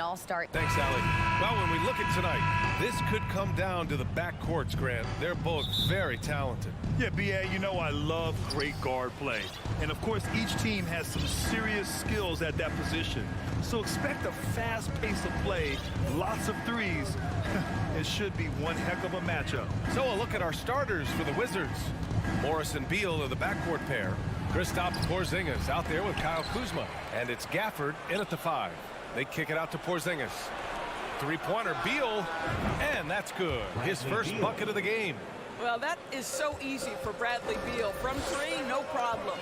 all-star. Thanks, Allie. Well, when we look at tonight, this could come down to the backcourts, Grant. They're both very talented. Yeah, B.A., you know I love great guard play. And, of course, each team has some serious skills at that position. So expect a fast pace of play, lots of threes. It should be one heck of a matchup. So a look at our starters for the Wizards. Morris and Beal are the backcourt pair. Kristaps Porzingis out there with Kyle Kuzma. And it's Gafford in at the 5. They kick it out to Porzingis. Three-pointer, Beal, and that's good. His first bucket of the game. Well, that is so easy for Bradley Beal. From 3, no problem.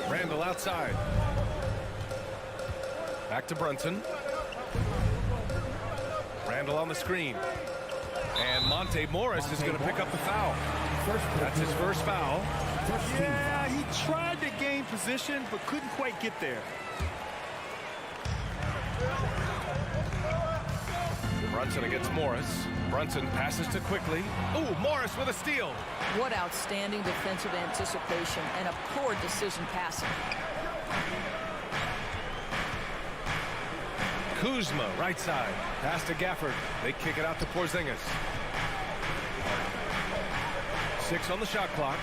Randall outside. Back to Brunson. Randall on the screen. And Monte Morris is going to pick up the foul. That's his first foul. Yeah, he tried to gain position, but couldn't quite get there. Brunson against Morris. Brunson passes to Quickly. Ooh, Morris with a steal. What outstanding defensive anticipation and a poor decision passing. Kuzma, right side. Pass to Gafford. They kick it out to Porzingis. 6 on the shot clock.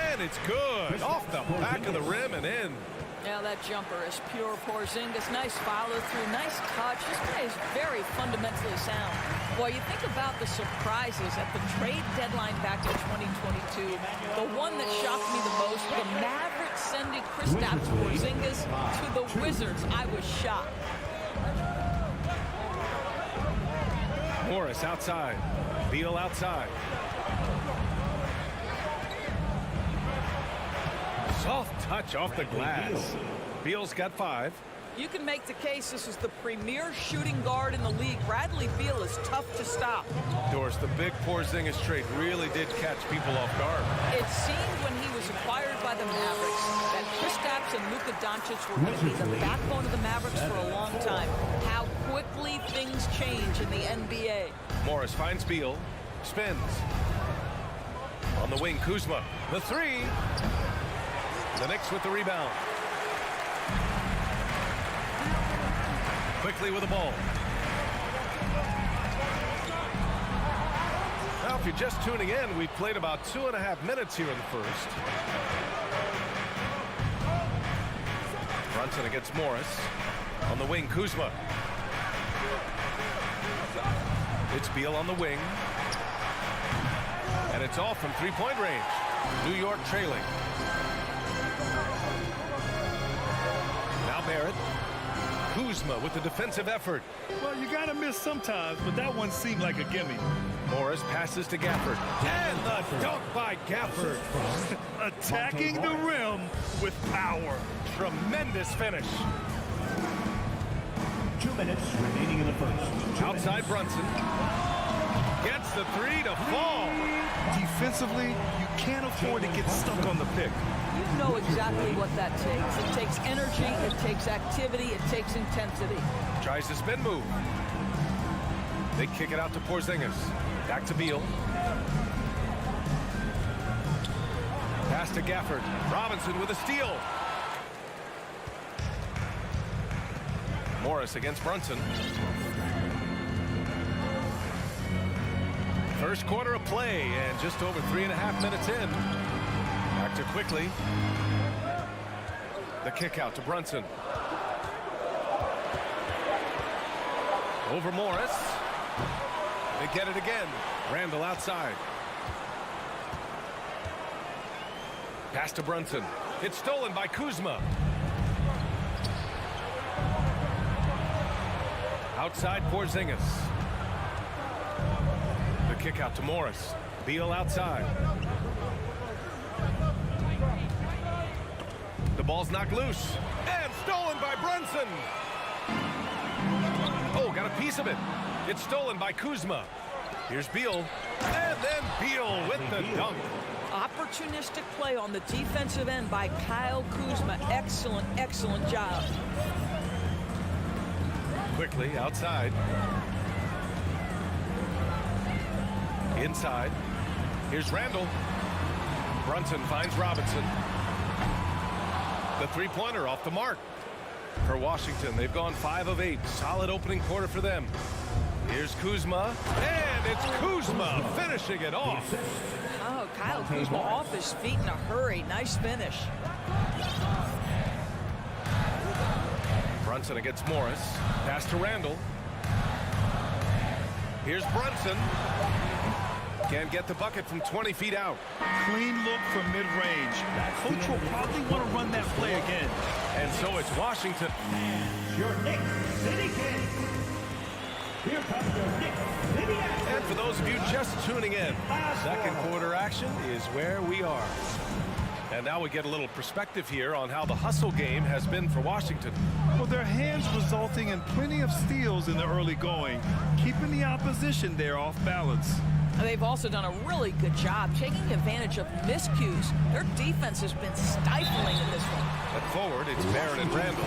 And it's good. Off the back of the rim and in. Now that jumper is pure Porzingis. Nice follow through, nice touch. This guy is very fundamentally sound. Boy, you think about the surprises at the trade deadline back in 2022. The one that shocked me the most, the Mavericks sending Kristaps Porzingis to the Wizards. I was shocked. Morris outside. Beal outside. Soft touch off the glass. Beal's got 5. You can make the case this is the premier shooting guard in the league. Bradley Beal is tough to stop. Doris, the big Porzingis trade really did catch people off guard. It seemed when he was acquired by the Mavericks that Kristaps and Luka Doncic were going to be the backbone of the Mavericks for a long time. How quickly things change in the NBA. Morris finds Beal. Spins. On the wing, Kuzma. The 3. The Knicks with the rebound. Quickly with the ball. Now, if you're just tuning in, we've played about 2.5 minutes here in the first. Brunson against Morris. On the wing, Kuzma. It's Beal on the wing. And it's off from three-point range. New York trailing. Now Barrett. Kuzma with the defensive effort. Well, you got to miss sometimes, but that one seemed like a gimme. Morris passes to Gafford. And the dunk by Gafford. Attacking the rim with power. Tremendous finish. 2 minutes remaining in the first. Outside Brunson. Gets the 3 to fall. Defensively, you can't afford to get stuck on the pick. You know exactly what that takes. It takes energy, it takes activity, it takes intensity. Tries the spin move. They kick it out to Porzingis. Back to Beal. Pass to Gafford. Robinson with a steal. Morris against Brunson. First quarter of play and just over 3.5 minutes in. Back to Quickly. The kick out to Brunson. Over Morris. They get it again. Randall outside. Pass to Brunson. It's stolen by Kuzma. Outside Porzingis. The kick out to Morris. Beal outside. The ball's knocked loose. And stolen by Brunson. Oh, got a piece of it. It's stolen by Kuzma. Here's Beal. And then Beal with the dunk. Opportunistic play on the defensive end by Kyle Kuzma. Excellent, excellent job. Quickly outside. Inside. Here's Randall. Brunson finds Robinson. The three-pointer off the mark. for Washington. They've gone 5 of 8. Solid opening quarter for them. Here's Kuzma, and it's Kuzma finishing it off. Oh, Kyle Kuzma off his feet in a hurry. Nice finish. Brunson against Morris. Pass to Randall. Here's Brunson. Can't get the bucket from 20 feet out. Clean look from mid-range. Coach will probably want to run that play again. And so it's Washington. Your Knicks City King. Here comes your Knicks City action. And for those of you just tuning in, second quarter action is where we are. And now we get a little perspective here on how the hustle game has been for Washington. Well, their hands resulting in plenty of steals in the early going, keeping the opposition there off balance. They've also done a really good job taking advantage of miscues. Their defense has been stifling in this one. At forward, it's Barrett and Randall.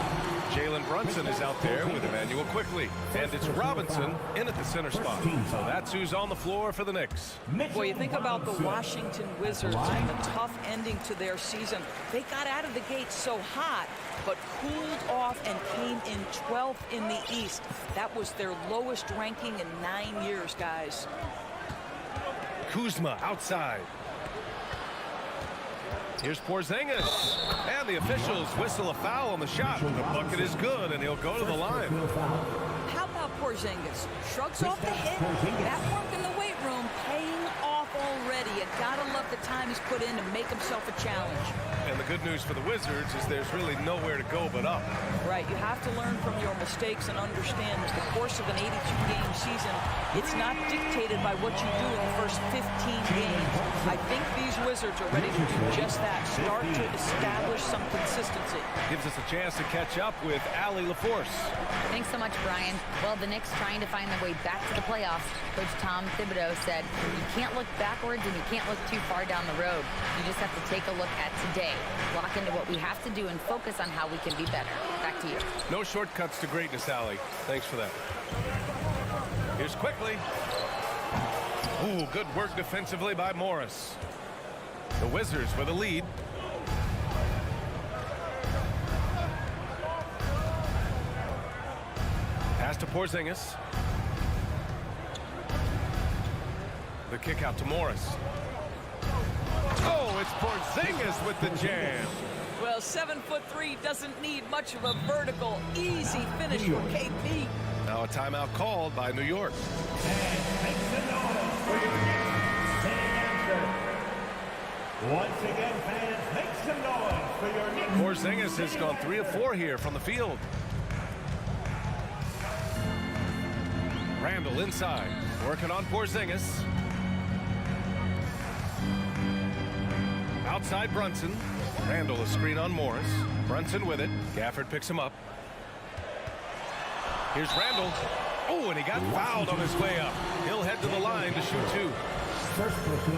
Jalen Brunson is out there with Emmanuel quickly. And it's Robinson in at the center spot. So that's who's on the floor for the Knicks. Boy, you think about the Washington Wizards and the tough ending to their season. They got out of the gate so hot, but cooled off and came in 12th in the East. That was their lowest ranking in 9 years, guys. Kuzma outside. Here's Porzingis. And the officials whistle a foul on the shot. The bucket is good, and he'll go to the line. How about Porzingis? Shrugs off the hit. That work in the weight room paying off already. You gotta love the time he's put in to make himself a challenge. And the good news for the Wizards is there's really nowhere to go but up. Right, you have to learn from your mistakes and understand that the course of an 82-game season, it's not dictated by what you do in the first 15 games. I think these Wizards are ready to do just that, start to establish some consistency. Gives us a chance to catch up with Allie LaForce. Thanks so much, Brian. Well, the Knicks trying to find their way back to the playoffs. Coach Tom Thibodeau said, you can't look backwards and you can't look too far down the road. You just have to take a look at today. Lock into what we have to do and focus on how we can be better. Back to you. No shortcuts to greatness, Allie. Thanks for that. Here's quickly. Ooh, good work defensively by Morris. The Wizards with a lead. Pass to Porzingis. The kick out to Morris. Oh, it's Porzingis with the jam. Well, 7'3" doesn't need much of a vertical, easy finish for KP. Now a timeout called by New York. And make some noise for your Knicks City answer. Once again, fans, make some noise for your Knicks. Porzingis has gone 3 of 4 here from the field. Randall inside, working on Porzingis. Outside Brunson. Randall a screen on Morris. Brunson with it. Gafford picks him up. Here's Randall. Oh, and he got fouled on his way up. He'll head to the line to shoot 2.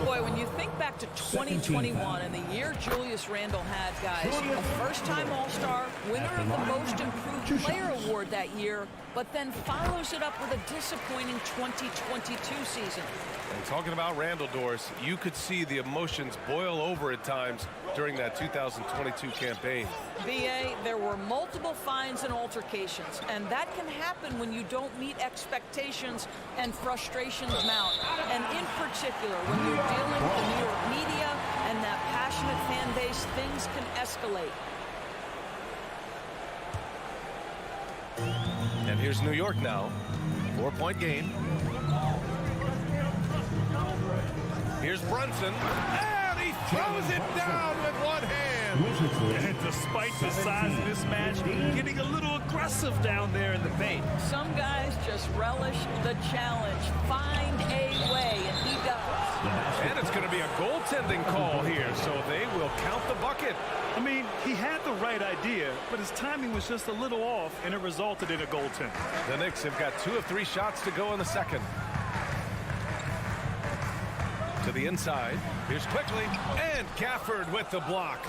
Boy, when you think back to 2021 and the year Julius Randle had, guys, a first-time All-Star, winner of the Most Improved Player Award that year, but then follows it up with a disappointing 2022 season. And talking about Randall, Doris, you could see the emotions boil over at times during that 2022 campaign. B.A., there were multiple fines and altercations, and that can happen when you don't meet expectations and frustrations mount. And in particular, when you're dealing with the New York media and that passionate fan base, things can escalate. And here's New York now. 4-point game. Here's Brunson. And he throws it down with one hand. And despite the size mismatch, getting a little aggressive down there in the paint. Some guys just relish the challenge. Find a way, and he does. And it's going to be a goaltending call here, so they will count the bucket. I mean, he had the right idea, but his timing was just a little off, and it resulted in a goaltend. The Knicks have got 2 of 3 shots to go in the second. To the inside. Here's quickly. And Gafford with the block.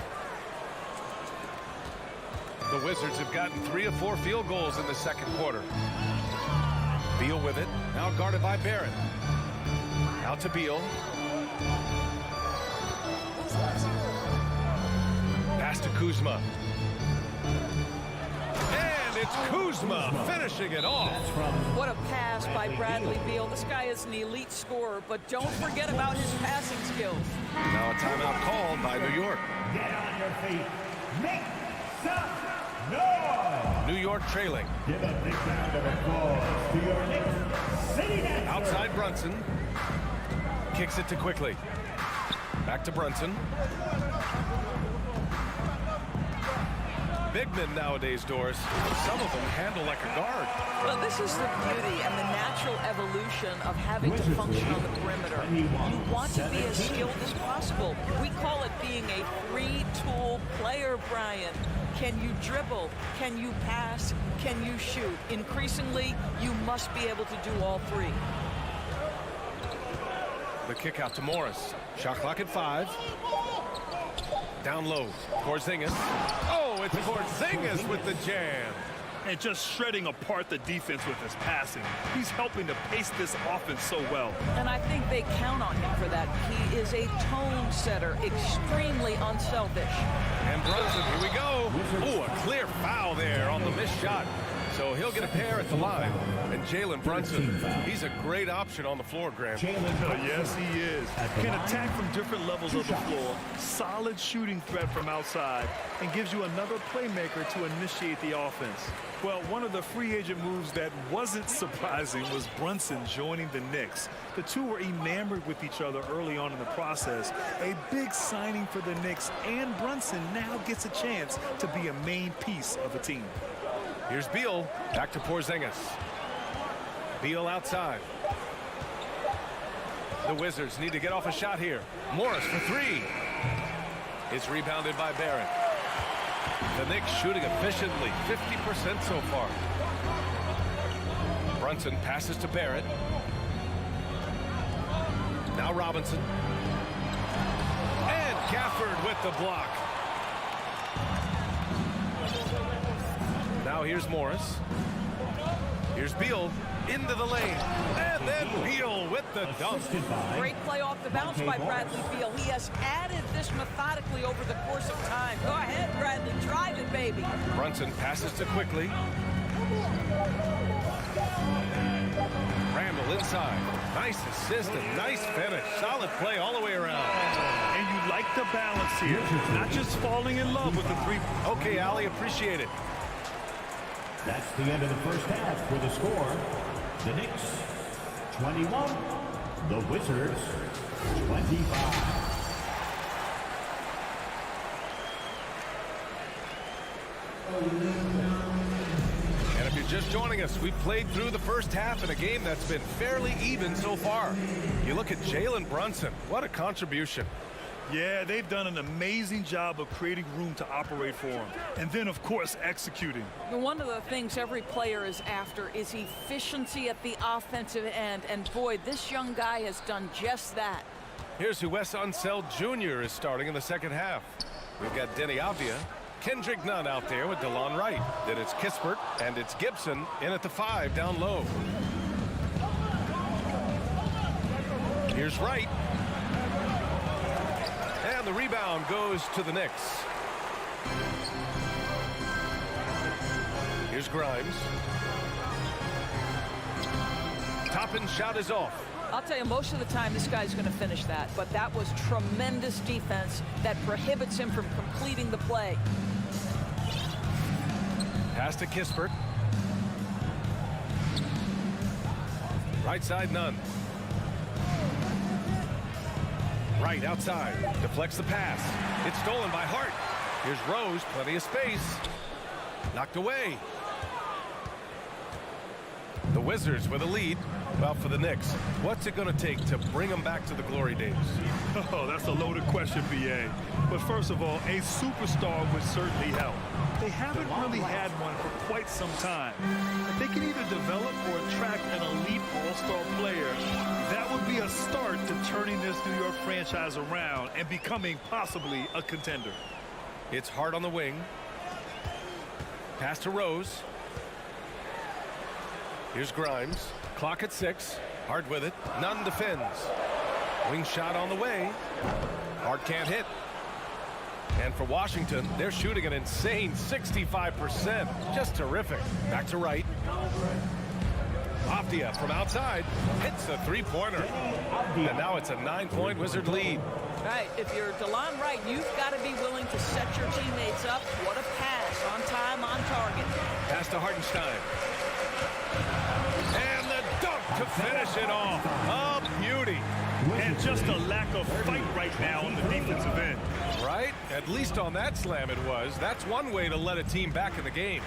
The Wizards have gotten 3 of 4 field goals in the second quarter. Beal with it. Now guarded by Barrett. Out to Beal. Pass to Kuzma. And it's Kuzma finishing it off. What a pass by Bradley Beal. This guy is an elite scorer, but don't forget about his passing skills. Now a timeout called by New York. Get on your feet. Make some noise. New York trailing. Give a big round of applause to your Knicks City Dancer. Outside Brunson. Kicks it to Quickly. Back to Brunson. Big men nowadays, Doris. Some of them handle like a guard. Well, this is the beauty and the natural evolution of having to function on the perimeter. You want to be as skilled as possible. We call it being a three-tool player, Brian. Can you dribble? Can you pass? Can you shoot? Increasingly, you must be able to do all three. The kick out to Morris. Shot clock at 5. Down low. Porzingis. Oh, it's Porzingis with the jam. And just shredding apart the defense with his passing. He's helping to pace this offense so well. And I think they count on him for that. He is a tone setter, extremely unselfish. And Brunson, here we go. Oh, a clear foul there on the missed shot. So he'll get a pair at the line. And Jalen Brunson, he's a great option on the floor, Graham. Yes, he is. Can attack from different levels of the floor. Solid shooting threat from outside. And gives you another playmaker to initiate the offense. Well, one of the free agent moves that wasn't surprising was Brunson joining the Knicks. The two were enamored with each other early on in the process. A big signing for the Knicks, and Brunson now gets a chance to be a main piece of a team. Here's Beal. Back to Porzingis. Beal outside. The Wizards need to get off a shot here. Morris for 3. It's rebounded by Barrett. The Knicks shooting efficiently, 50% so far. Brunson passes to Barrett. Now Robinson. And Gafford with the block. Now here's Morris. Here's Beal into the lane. And then Beal with the dunk. Great play off the bounce by Bradley Beal. He has added this methodically over the course of time. Go ahead, Bradley. Drive it, baby. Brunson passes to Quickly. Randall inside. Nice assist and nice finish. Solid play all the way around. And you like the balance here. Not just falling in love with the three. Okay, Allie, appreciate it. That's the end of the first half with the score. The Knicks 21, the Wizards 25. And if you're just joining us, we've played through the first half in a game that's been fairly even so far. You look at Jalen Brunson. What a contribution. Yeah, they've done an amazing job of creating room to operate for him. And then, of course, executing. One of the things every player is after is efficiency at the offensive end. And boy, this young guy has done just that. Here's who Wes Unseld Jr. is starting in the second half. We've got Denny Avdia, Kendrick Nunn out there with DeLon Wright. Then it's Kispert, and it's Gibson in at the 5 down low. Here's Wright. And the rebound goes to the Knicks. Here's Grimes. Toppin shot is off. I'll tell you, most of the time this guy's going to finish that, but that was tremendous defense that prohibits him from completing the play. Pass to Kispert. Right side, Nunn. Right outside. Deflects the pass. It's stolen by Hart. Here's Rose. Plenty of space. Knocked away. The Wizards with a lead. Well, for the Knicks, what's it going to take to bring them back to the glory days? Oh, that's a loaded question, B.A. But first of all, a superstar would certainly help. They haven't really had one for quite some time. If they can either develop or attract an elite all-star player, that would be a start to turning this New York franchise around and becoming possibly a contender. It's Hart on the wing. Pass to Rose. Here's Grimes. Clock at 6. Hart with it. Nunn defends. Wing shot on the way. Hart can't hit. And for Washington, they're shooting an insane 65%. Just terrific. Back to right. Avdia from outside hits a three-pointer. And now it's a 9-point Wizard lead. Right, if you're DeLon Wright, you've got to be willing to set your teammates up. What a pass, on time, on target. Pass to Hartenstein. And the dunk to finish it off. A beauty. And just a lack of fight right now on the defensive end. Right? At least on that slam it was. That's one way to let a team back in the game.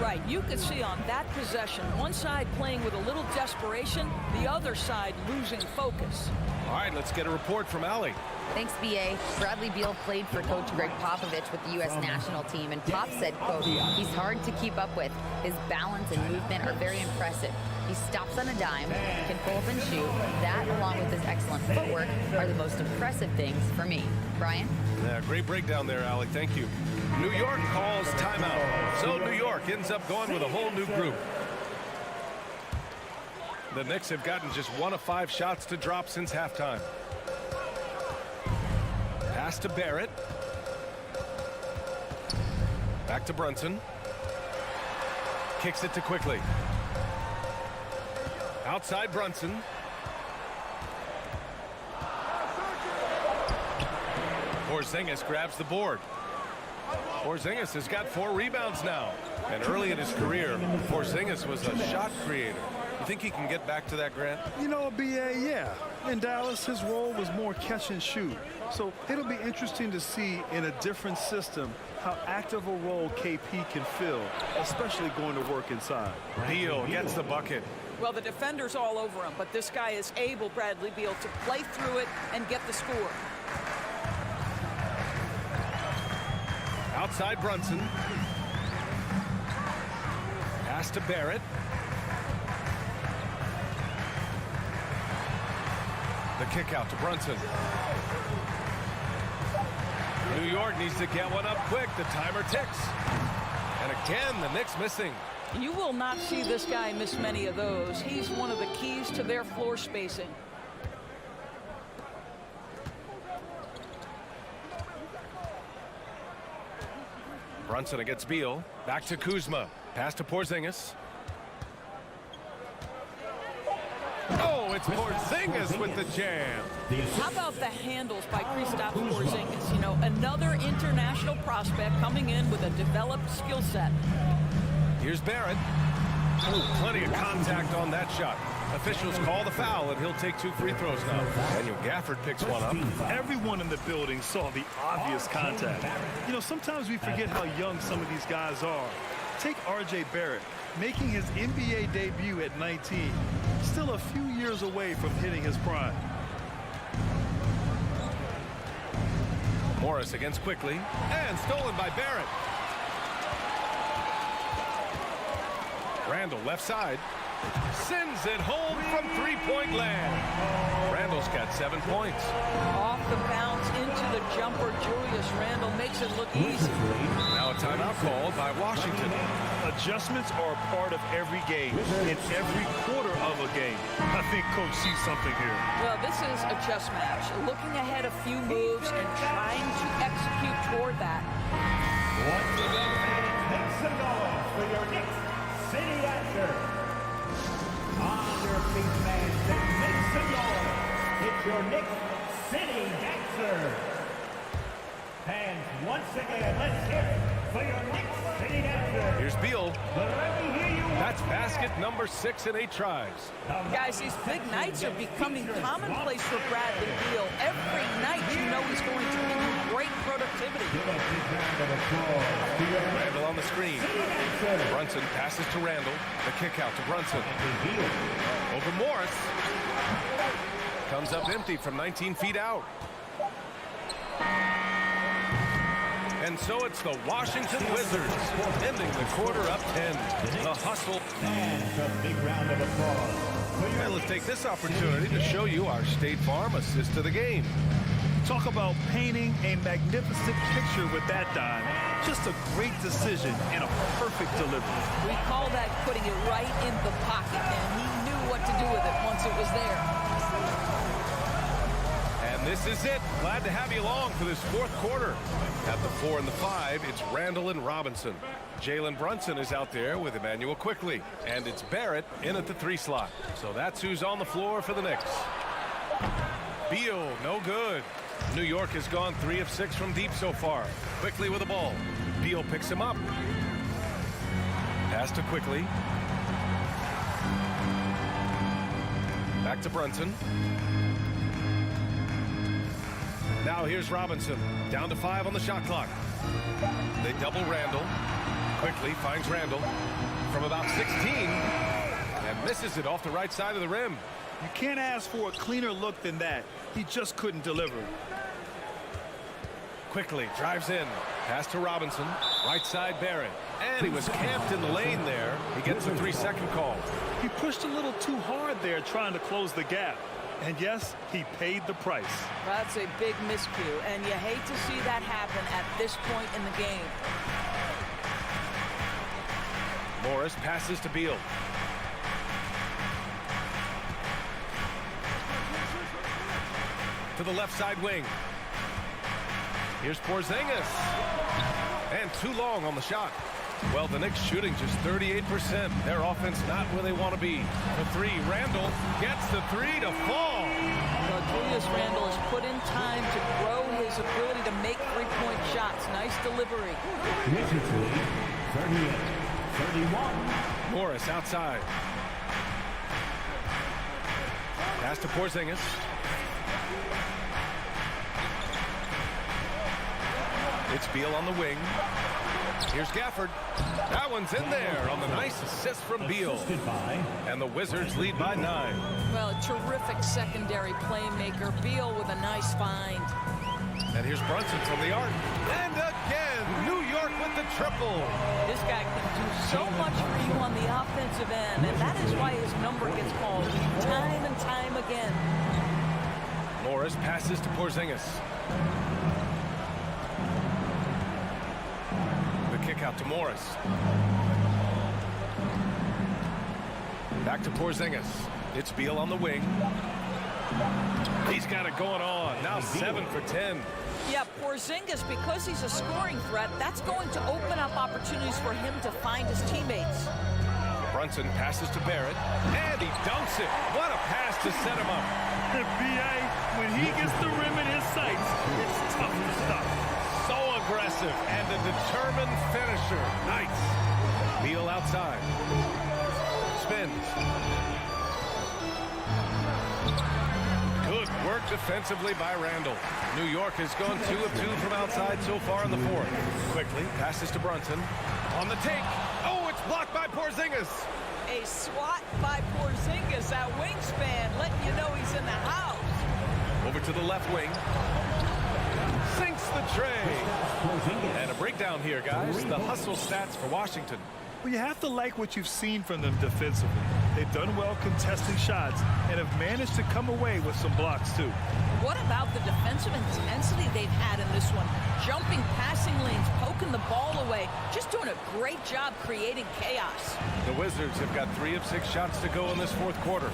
Right, you could see on that possession, one side playing with a little desperation, the other side losing focus. All right, let's get a report from Allie. Thanks, B.A. Bradley Beal played for Coach Greg Popovich with the U.S. national team, and Pop said, quote, he's hard to keep up with. His balance and movement are very impressive. He stops on a dime, can pull up and shoot. That, along with his excellent footwork, are the most impressive things for me. Brian? Yeah, great breakdown there, Allie. Thank you. New York calls timeout. So New York ends up going with a whole new group. The Knicks have gotten just 1 of 5 shots to drop since halftime. Pass to Barrett. Back to Brunson. Kicks it to Quickly. Outside Brunson. Porzingis grabs the board. Porzingis has got 4 rebounds now. And early in his career, Porzingis was a shot creator. You think he can get back to that, Grant? You know, B.A., yeah. In Dallas, his role was more catch and shoot. So it'll be interesting to see in a different system how active a role KP can fill, especially going to work inside. Beal gets the bucket. Well, the defender's all over him, but this guy is able, Bradley Beal, to play through it and get the score. Outside Brunson. Pass to Barrett. The kick out to Brunson. New York needs to get one up quick. The timer ticks. And again, the Knicks missing. You will not see this guy miss many of those. He's one of the keys to their floor spacing. Brunson against Beal. Back to Kuzma. Pass to Porzingis. Oh, it's Porzingis with the jam. How about the handles by Kristaps Porzingis? You know, another international prospect coming in with a developed skill set. Here's Barrett. Oh, plenty of contact on that shot. Officials call the foul, and he'll take 2 free throws now. Daniel Gafford picks one up. Everyone in the building saw the obvious contact. You know, sometimes we forget how young some of these guys are. Take R.J. Barrett, making his NBA debut at 19. Still a few years away from hitting his prime. Morris against Quickly, and stolen by Barrett. Randall left side. Sends it home from 3-point land. Randall's got 7 points. Off the bounce into the jumper. Julius Randle makes it look easy. Now a timeout called by Washington. Adjustments are a part of every game, in every quarter of a game. I think Coach sees something here. Well, this is a chess match. Looking ahead a few moves and trying to execute toward that. Once again, make some noise for your Knicks City Dancer. On your feet, man, make some noise. It's your Knicks City Dancer. And once again, let's hear it for your Knicks City Dancer. Here's Beal. Let me hear you. That's basket number 6 in 8 tries. Guys, these big nights are becoming commonplace for Bradley Beal. Every night you know he's going to give you great productivity. Randall on the screen. Brunson passes to Randall. The kick out to Brunson. Over Morris. Comes up empty from 19 feet out. And so it's the Washington Wizards ending the quarter up 10. The hustle. And a big round of applause. And let's take this opportunity to show you our State Farm assist to the game. Talk about painting a magnificent picture with that dime. Just a great decision and a perfect delivery. We call that putting it right in the pocket, and he knew what to do with it once it was there. And This is it. Glad to have you along for this fourth quarter. At the 4 and the 5, it's Randall and Robinson. Jalen Brunson is out there with Emmanuel Quickly. And it's Barrett in at the 3 slot. So that's who's on the floor for the Knicks. Beal, no good. New York has gone 3 of 6 from deep so far. Quickly with the ball. Beal picks him up. Pass to Quickly. Back to Brunson. Now here's Robinson. Down to 5 on the shot clock. They double Randall. Quickly finds Randall from about 16 and misses it off the right side of the rim. You can't ask for a cleaner look than that. He just couldn't deliver. Quickly drives in. Pass to Robinson. Right side Barrett. And he was camped in the lane there. He gets a 3-second call. He pushed a little too hard there trying to close the gap. And yes, he paid the price. That's a big miscue, and you hate to see that happen at this point in the game. Morris passes to Beal. To the left side wing. Here's Porzingis. And too long on the shot. Well, the Knicks shooting just 38%. Their offense not where they want to be. The 3, Randall gets the 3 to fall. Well, Julius Randle has put in time to grow his ability to make three-point shots. Nice delivery. Wizards lead, 38-31. Morris outside. Pass to Porzingis. It's Beal on the wing. Here's Gafford. That one's in there on the nice assist from Beal. And the Wizards lead by 9. Well, a terrific secondary playmaker. Beal with a nice find. And here's Brunson from the arc. And again, New York with the triple. This guy can do so much for you on the offensive end, and that is why his number gets called time and time again. Morris passes to Porzingis. Kick out to Morris. Back to Porzingis. It's Beal on the wing. He's got it going on. Now 7 for 10. Yeah, Porzingis, because he's a scoring threat, that's going to open up opportunities for him to find his teammates. Brunson passes to Barrett, and he dunks it. What a pass to set him up. B.A., when he gets the rim in his sights, it's tough to stop. So aggressive and a determined finisher. Nice. Beal outside. Spins. Good work defensively by Randall. New York has gone 2 of 2 from outside so far in the 4th. Quickly passes to Brunson. On the take. Oh, it's blocked by Porzingis. A swat by Porzingis. That wingspan letting you know he's in the house. Over to the left wing. Sinks the tray. And a breakdown here, guys. The hustle stats for Washington. Well, you have to like what you've seen from them defensively. They've done well contesting shots and have managed to come away with some blocks, too. What about the defensive intensity they've had in this one? Jumping passing lanes, poking the ball away, just doing a great job creating chaos. The Wizards have got 3 of 6 shots to go in this 4th quarter.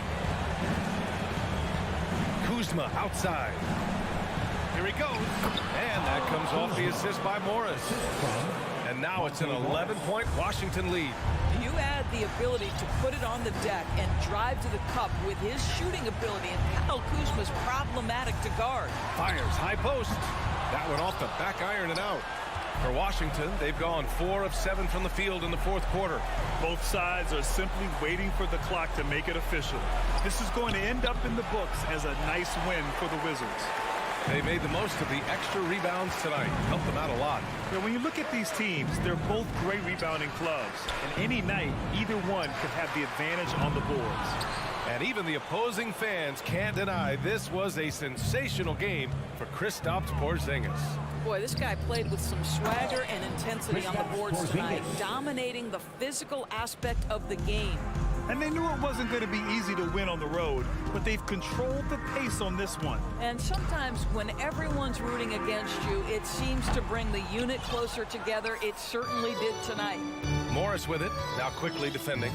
Kuzma outside. Here he goes. And that comes off the assist by Morris. And now it's an 11-point Washington lead. You add the ability to put it on the deck and drive to the cup with his shooting ability, and Kyle Kuzma's problematic to guard. Fires high post. That one off the back iron and out. For Washington, they've gone 4 of 7 from the field in the 4th quarter. Both sides are simply waiting for the clock to make it official. This is going to end up in the books as a nice win for the Wizards. They made the most of the extra rebounds tonight. Helped them out a lot. Yeah, when you look at these teams, they're both great rebounding clubs. And any night, either one could have the advantage on the boards. And even the opposing fans can't deny this was a sensational game for Kristaps Porzingis. Boy, this guy played with some swagger and intensity on the boards tonight, dominating the physical aspect of the game. And they knew it wasn't going to be easy to win on the road, but they've controlled the pace on this one. And sometimes when everyone's rooting against you, it seems to bring the unit closer together. It certainly did tonight. Morris with it, now quickly defending.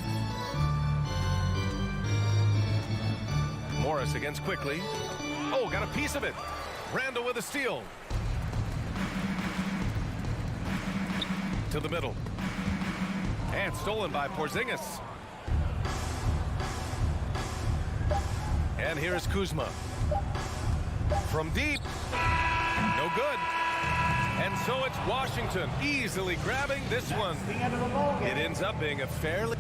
Morris against Quickly. Oh, got a piece of it. Randall with a steal. To the middle. And stolen by Porzingis. And here's Kuzma. From deep. No good. And so it's Washington easily grabbing this one. The end of the ball game. It ends up being a fairly...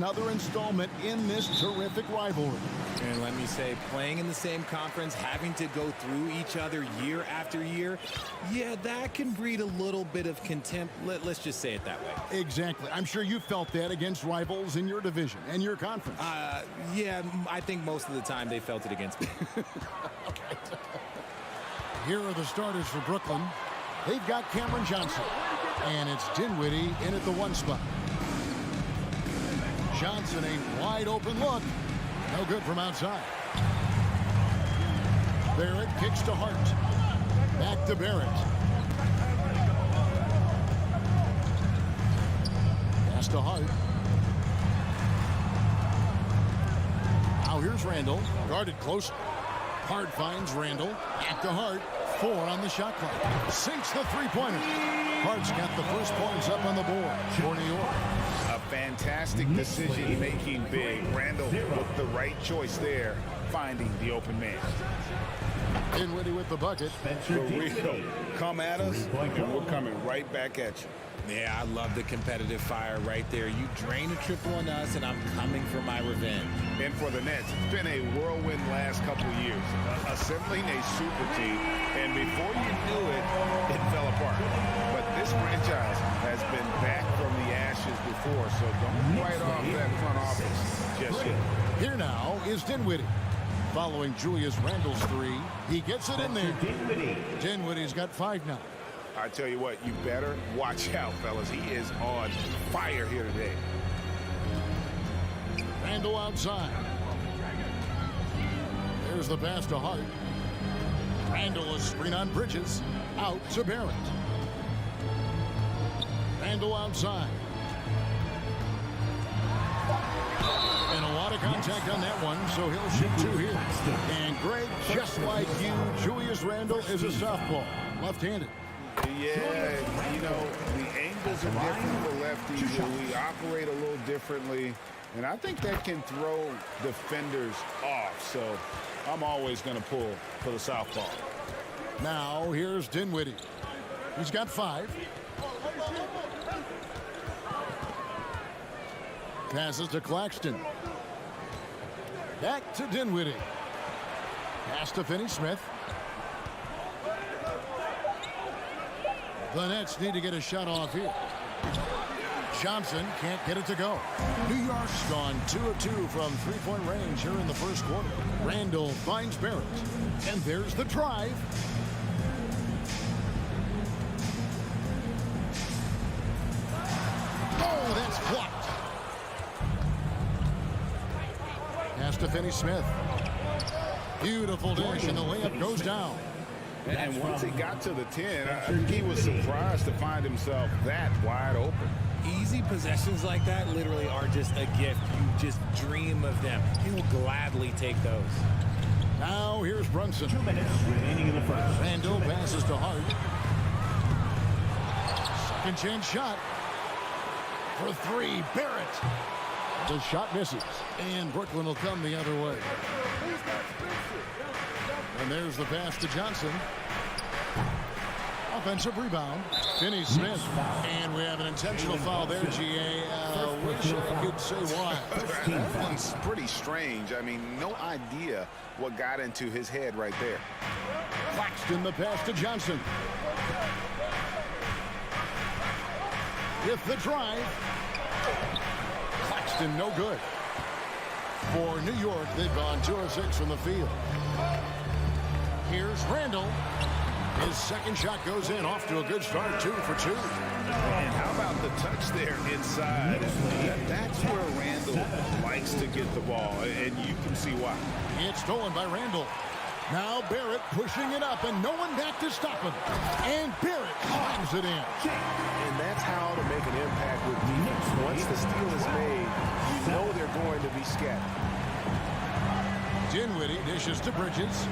another installment in this terrific rivalry. And let me say, playing in the same conference, having to go through each other year after year, yeah, that can breed a little bit of contempt. Let's just say it that way. Exactly. I'm sure you felt that against rivals in your division and your conference. Yeah, I think most of the time they felt it against me. Okay. Here are the starters for Brooklyn. They've got Cameron Johnson, and it's Dinwiddie in at the 1 spot. Johnson, a wide open look. No good from outside. Barrett kicks to Hart. Back to Barrett. Pass to Hart. Now here's Randall. Guarded close. Hart finds Randall. Back to Hart. 4 on the shot clock. Sinks the three-pointer. Hart's got the first points up on the board for New York. A fantastic decision-making big. Randall with the right choice there, finding the open man. Dinwiddie with the bucket. For real. Come at us, and we're coming right back at you. Yeah, I love the competitive fire right there. You drain a triple on us, and I'm coming for my revenge. And for the Nets, it's been a whirlwind last couple of years. Assembling a super team, and before you knew it, it fell apart. But this franchise has been back from the ashes before, so don't write off that front office just yet. Here now is Dinwiddie. Following Julius Randle's 3, he gets it in there. Dinwiddie's got 5 now. I tell you what, you better watch out, fellas. He is on fire here today. Randle outside. There's the pass to Hart. Randle, a screen on Bridges. Out to Barrett. Randle outside. And a lot of contact on that one, so he'll shoot 2 here. And Greg, just like you, Julius Randle is a softball. Left-handed. Yeah, you know, the angles are different for lefties. We operate a little differently, and I think that can throw defenders off. So I'm always going to pull for the southpaw. Now here's Dinwiddie. He's got 5. Passes to Claxton. Back to Dinwiddie. Pass to Finney-Smith. The Nets need to get a shot off here. Johnson can't get it to go. New York's gone 2 of 2 from three-point range here in the first quarter. Randall finds Barrett. And there's the drive. Oh, that's blocked. Pass to Finney-Smith. Beautiful dish, and the layup goes down. And once he got to the 10, I think he was surprised to find himself that wide open. Easy possessions like that literally are just a gift. You just dream of them. He will gladly take those. Now here's Brunson. 2 minutes remaining in the first. Randall passes to Hart. Second chance shot. For 3, Barrett. The shot misses. And Brooklyn will come the other way. And there's the pass to Johnson. Offensive rebound. Finney-Smith. And we have an intentional foul there, GA. Wish I could say why. That one's pretty strange. I mean, no idea what got into his head right there. Claxton, the pass to Johnson. With the drive. Claxton, no good. For New York, they've gone 2 of 6 from the field. Here's Randall. His second shot goes in, off to a good start, 2 for 2. And how about the touch there inside? That's where Randall likes to get the ball, and you can see why. It's stolen by Randall. Now Barrett pushing it up, and no one back to stop him. And Barrett slams it in. And that's how to make an impact with defense. Once the steal is made, you know they're going to be scattered. Dinwiddie dishes to Bridges.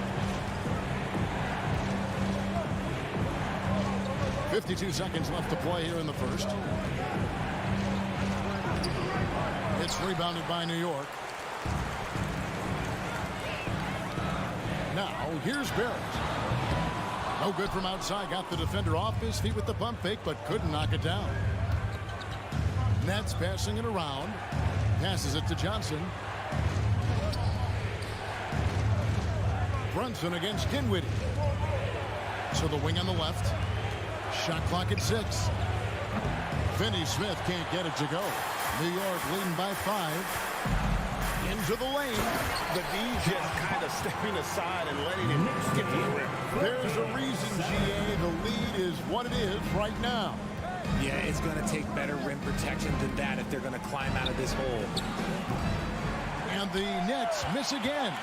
52 seconds left to play here in the first. It's rebounded by New York. Now, here's Barrett. No good from outside. Got the defender off his feet with the pump fake, but couldn't knock it down. Nets passing it around. Passes it to Johnson. Brunson against Dinwiddie. So the wing on the left. Shot clock at 6. Finney-Smith can't get it to go. New York leading by 5. Into the lane. The D just kind of stepping aside and letting him get to the rim. There's a reason, GA. The lead is what it is right now. Yeah, it's going to take better rim protection than that if they're going to climb out of this hole. And the Knicks miss again.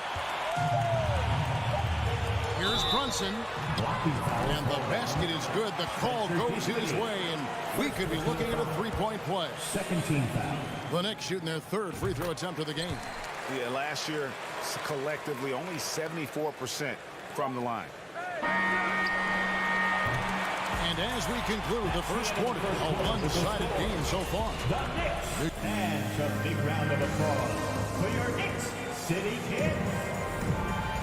Here's Brunson. And the basket is good. The call goes his way, and we could be looking at a three-point play. Second team foul. The Knicks shooting their third free throw attempt of the game. Yeah, last year, collectively, only 74% from the line. And as we conclude the first quarter, a one-sided game so far. The Knicks. And a big round of applause for your Knicks City Kids.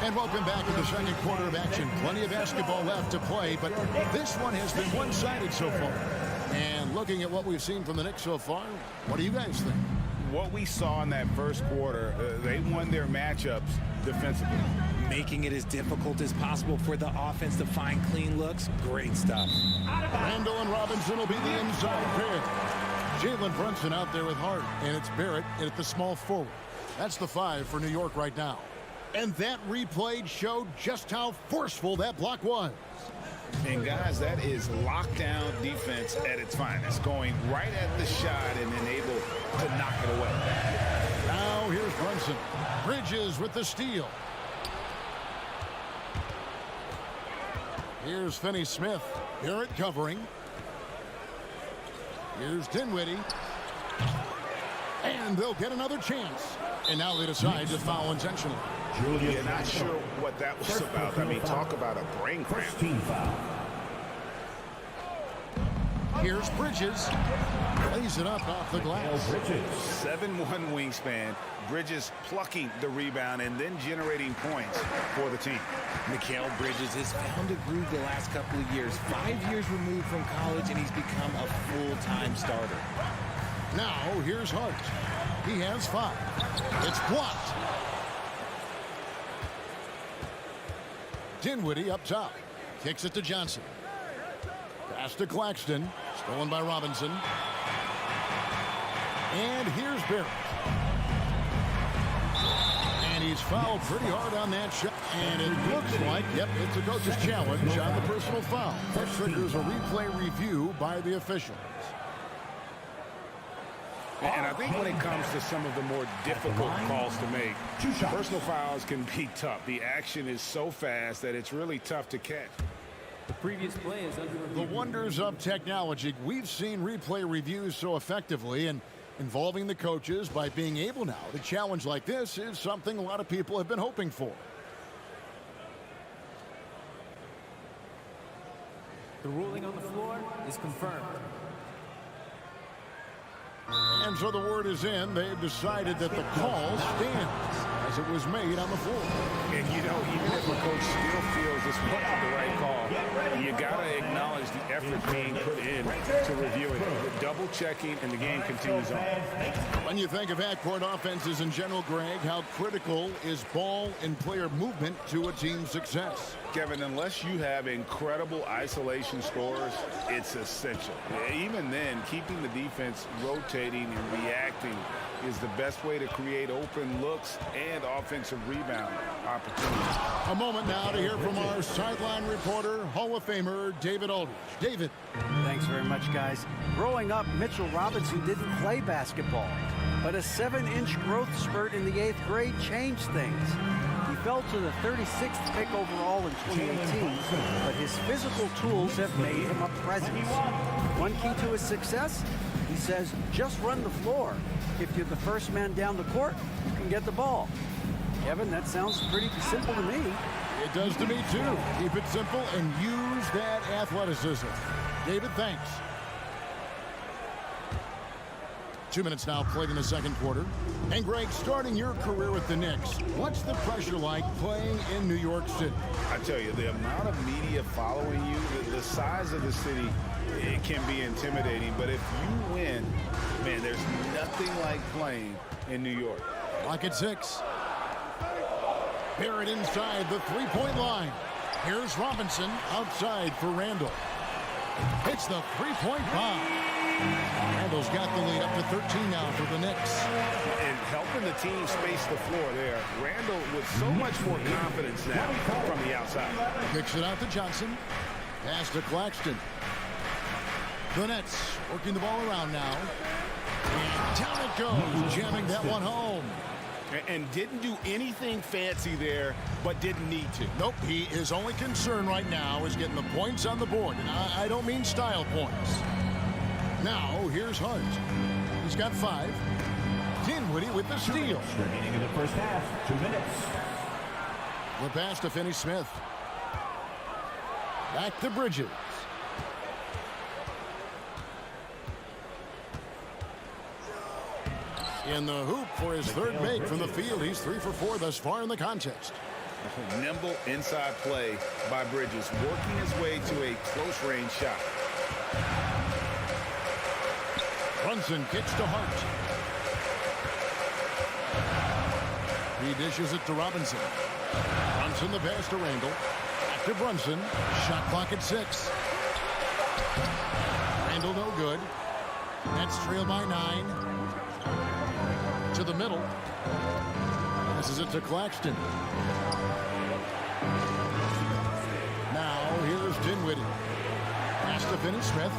And welcome back to the second quarter of action. Plenty of basketball left to play, but this one has been one-sided so far. And looking at what we've seen from the Knicks so far, what do you guys think? What we saw in that first quarter, they won their matchups defensively. Making it as difficult as possible for the offense to find clean looks. Great stuff. Randall and Robinson will be the inside pair. Jalen Brunson out there with Hart, and it's Barrett at the small forward. That's the 5 for New York right now. And that replay showed just how forceful that block was. And guys, that is lockdown defense at its finest, going right at the shot and then able to knock it away. Now here's Brunson. Bridges with the steal. Here's Finney-Smith. Barrett covering. Here's Dinwiddie. And they'll get another chance. And now they decide to foul intentionally. You're not sure what that was about. I mean, talk about a brain cramp. First team foul. Here's Bridges. Lays it up off the glass. 7'1" wingspan. Bridges plucking the rebound and then generating points for the team. Mikal Bridges has found a groove the last couple of years. 5 years removed from college, and he's become a full-time starter. Now here's Hart. He has 5. It's blocked. Dinwiddie up top. Kicks it to Johnson. Pass to Claxton. Stolen by Robinson. And here's Barrett. And he's fouled pretty hard on that shot. And it looks like, yep, it's a coach's challenge on the personal foul. That triggers a replay review by the officials. And I think when it comes to some of the more difficult calls to make, personal fouls can be tough. The action is so fast that it's really tough to catch. The previous play is under review. The wonders of technology. We've seen replay reviews so effectively, and involving the coaches by being able now to challenge like this is something a lot of people have been hoping for. The ruling on the floor is confirmed. And so the word is in. They've decided that the call stands as it was made on the floor. And, you know, even if a coach still feels this wasn't the right call, you got to acknowledge the effort being put in to reviewing it. The double checking, and the game continues on. When you think of half-court offenses in general, Greg, how critical is ball and player movement to a team's success? Kevin, unless you have incredible isolation scores, it's essential. Even then, keeping the defense rotating and reacting is the best way to create open looks and offensive rebound opportunities. A moment now to hear from our sideline reporter, Hall of Famer David Aldridge. David. Thanks very much, guys. Growing up, Mitchell Robinson didn't play basketball, but a 7-inch growth spurt in the 8th grade changed things. He fell to the 36th pick overall in 2018, but his physical tools have made him a presence. One key to his success, he says, just run the floor. If you're the first man down the court, you can get the ball. Kevin, that sounds pretty simple to me. It does to me, too. Keep it simple and use that athleticism. David, thanks. 2 minutes now played in the second quarter. And Greg, starting your career with the Knicks, what's the pressure like playing in New York City? I tell you, the amount of media following you, the size of the city, it can be intimidating. But if you win, man, there's nothing like playing in New York. Clock at 6. Barrett inside the three-point line. Here's Robinson outside for Randall. It's the three-point bomb. Randall's got the lead up to 13 now for the Knicks. And helping the team space the floor there. Randall with so much more confidence now from the outside. Kicks it out to Johnson. Pass to Claxton. The Nets working the ball around now. And down it goes, jamming that one home. And didn't do anything fancy there, but didn't need to. Nope, his only concern right now is getting the points on the board. And I don't mean style points. Now, here's Hart. He's got 5. Dinwiddie with the steal. Remaining in the first half, 2 minutes. The pass to Finney-Smith. Back to Bridges. In the hoop for his third make from the field. He's 3 for 4 thus far in the contest. Nimble inside play by Bridges, working his way to a close-range shot. Brunson kicks to Hart. He dishes it to Robinson. Brunson the pass to Randall. Back to Brunson. Shot clock at 6. Randall no good. Nets trail by 9. To the middle. Passes it to Claxton. Now here's Dinwiddie. Pass to Finney-Smith.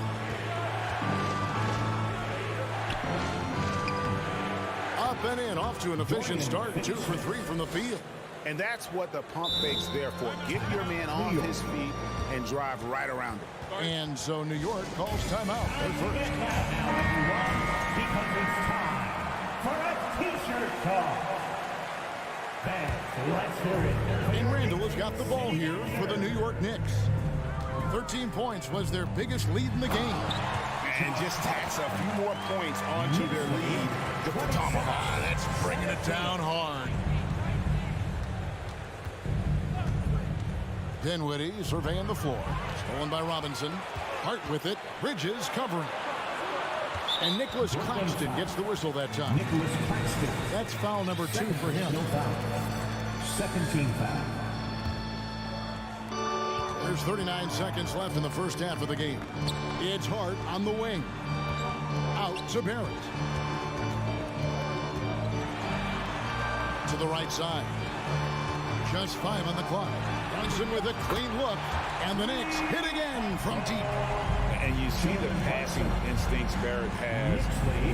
Up and in, off to an efficient start. 2 for 3 from the field. And that's what the pump fake's there for. Get your man on his feet and drive right around him. And so New York calls timeout. Their first. Because it's time for a t-shirt toss. Fans, let's hear it. And Randall has got the ball here for the New York Knicks. 13 points was their biggest lead in the game. And just tacks a few more points onto their lead with the tomahawk. That's bringing it down hard. Dinwiddie surveying the floor. Stolen by Robinson. Hart with it. Bridges covering. And Nicholas Claxton gets the whistle that time. Nicholas Claxton. That's foul number 2 for him. No foul. Second team foul. There's 39 seconds left in the first half of the game. It's Hart on the wing. Out to Barrett. To the right side. Just 5 on the clock. Brunson with a clean look. And the Knicks hit again from deep. And you see the passing instincts Barrett has.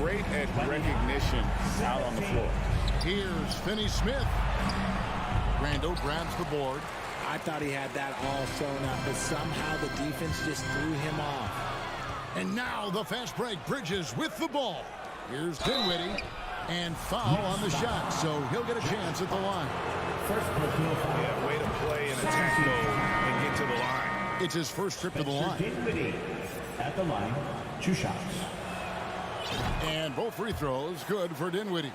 Great at recognition out on the floor. Here's Finney-Smith. Randall grabs the board. I thought he had that all sewn up, but somehow the defense just threw him off. And now the fast break. Bridges with the ball. Here's Dinwiddie. And foul on the shot, so he'll get a chance at the line. First personal foul. Yeah, way to play and attack mode and get to the line. It's his first trip to the line. Dinwiddie at the line. 2 shots. And both free throws good for Dinwiddie.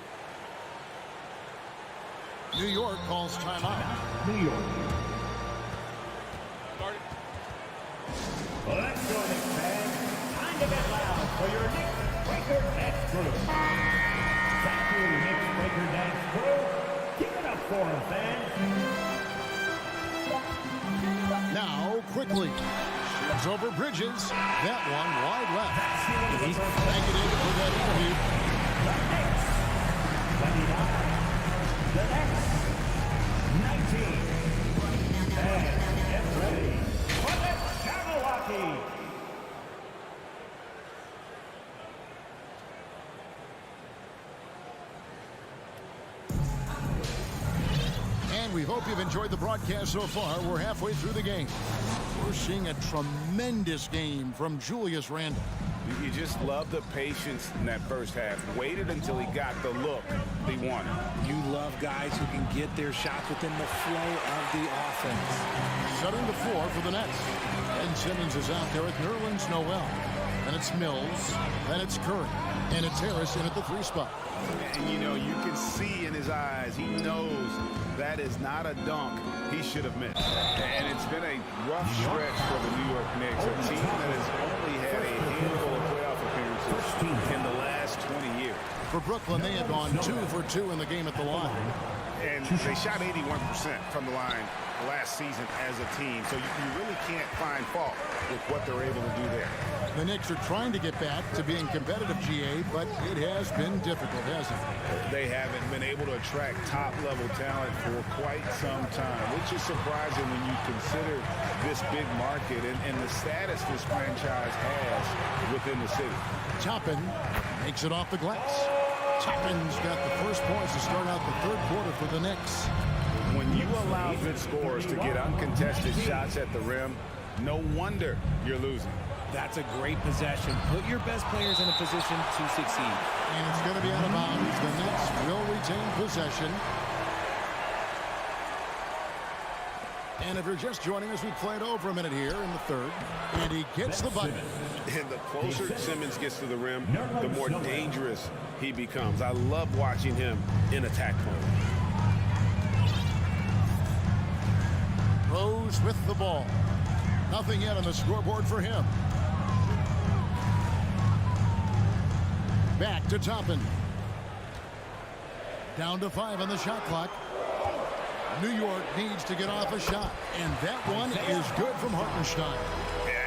New York calls timeout. New York. Let's go, Knicks fans. Time to get loud for your Knicks Breaker Dance Crew. Thank you, Knicks Breaker Dance Crew. Give it up for them, fans. Now, quickly. Shoots over Bridges. That one wide left. Thank you, David, for that interview. The Knicks, 29. The Nets, 19. And get ready for the Jabberwocky. And we hope you've enjoyed the broadcast so far. We're halfway through the game. We're seeing a tremendous game from Julius Randle. You just love the patience in that first half. Waited until he got the look he wanted. You love guys who can get their shots within the flow of the offense. Setting the floor for the Nets. Ben Simmons is out there with Nerlens Noel. Then it's Mills. Then it's Curry. And it's Harris in at the 3 spot. And you know, you can see in his eyes, he knows that is not a dunk he should have missed. And it's been a rough stretch for the New York Knicks, a team that has only had a handful of playoff appearances in the last 20 years. For Brooklyn, they had gone 2 for 2 in the game at the line. And they shot 81% from the line last season as a team. So you really can't find fault with what they're able to do there. The Knicks are trying to get back to being competitive, GA, but it has been difficult, hasn't it? They haven't been able to attract top-level talent for quite some time, which is surprising when you consider this big market and the status this franchise has within the city. Toppin makes it off the glass. Toppin's got the first points to start out the third quarter for the Knicks. When you allow good scorers to get uncontested shots at the rim, no wonder you're losing. That's a great possession. Put your best players in a position to succeed. And it's going to be out of bounds. The Knicks will retain possession. And if you're just joining us, we played over a minute here in the third. And he gets the bucket. And the closer Simmons gets to the rim, the more dangerous he becomes. I love watching him in attack mode. Rose with the ball. Nothing yet on the scoreboard for him. Back to Toppin. Down to 5 on the shot clock. New York needs to get off a shot, and that one is good from Hartenstein.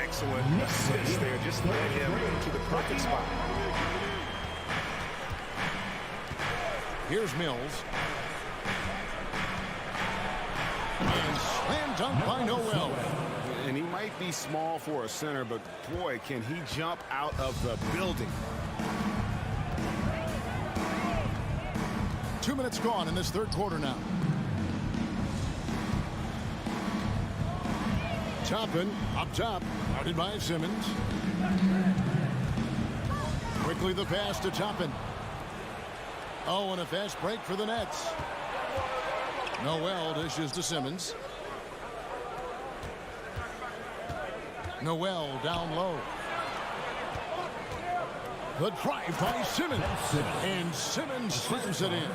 Excellent assist there. Just led him to the perfect spot. Here's Mills. And slam dunk by Noel. And he might be small for a center, but boy, can he jump out of the building. 2 minutes gone in this third quarter now. Toppin up top, guarded by Simmons. Quickly the pass to Toppin. Oh, and a fast break for the Nets. Noel dishes to Simmons. Noel down low. The drive by Simmons. And Simmons slams it in.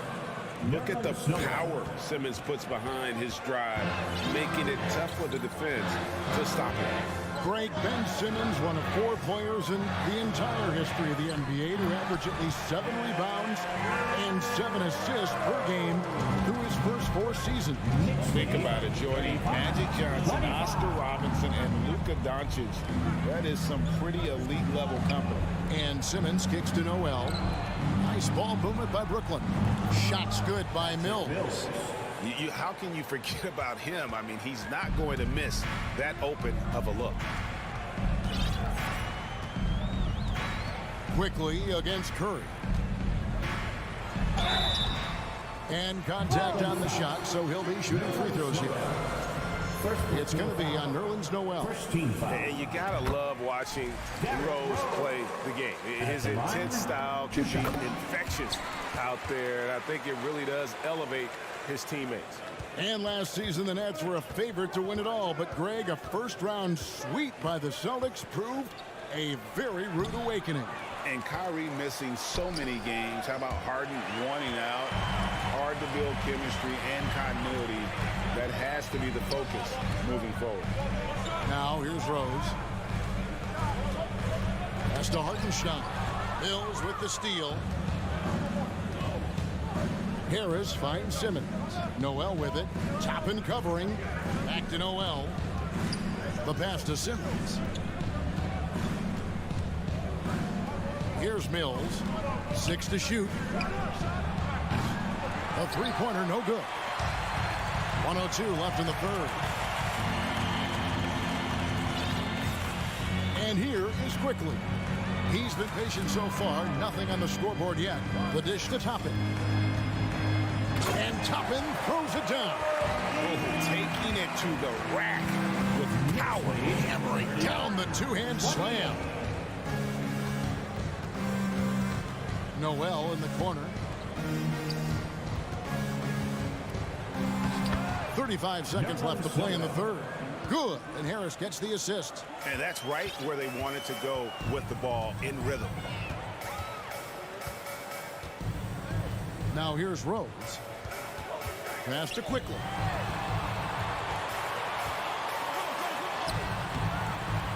Look at the power Simmons puts behind his drive, making it tough for the defense to stop him. Greg, Ben Simmons, one of 4 players in the entire history of the NBA to average at least 7 rebounds and 7 assists per game through his first 4 seasons. Think about it, Jordy. Magic Johnson, Oscar Robinson, and Luka Doncic. That is some pretty elite level company. And Simmons kicks to Noel. Nice ball movement by Brooklyn. Shots good by Mills. How can you forget about him? I mean, he's not going to miss that open of a look. Quickly against Curry. And contact on the shot, so he'll be shooting free throws here. It's going to be on Nerlens Noel. And you got to love watching Rose play the game. His intense style can be infectious out there, and I think it really does elevate his teammates. And last season, the Nets were a favorite to win it all, but Greg, a first-round sweep by the Celtics proved a very rude awakening. And Kyrie missing so many games. How about Harden wanting out? Hard to build chemistry and continuity. That has to be the focus moving forward. Now here's Rose. Pass to Hartenstein. Mills with the steal. Harris finds Simmons. Noel with it. Toppin covering. Back to Noel. The pass to Simmons. Here's Mills. 6 to shoot. A three-pointer, no good. 1:02 left in the third. And here is Quickly. He's been patient so far. Nothing on the scoreboard yet. The dish to Toppin. And Toppin throws it down. Taking it to the rack with power. Hammering down the two-hand slam. Noel in the corner. 35 seconds left to play in the third. Good, and Harris gets the assist. And that's right where they wanted to go with the ball, in rhythm. Now here's Rose. Pass to Quickly.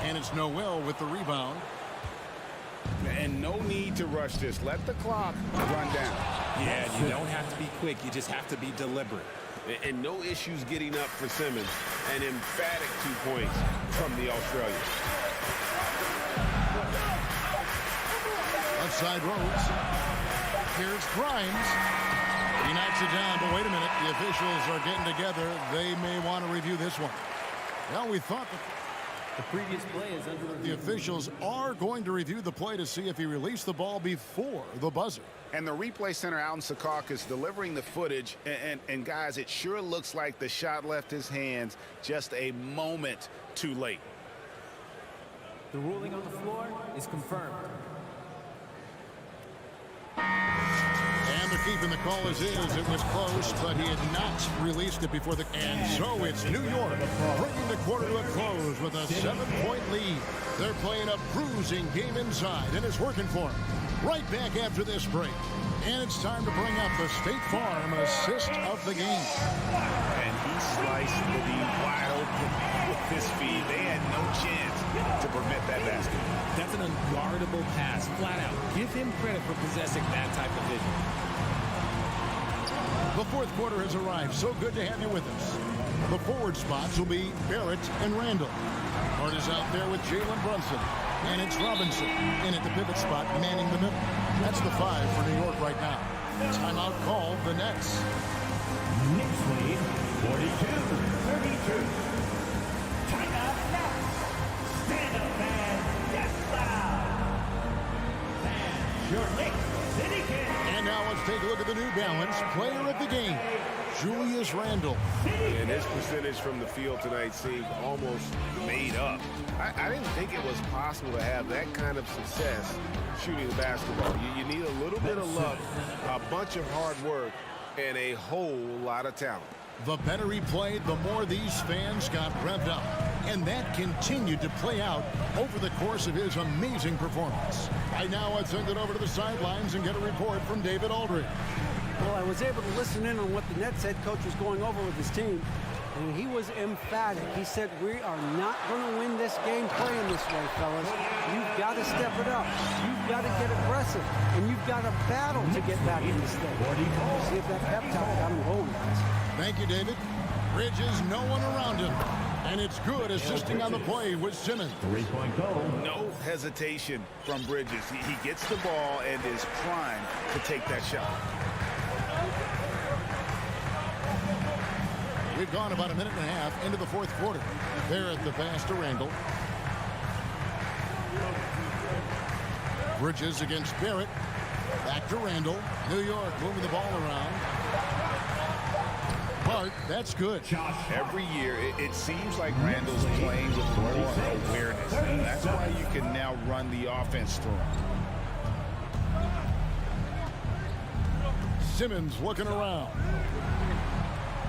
And it's Noel with the rebound. And no need to rush this. Let the clock run down. Yeah, you don't have to be quick. You just have to be deliberate. And no issues getting up for Simmons. An emphatic 2 points from the Australian. Left side Rhodes. Here's Grimes. He knocks it down, but wait a minute. The officials are getting together. They may want to review this one. Well, we thought that The previous play is under review. the officials are going to review the play to see if he released the ball before the buzzer. And the replay center out in Secaucus delivering the footage. And guys, it sure looks like the shot left his hands just a moment too late. The ruling on the floor is confirmed. And they're keeping the call as is. It was close, but he had not released it before the... And so it's New York bringing the quarter to a close with a 7-point lead. They're playing a bruising game inside, and it's working for them. Right back after this break. And it's time to bring up the State Farm assist of the game. And he sliced the D wide open with this feed. They had no chance to prevent that basket. That's an unguardable pass, flat out. Give him credit for possessing that type of vision. The fourth quarter has arrived. So good to have you with us. The forward spots will be Barrett and Randall. Hart is out there with Jalen Brunson. And it's Robinson in at the pivot spot, manning the middle. That's the 5 for New York right now. Timeout called the Nets. Knicks lead 42-32. Timeout Nets. Stand up and get loud. And your Knicks City Kid. And now let's take a look at the New Balance player of the game, Julius Randle. And his percentage from the field tonight seemed almost made up. I didn't think it was possible to have that kind of success shooting the basketball. You need a little bit of luck, a bunch of hard work, and a whole lot of talent. The better he played, the more these fans got revved up. And that continued to play out over the course of his amazing performance. Right now, let's send it over to the sidelines and get a report from David Aldridge. Well, I was able to listen in on what the Nets head coach was going over with his team, and he was emphatic. He said, we are not going to win this game playing this way, fellas. You've got to step it up. You've got to get aggressive, and you've got to battle to get back in this thing. See if that pep talk got him going, guys. Thank you, David. Bridges, no one around him. And it's good assisting on the play with Simmons. Three-point goal. No hesitation from Bridges. He gets the ball and is primed to take that shot. We've gone about a minute and a half into the fourth quarter. There at the pass to Randall. Bridges against Barrett. Back to Randall. New York moving the ball around. Hart, that's good. Every year, it seems like Randall's playing with more awareness. And that's why you can now run the offense through him. Simmons looking around.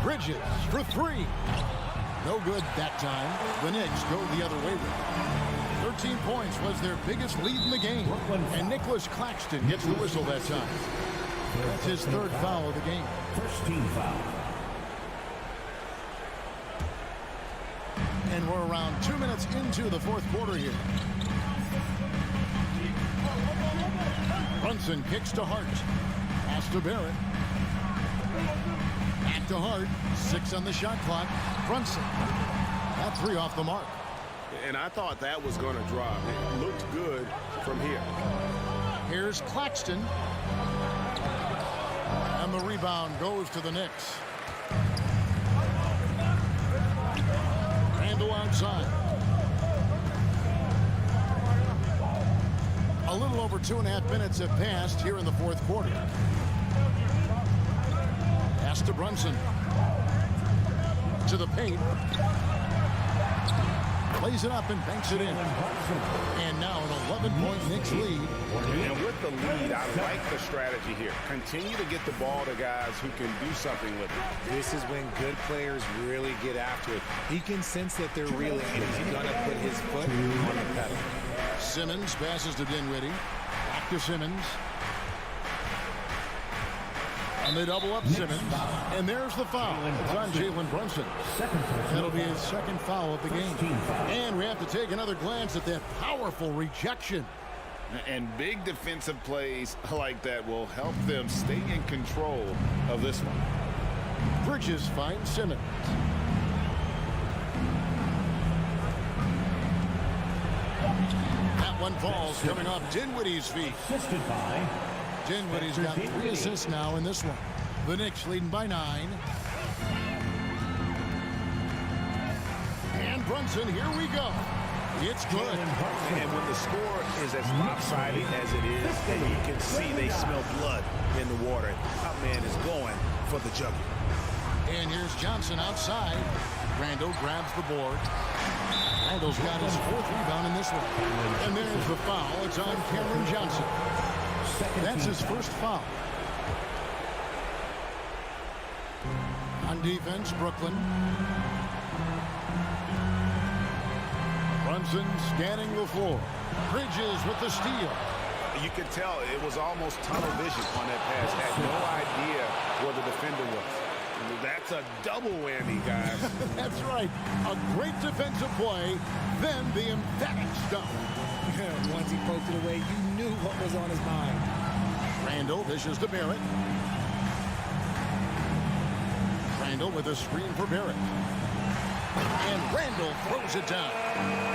Bridges for 3. No good that time. The Knicks go the other way with it. 13 points was their biggest lead in the game. And Nicholas Claxton gets the whistle that time. That's his 3rd foul of the game. First team foul. And we're around 2 minutes into the fourth quarter here. Brunson kicks to Hart. Pass to Barrett. Back to Hart. 6 on the shot clock. Brunson. That 3 off the mark. And I thought that was going to drop. It looked good from here. Here's Claxton. And the rebound goes to the Knicks. Randall outside. A little over 2.5 minutes have passed here in the fourth quarter. Pass to Brunson. To the paint. Plays it up and banks it in. And now an 11-point Knicks lead. And with the lead, I like the strategy here. Continue to get the ball to guys who can do something with it. This is when good players really get after it. He can sense that they're reeling, and he's going to put his foot on the pedal. Simmons passes to Dinwiddie. Back to Simmons. And they double up Simmons. And there's the foul. It's on Jalen Brunson. That'll be his 2nd foul of the game. And we have to take another glance at that powerful rejection. And big defensive plays like that will help them stay in control of this one. Bridges finds Simmons. That one falls coming off Dinwiddie's feet. Assisted by Dinwiddie's got 3 assists now in this one. The Knicks leading by 9. And Brunson, here we go. It's good. And when the score is as lopsided as it is, you can see they smell blood in the water. That man is going for the jugular. And here's Johnson outside. Randall grabs the board. Randall's got his 4th rebound in this one. And there's the foul. It's on Cameron Johnson. That's his first foul. On defense, Brooklyn. Brunson scanning the floor. Bridges with the steal. You could tell it was almost tunnel vision on that pass. Had no idea where the defender was. That's a double whammy, guys. That's right. A great defensive play, then the emphatic stop. Once he poked it away, you knew what was on his mind. Randall dishes to Barrett. Randall with a screen for Barrett. And Randall throws it down.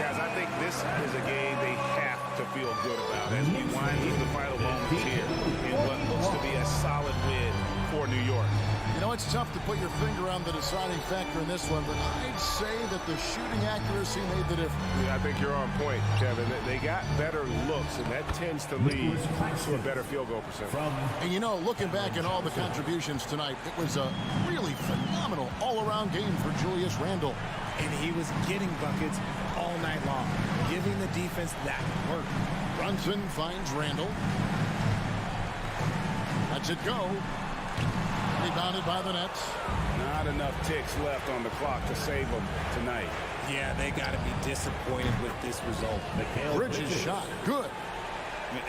Guys, I think this is a game they have to feel good about as we wind through the final moments here in what looks to be a solid win for New York. You know, it's tough to put your finger on the deciding factor in this one, but I'd say that the shooting accuracy made the difference. Yeah, I think you're on point, Kevin. They got better looks, and that tends to lead to a better field goal percentage. And you know, looking back at all the contributions tonight, it was a really phenomenal all-around game for Julius Randle. And he was getting buckets all night long, giving the defense that work. Brunson finds Randall. Lets it go. Rebounded by the Nets. Not enough ticks left on the clock to save them tonight. Yeah, they got to be disappointed with this result. Bridges shot. Good.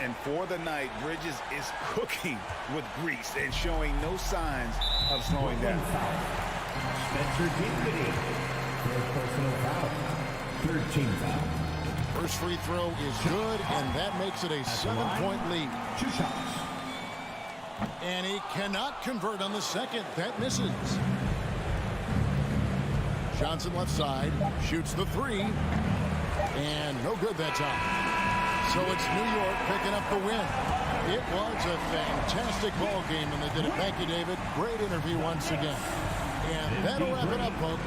And for the night, Bridges is cooking with grease and showing no signs of slowing down. Spencer Dinwiddie for a personal foul. 13 foul. First free throw is good, and that makes it a 7-point lead. 2 shots. And he cannot convert on the second. That misses. Johnson left side. Shoots the 3. And no good that time. So it's New York picking up the win. It was a fantastic ball game, and they did it. Thank you, David. Great interview once again. And that'll wrap it up, folks.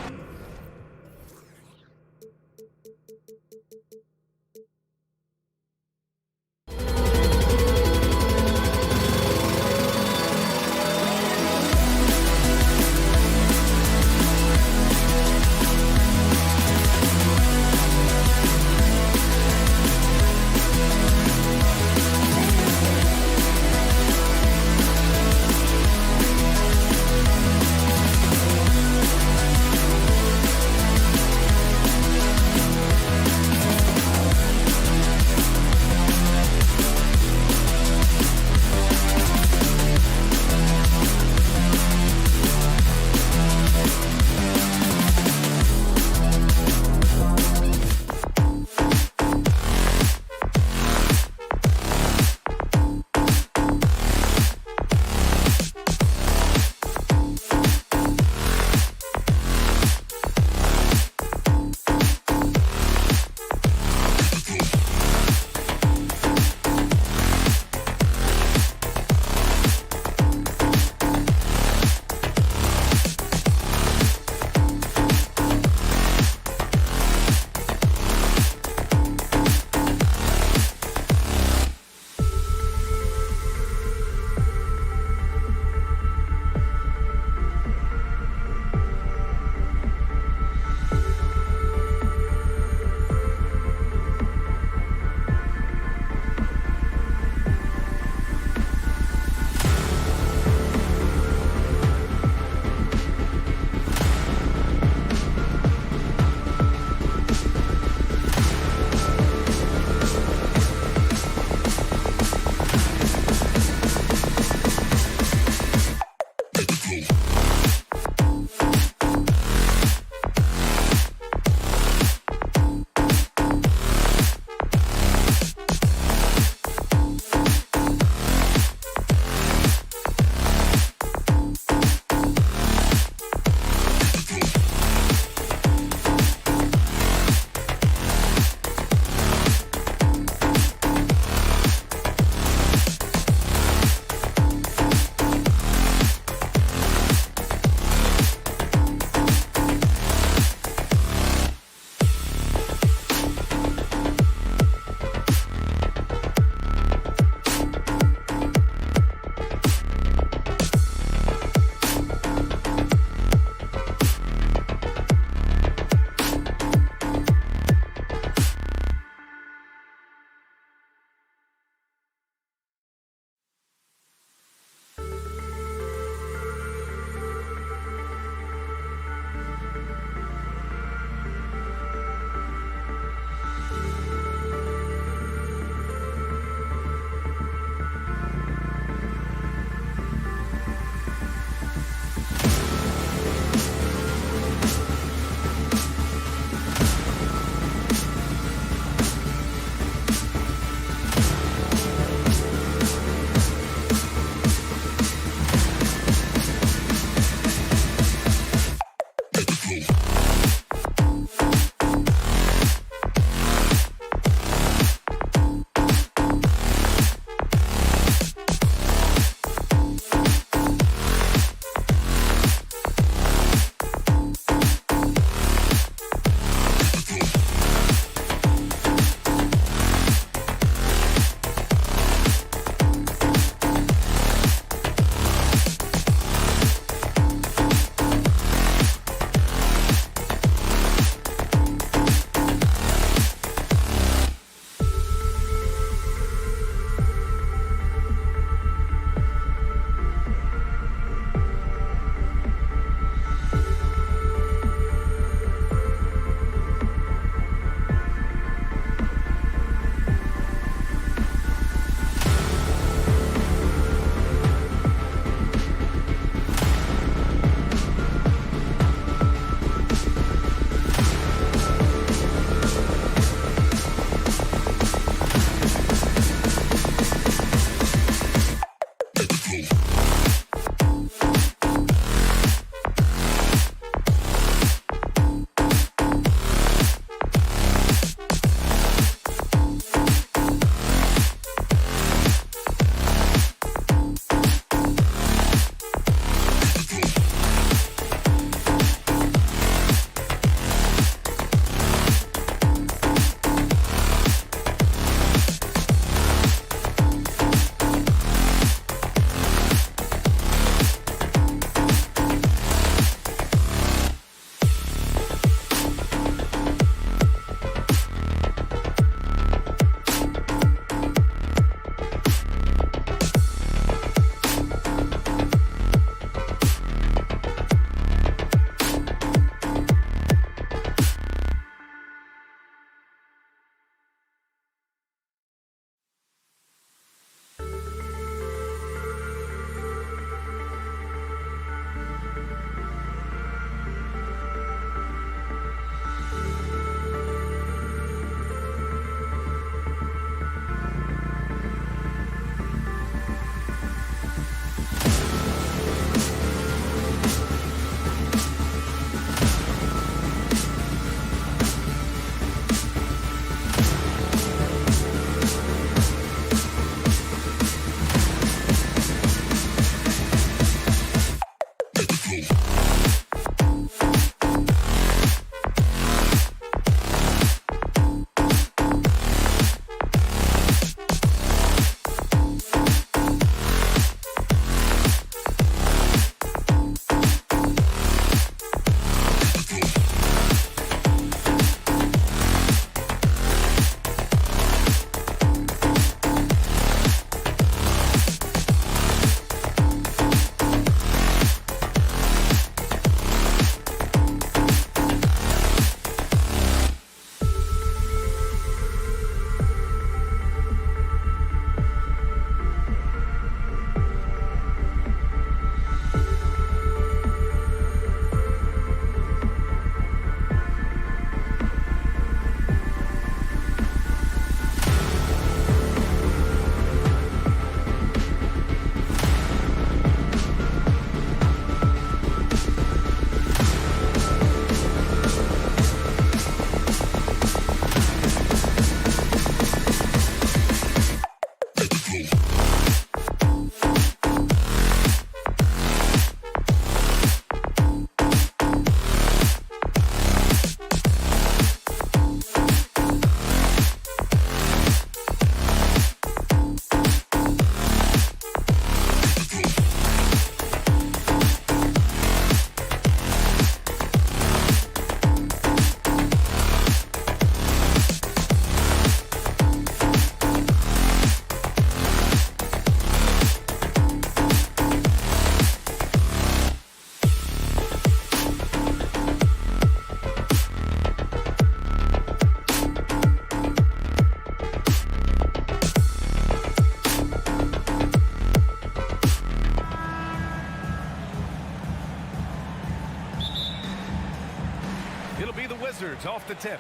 It'll be the Wizzards off the tip.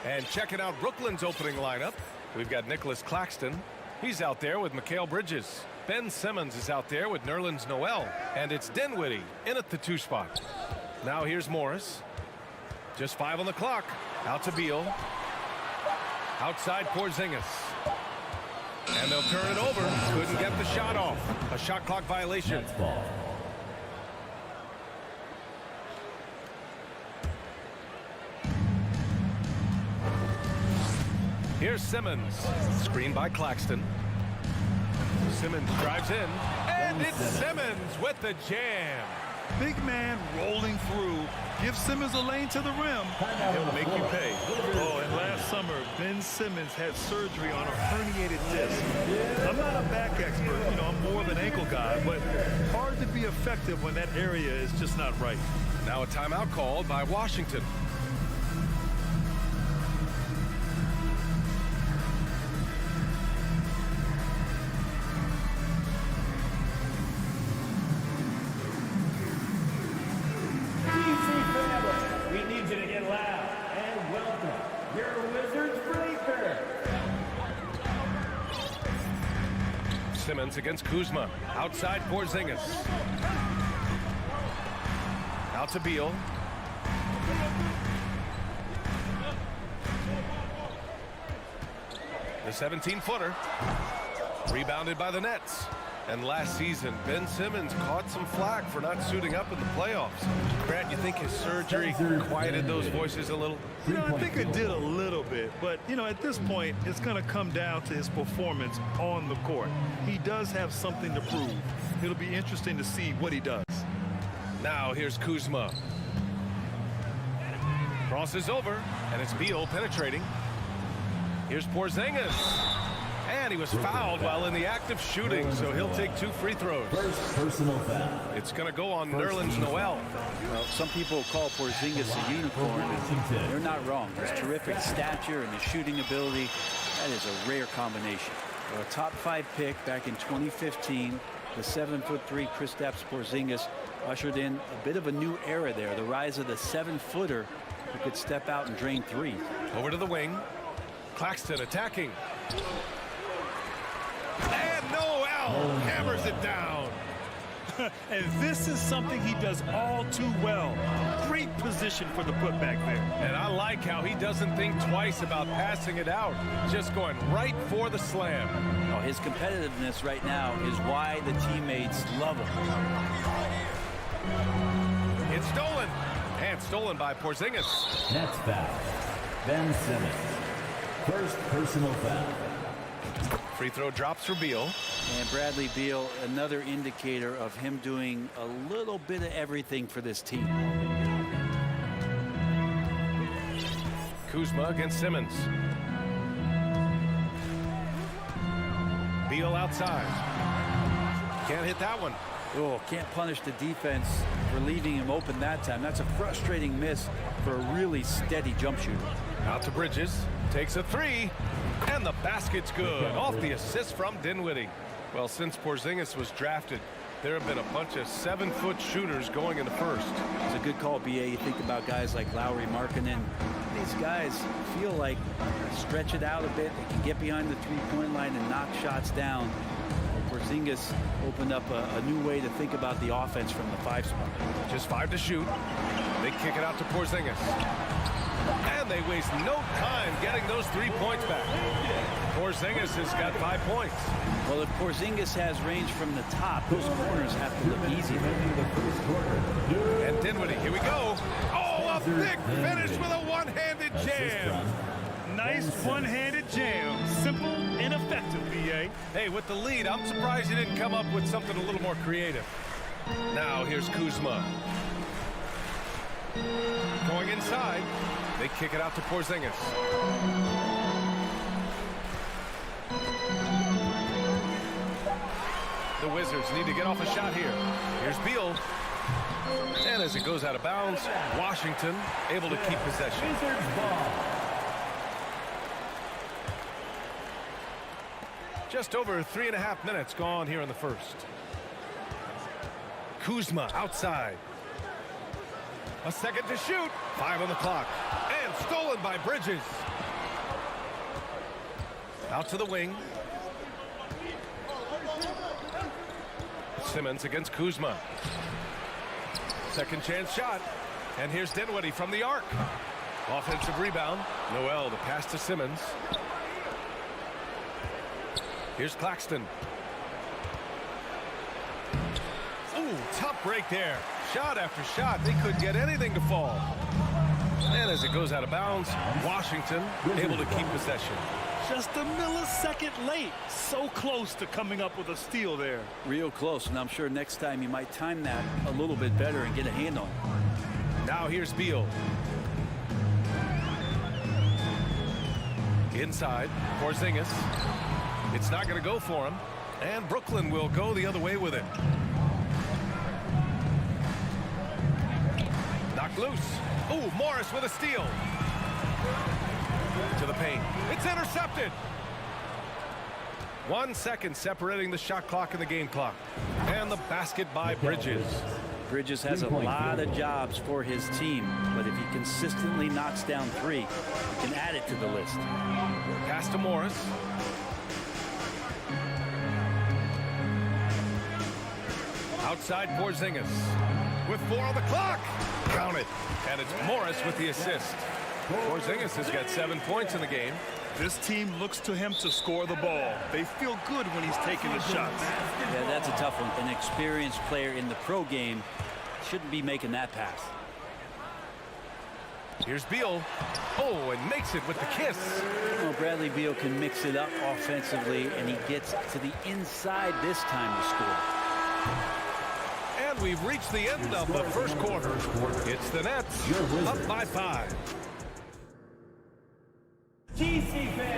And checking out Brooklyn's opening lineup, we've got Nicholas Claxton. He's out there with Mikal Bridges. Ben Simmons is out there with Nerlens Noel. And it's Dinwiddie in at the 2 spot. Now here's Morris. Just 5 on the clock. Out to Beal. Outside Porzingis. And they'll turn it over. Couldn't get the shot off. A shot clock violation. Here's Simmons. Screen by Claxton. Simmons drives in. And it's Simmons with the jam. Big man rolling through. Give Simmons a lane to the rim. He'll make you pay. Oh, and last summer, Ben Simmons had surgery on a herniated disc. I'm not a back expert. You know, I'm more of an ankle guy, but hard to be effective when that area is just not right. Now a timeout called by Washington. Simmons against Kuzma. Outside Porzingis. Out to Beal. The 17-footer. Rebounded by the Nets. And last season, Ben Simmons caught some flack for not suiting up in the playoffs. Grant, you think his surgery quieted those voices a little? You know, I think it did a little bit. But, you know, at this point, it's going to come down to his performance on the court. He does have something to prove. It'll be interesting to see what he does. Now here's Kuzma. Crosses over, and it's Beal penetrating. Here's Porzingis. And he was fouled while in the act of shooting, so he'll take 2 free throws. First personal foul. It's going to go on Nerlens Noel. Well, some people call Porzingis a unicorn, and they're not wrong. His terrific stature and his shooting ability, that is a rare combination. A top 5 pick back in 2015, the 7'3" Kristaps Porzingis ushered in a bit of a new era there, the rise of the 7-footer who could step out and drain 3. Over to the wing. Claxton attacking. And Noel hammers it down. And this is something he does all too well. Great position for the putback there. And I like how he doesn't think twice about passing it out. Just going right for the slam. Oh, his competitiveness right now is why the teammates love him. It's stolen. And stolen by Porzingis. Nets foul. Ben Simmons. First personal foul. Free throw drops for Beal. And Bradley Beal, another indicator of him doing a little bit of everything for this team. Kuzma against Simmons. Beal outside. Can't hit that one. Oh, can't punish the defense for leaving him open that time. That's a frustrating miss for a really steady jump shooter. Out to Bridges. Takes a 3. And the basket's good. Off the assist from Dinwiddie. Well, since Porzingis was drafted, there have been a bunch of 7-foot shooters going in the first. It's a good call, BA. You think about guys like Lowry, Markkanen. These guys feel like stretch it out a bit. They can get behind the three-point line and knock shots down. Porzingis opened up a new way to think about the offense from the 5 spot. Just 5 to shoot. They kick it out to Porzingis. And they waste no time getting those 3 points back. Porzingis has got 5 points. Well, if Porzingis has range from the top, those corners have to look easy. And Dinwiddie, here we go. Oh, a big finish with a one-handed jam. Nice one-handed jam. Simple and effective, BA. Hey, with the lead, I'm surprised he didn't come up with something a little more creative. Now here's Kuzma. Going inside. They kick it out to Porzingis. The Wizards need to get off a shot here. Here's Beal. And as it goes out of bounds, Washington able to keep possession. Just over 3.5 minutes gone here in the first. Kuzma outside. A second to shoot. 5 on the clock. And stolen by Bridges. Out to the wing. Simmons against Kuzma. Second chance shot. And here's Dinwiddie from the arc. Offensive rebound. Noel, the pass to Simmons. Here's Claxton. Ooh, tough break there. Shot after shot. They couldn't get anything to fall. And as it goes out of bounds, Washington able to keep possession. Just a millisecond late. So close to coming up with a steal there. Real close, and I'm sure next time you might time that a little bit better and get a hand on it. Now here's Beal. Inside, Porzingis. It's not going to go for him. And Brooklyn will go the other way with it. Knocked loose. Ooh, Morris with a steal. To the paint. It's intercepted. 1 second separating the shot clock and the game clock. And the basket by Bridges. Bridges has a lot of jobs for his team, but if he consistently knocks down 3, he can add it to the list. Pass to Morris. Outside Porzingis. With 4 on the clock. Count it. And it's Morris with the assist. Porzingis has got 7 points in the game. This team looks to him to score the ball. They feel good when he's taking the shots. Yeah, that's a tough one. An experienced player in the pro game shouldn't be making that pass. Here's Beal. Oh, and makes it with the kiss. Well, Bradley Beal can mix it up offensively, and he gets to the inside this time to score. And we've reached the end of the first quarter. It's the Nets up by 5. GC family,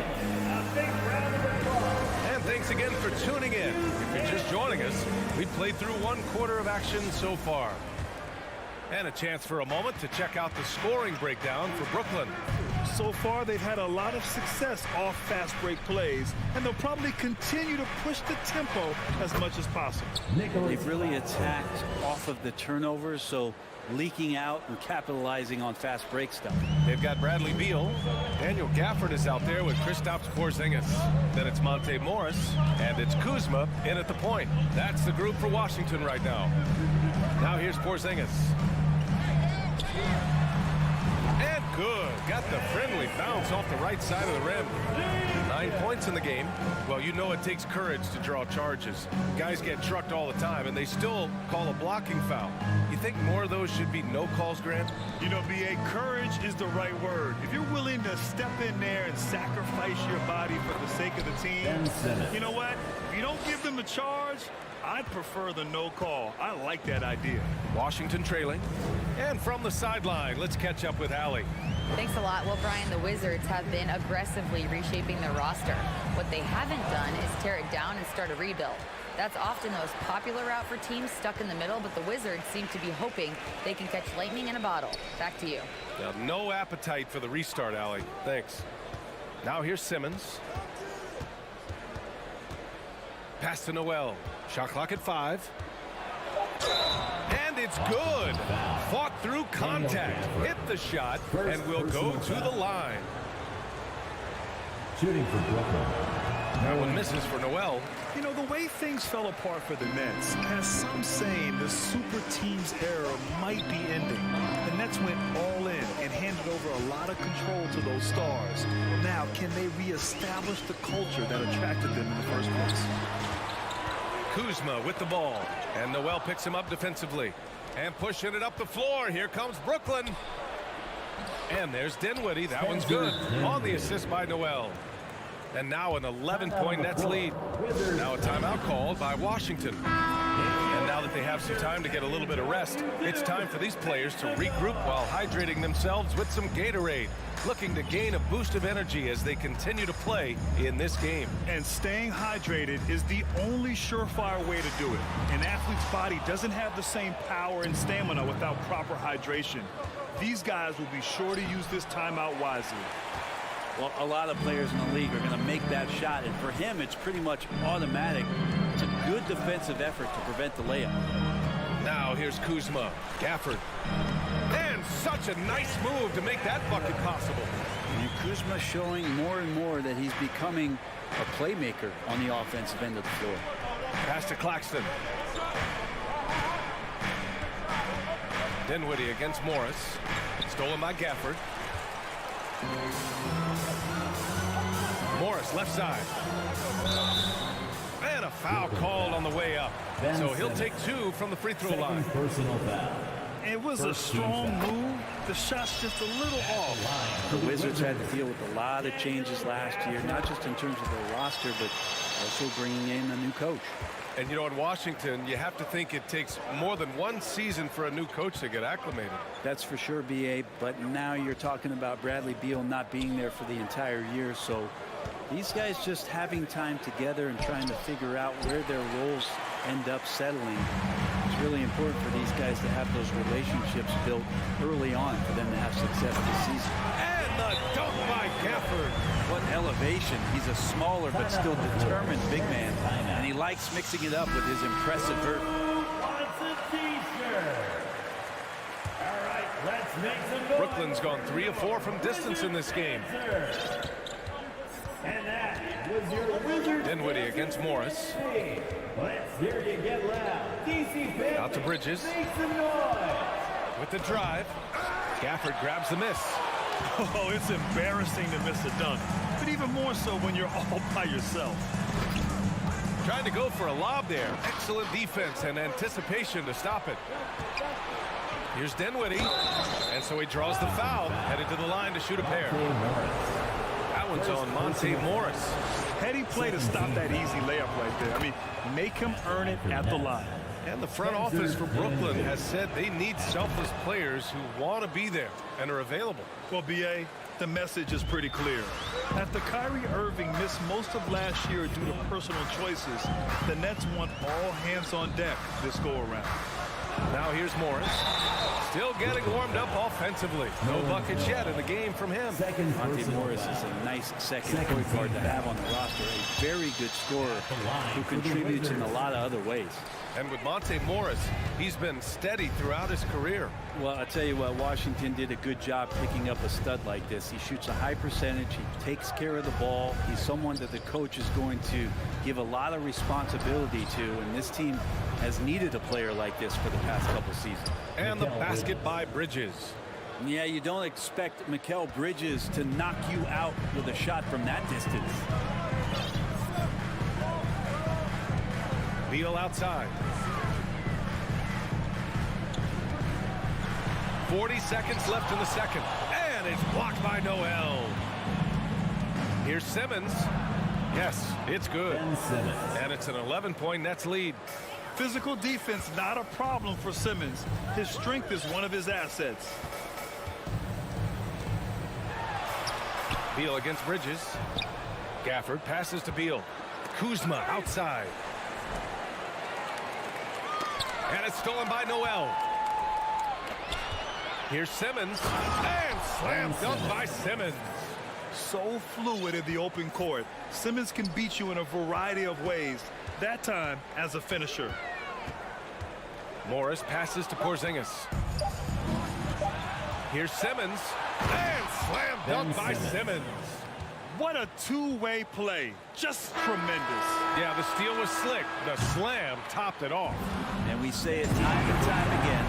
a big round of applause. And thanks again for tuning in. If you're just joining us, we've played through 1 quarter of action so far. And a chance for a moment to check out the scoring breakdown for Brooklyn. So far, they've had a lot of success off fast break plays, and they'll probably continue to push the tempo as much as possible. They've really attacked off of the turnovers, so leaking out and capitalizing on fast break stuff. They've got Bradley Beal. Daniel Gafford is out there with Kristaps Porzingis. Then it's Monte Morris, and it's Kuzma in at the point. That's the group for Washington right now. Now here's Porzingis. And good. Got the friendly bounce off the right side of the rim. 9 points in the game. Well, you know it takes courage to draw charges. Guys get trucked all the time, and they still call a blocking foul. You think more of those should be no calls, Grant? You know, B.A., courage is the right word. If you're willing to step in there and sacrifice your body for the sake of the team, you know what? If you don't give them a charge, I'd prefer the no call. I like that idea. Washington trailing. And from the sideline, let's catch up with Allie. Thanks a lot. Well, Brian, the Wizards have been aggressively reshaping their roster. What they haven't done is tear it down and start a rebuild. That's often the most popular route for teams stuck in the middle, but the Wizards seem to be hoping they can catch lightning in a bottle. Back to you. Now, no appetite for the restart, Allie. Thanks. Now here's Simmons. Pass to Noel. Shot clock at 5. And it's good. Fought through contact. Hit the shot and will go to the line. Shooting for Brooklyn. That one misses for Noel. You know, the way things fell apart for the Nets has some saying the super team's era might be ending. The Nets went all in and handed over a lot of control to those stars. Now, can they reestablish the culture that attracted them in the first place? Kuzma with the ball. And Noel picks him up defensively. And pushing it up the floor. Here comes Brooklyn. And there's Dinwiddie. That one's good. On the assist by Noel. And now an 11-point Nets lead. Now a timeout called by Washington. And now that they have some time to get a little bit of rest, it's time for these players to regroup while hydrating themselves with some Gatorade, looking to gain a boost of energy as they continue to play in this game. And staying hydrated is the only surefire way to do it. An athlete's body doesn't have the same power and stamina without proper hydration. These guys will be sure to use this timeout wisely. Well, a lot of players in the league are going to make that shot, and for him, it's pretty much automatic. It's a good defensive effort to prevent the layup. Now here's Kuzma. Gafford. And Such a nice move to make that bucket possible. And Kuzma showing more and more that he's becoming a playmaker on the offensive end of the floor. Pass to Claxton. Dinwiddie against Morris. Stolen by Gafford. Morris left side. And a foul called on the way up. So he'll take 2 from the free throw line. Personal foul. It was a strong move. The shot's just a little off. The Wizards had to deal with a lot of changes last year, not just in terms of their roster, but also bringing in a new coach. And, you know, in Washington, you have to think it takes more than 1 season for a new coach to get acclimated. That's for sure, B.A., but now you're talking about Bradley Beal not being there for the entire year, so these guys just having time together and trying to figure out where their roles end up settling. It's really important for these guys to have those relationships built early on for them to have success this season. And the dunk by Gafford. What elevation. He's a smaller but still determined big man, and he likes mixing it up with his impressive vert. Wants a t-shirt. All right, let's make some noise. Brooklyn's gone 3 of 4 from distance in this game. And that was your Wizards. Dinwiddie against Morris. Let's hear you get loud. DC fans, Out to Bridges. make some noise. With the drive. Gafford grabs the miss. Oh, it's embarrassing to miss a dunk, but even more so when you're all by yourself. Trying to go for a lob there. Excellent defense and anticipation to stop it. Here's Dinwiddie. And so he draws the foul. Headed to the line to shoot a pair. That one's on Monte Morris. Heady play to stop that easy layup right there. I mean, make him earn it at the line. And the front office for Brooklyn has said they need selfless players who want to be there and are available. Well, B.A., the message is pretty clear. After Kyrie Irving missed most of last year due to personal choices, the Nets want all hands on deck this go-around. Now here's Morris. Still getting warmed up offensively. No buckets yet in the game from him. Monte Morris is a nice second point guard to have on the roster. A very good scorer who contributes in a lot of other ways. And with Monte Morris, he's been steady throughout his career. Well, I'll tell you what, Washington did a good job picking up a stud like this. He shoots a high percentage. He takes care of the ball. He's someone that the coach is going to give a lot of responsibility to, and this team has needed a player like this for the past couple seasons. And the basket by Bridges. Yeah, you don't expect Mikal Bridges to knock you out with a shot from that distance. Beal outside. 40 seconds left in the second. And it's blocked by Noel. Here's Simmons. Yes, it's good. And it's an 11-point Nets lead. Physical defense, not a problem for Simmons. His strength is one of his assets. Beal against Bridges. Gafford passes to Beal. Kuzma outside. And it's stolen by Noel. Here's Simmons. And slam dunk by Simmons. So fluid in the open court. Simmons can beat you in a variety of ways. That time as a finisher. Morris passes to Porzingis. Here's Simmons. And slam dunk by Simmons. What a two-way play. Just tremendous. Yeah, the steal was slick. The slam topped it off. And we say it time and time again.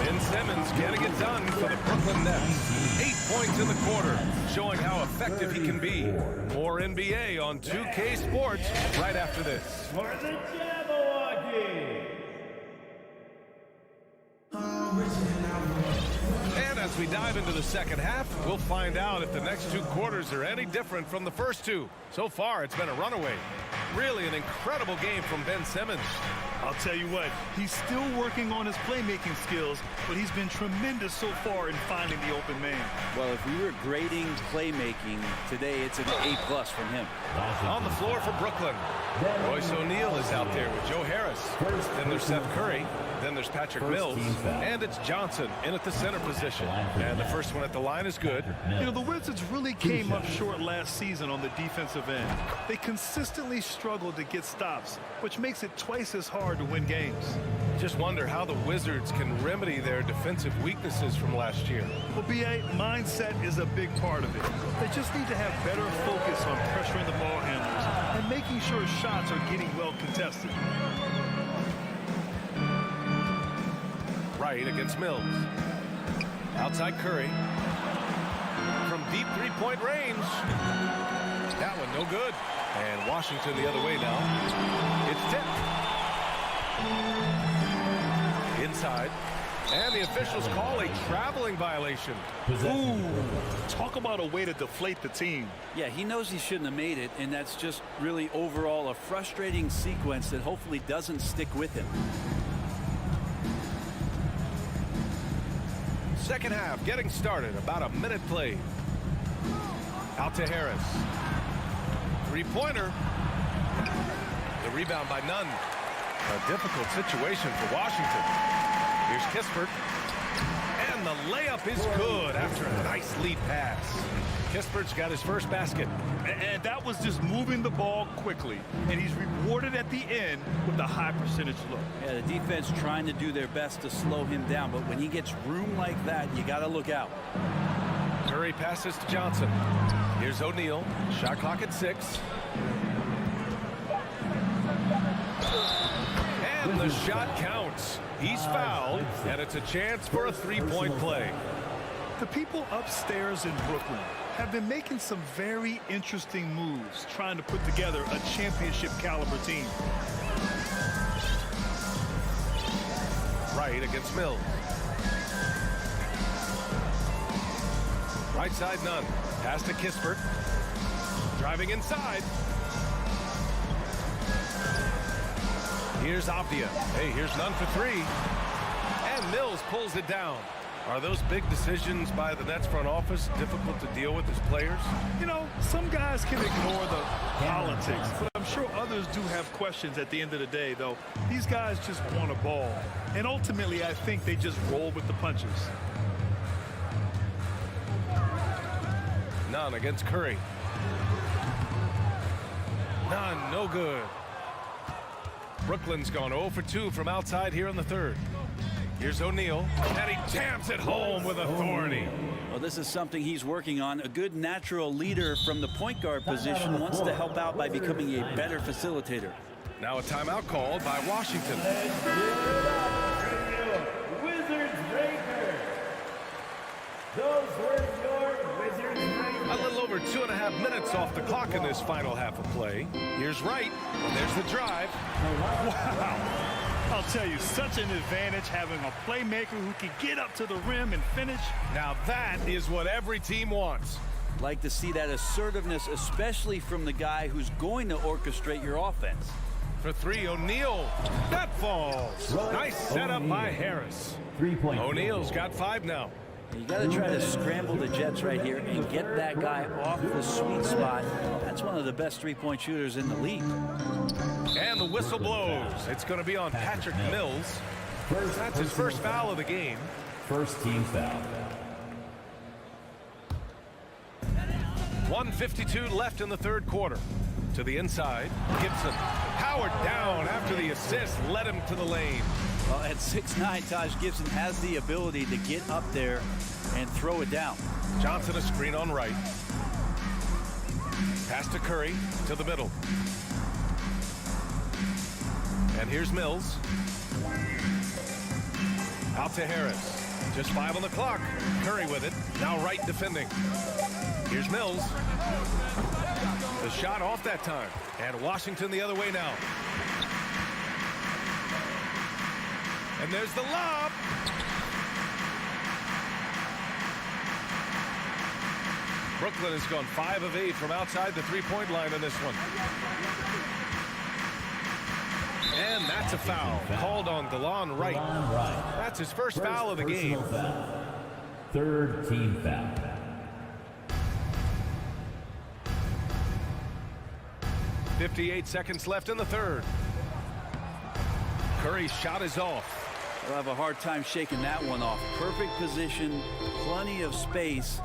Ben Simmons getting it done for the Brooklyn Nets. 8 points in the quarter, showing how effective he can be. More NBA on 2K Sports right after this. For the Jabberwocky. And as we dive into the second half, we'll find out if the next 2 quarters are any different from the first 2. So far, it's been a runaway. Really an incredible game from Ben Simmons. I'll tell you what, he's still working on his playmaking skills, but he's been tremendous so far in finding the open man. Well, if we were grading playmaking today, it's an A+ from him. On the floor for Brooklyn, Royce O'Neal is out there with Joe Harris. Then there's Seth Curry. Then there's Patrick Mills. And it's Johnson in at the center position. And the first one at the line is good. You know, the Wizards really came up short last season on the defensive end. They consistently struggle to get stops, which makes it twice as hard to win games. Just wonder how the Wizards can remedy their defensive weaknesses from last year. Well, B.A., mindset is a big part of it. They just need to have better focus on pressuring the ball handlers and making sure shots are getting well contested. Right against Mills. Outside Curry. From deep three-point range. That one no good. And Washington the other way now. It's tipped. Inside. And the officials call a traveling violation. Ooh, talk about a way to deflate the team. Yeah, he knows he shouldn't have made it, and that's just really overall a frustrating sequence that hopefully doesn't stick with him. Second half getting started. About a minute played. Out to Harris. Three-pointer. The rebound by Nunn. A difficult situation for Washington. Here's Kispert. And the layup is good after a nice lead pass. Kispert's got his first basket. And that was just moving the ball quickly. And he's rewarded at the end with a high percentage look. Yeah, the defense trying to do their best to slow him down, but when he gets room like that, you got to look out. Curry passes to Johnson. Here's O'Neal. Shot clock at 6. And the shot counts. He's fouled, and it's a chance for a three-point play. The people upstairs in Brooklyn have been making some very interesting moves, trying to put together a championship caliber team. Right against Mills. Right side Nunn. Pass to Kispert. Driving inside. Here's Avdia. Hey, here's Nunn for 3. And Mills pulls it down. Are those big decisions by the Nets front office difficult to deal with as players? You know, some guys can ignore the politics, but I'm sure others do have questions at the end of the day, though. These guys just want a ball. And ultimately, I think they just roll with the punches. Nunn against Curry. Nunn, no good. Brooklyn's gone 0 for 2 from outside here in the third. Here's O'Neal, and he jams it home with authority. Well, this is something he's working on. A good natural leader from the point guard position wants to help out by becoming a better facilitator. Now a timeout called by Washington. Wizards breaker. Those were your Wizards breakers. A little over 2.5 minutes off the clock in this final half of play. Here's Wright, and there's the drive. Wow. I'll tell you, such an advantage having a playmaker who can get up to the rim and finish. Now that is what every team wants. Like to see that assertiveness, especially from the guy who's going to orchestrate your offense. For 3, O'Neal. That falls. Nice setup by Harris. 3-point. O'Neal's got 5 now. You got to try to scramble the Jets right here and get that guy off the sweet spot. That's one of the best three-point shooters in the league. And the whistle blows. It's going to be on Patrick Mills. That's his first foul of the game. First team foul. 1:52 left in the third quarter. To the inside, Gibson. Powered down after the assist led him to the lane. Well, at 6'9", Taj Gibson has the ability to get up there and throw it down. Johnson a screen on right. Pass to Curry to the middle. And here's Mills. Out to Harris. Just 5 on the clock. Curry with it. Now Wright defending. Here's Mills. The shot off that time. And Washington the other way now. And there's the lob. Brooklyn has gone 5 of 8 from outside the three-point line in this one. And that's a foul called on DeLon Wright. That's his first foul of the game. Third team foul. 58 seconds left in the third. Curry's shot is off. They'll have a hard time shaking that one off. Perfect position, plenty of space.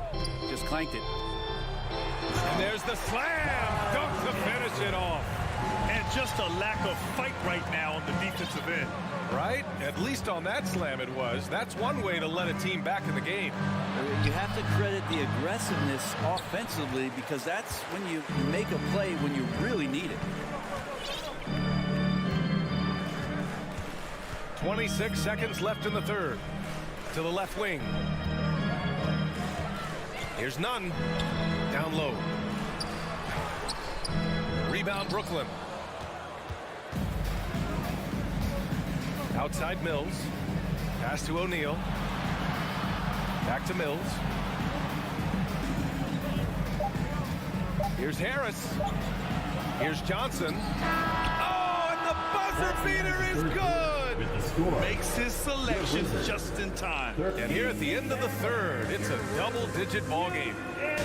Just clanked it. And there's the slam. Dunk to finish it off. just a lack of fight right now on the defensive end. Right? At least on that slam it was. That's one way to let a team back in the game. You have to credit the aggressiveness offensively, because that's when you make a play when you really need it. 26 seconds left in the third. To the left wing. Here's none. Down low. Rebound Brooklyn. Outside Mills. Pass to O'Neal. Back to Mills. Here's Harris. Here's Johnson. Oh, and the buzzer beater is good. Makes his selection just in time. And here at the end of the third, it's a double-digit ball game.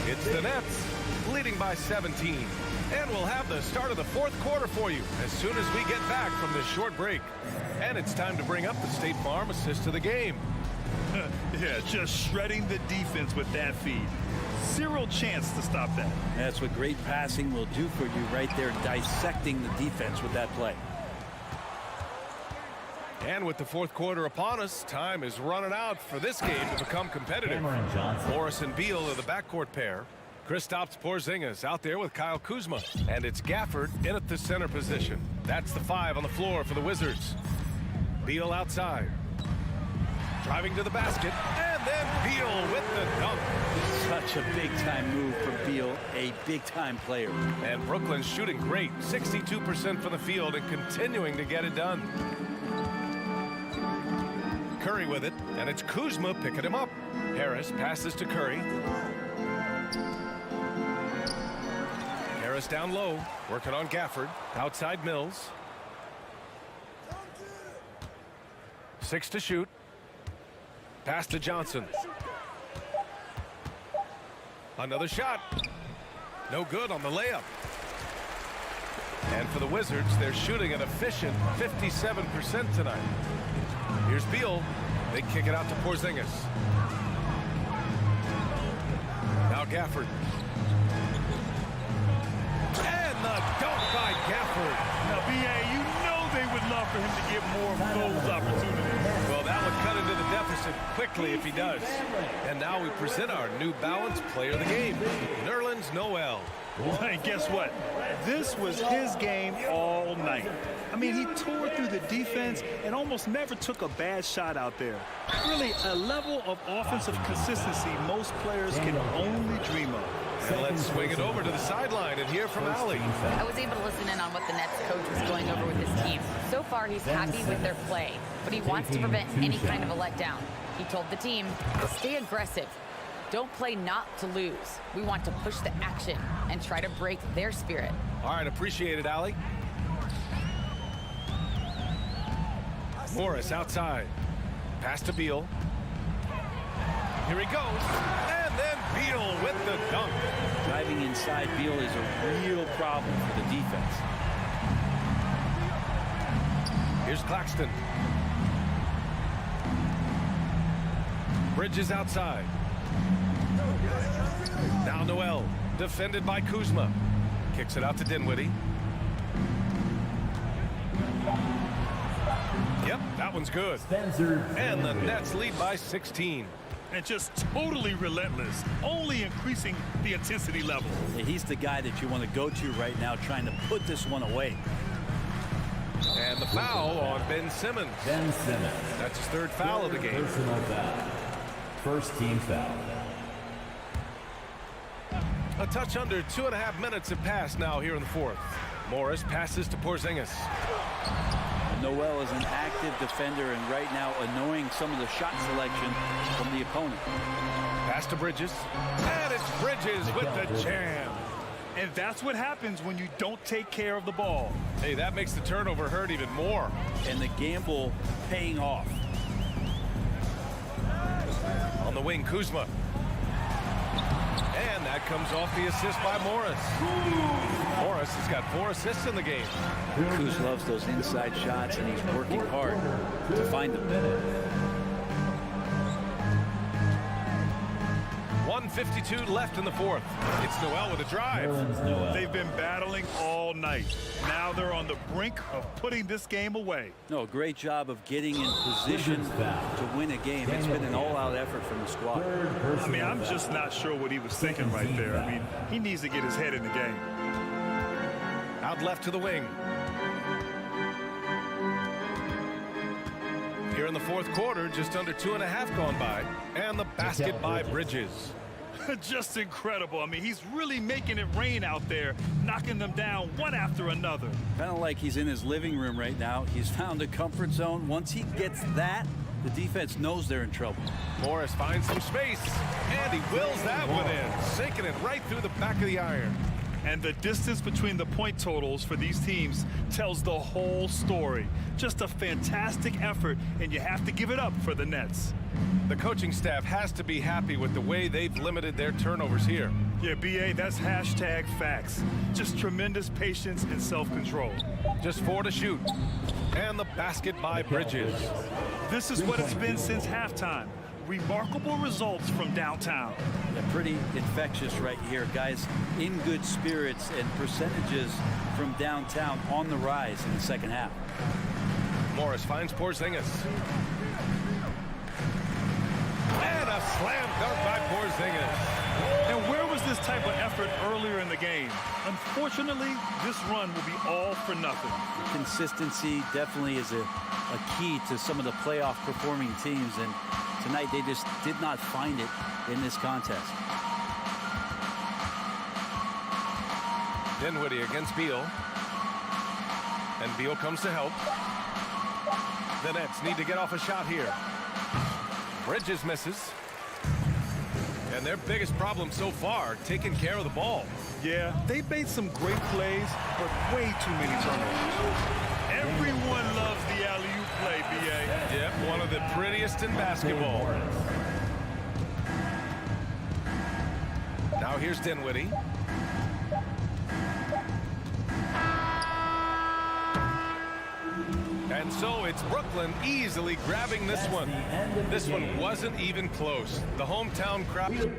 It's the Nets leading by 17. And we'll have the start of the fourth quarter for you as soon as we get back from this short break. And it's time to bring up the State Farm assist to the game. Yeah, just shredding the defense with that feed. Zero chance to stop that. That's what great passing will do for you right there, dissecting the defense with that play. And with the fourth quarter upon us, time is running out for this game to become competitive. Morris and Beal are the backcourt pair. Kristaps Porzingis out there with Kyle Kuzma. And it's Gafford in at the center position. That's the 5 on the floor for the Wizards. Beal outside. Driving to the basket. And then Beal with the dunk. Such a big-time move from Beal, a big-time player. And Brooklyn's shooting great. 62% from the field and continuing to get it done. Curry with it, and it's Kuzma picking him up. Harris passes to Curry. Harris down low, working on Gafford. Outside Mills. 6 to shoot. Pass to Johnson. Another shot. No good on the layup. And for the Wizards, they're shooting an efficient 57% tonight. Here's Beal. They kick it out to Porzingis. Now Gafford. And the dunk by Gafford. Now, B.A., you know they would love for him to get more of those opportunities. Well, that would cut into the deficit quickly if he does. And now we present our New Balance player of the game, Nerlens Noel. And guess what? This was his game all night. I mean, he tore through the defense and almost never took a bad shot out there. Really, a level of offensive consistency most players can only dream of. And let's swing it over to the sideline and hear from Allie. I was able to listen in on what the Nets coach was going over with his team. So far, he's happy with their play, but he wants to prevent any kind of a letdown. He told the team, stay aggressive. Don't play not to lose. We want to push the action and try to break their spirit. All right, appreciate it, Allie. Morris outside. Pass to Beal. Here he goes. And then Beal with the dunk. Driving inside Beal is a real problem for the defense. Here's Claxton. Bridges outside. Now Noel, defended by Kuzma. Kicks it out to Dinwiddie. Yep, that one's good. And the Nets lead by 16. And just totally relentless, only increasing the intensity level. Yeah, he's the guy that you want to go to right now, trying to put this one away. And the foul on Ben Simmons. Ben Simmons. That's his third foul of the game. Personal foul. First team foul. A touch under 2.5 minutes have passed now here in the fourth. Morris passes to Porzingis. Noel is an active defender and right now annoying some of the shot selection from the opponent. Pass to Bridges. And it's Bridges with the jam. And that's what happens when you don't take care of the ball. Hey, that makes the turnover hurt even more. And the gamble paying off. On the wing, Kuzma. And that comes off the assist by Morris. Morris has got 4 assists in the game. Kuz loves those inside shots, and he's working hard to find them. 1:52 left in the fourth. It's Noel with a drive. They've been battling all night. Now they're on the brink of putting this game away. No, great job of getting in position to win a game. It's been an all-out effort from the squad. I mean, I'm just not sure what he was thinking right there. I mean, he needs to get his head in the game. Out left to the wing. Here in the fourth quarter, just under 2.5 gone by, and the basket by Bridges. Just incredible. I mean, he's really making it rain out there, knocking them down one after another. Kind of like he's in his living room right now. He's found a comfort zone. Once he gets that, the defense knows they're in trouble. Morris finds some space, and he wills that one in, sinking it right through the back of the iron. And the distance between the point totals for these teams tells the whole story. Just a fantastic effort, and you have to give it up for the Nets. The coaching staff has to be happy with the way they've limited their turnovers here. Yeah, BA, that's hashtag facts. Just tremendous patience and self-control. Just 4 to shoot. And the basket by Bridges. This is what it's been since halftime. Remarkable results from downtown. Yeah, pretty infectious right here, guys. In good spirits, and percentages from downtown on the rise in the second half. Morris finds Porzingis. And a slam dunk by Porzingis. And where was this type of effort earlier in the game? Unfortunately, this run will be all for nothing. Consistency definitely is a key to some of the playoff performing teams, and tonight they just did not find it in this contest. Dinwiddie against Beal. And Beal comes to help. The Nets need to get off a shot here. Bridges misses. And their biggest problem so far, taking care of the ball. Yeah, they made some great plays, but way too many turnovers. Everyone loves the alley-oop play, BA. Yep, one of the prettiest in basketball. Now here's Dinwiddie. And so it's Brooklyn easily grabbing this one. This one wasn't even close. The hometown crowd.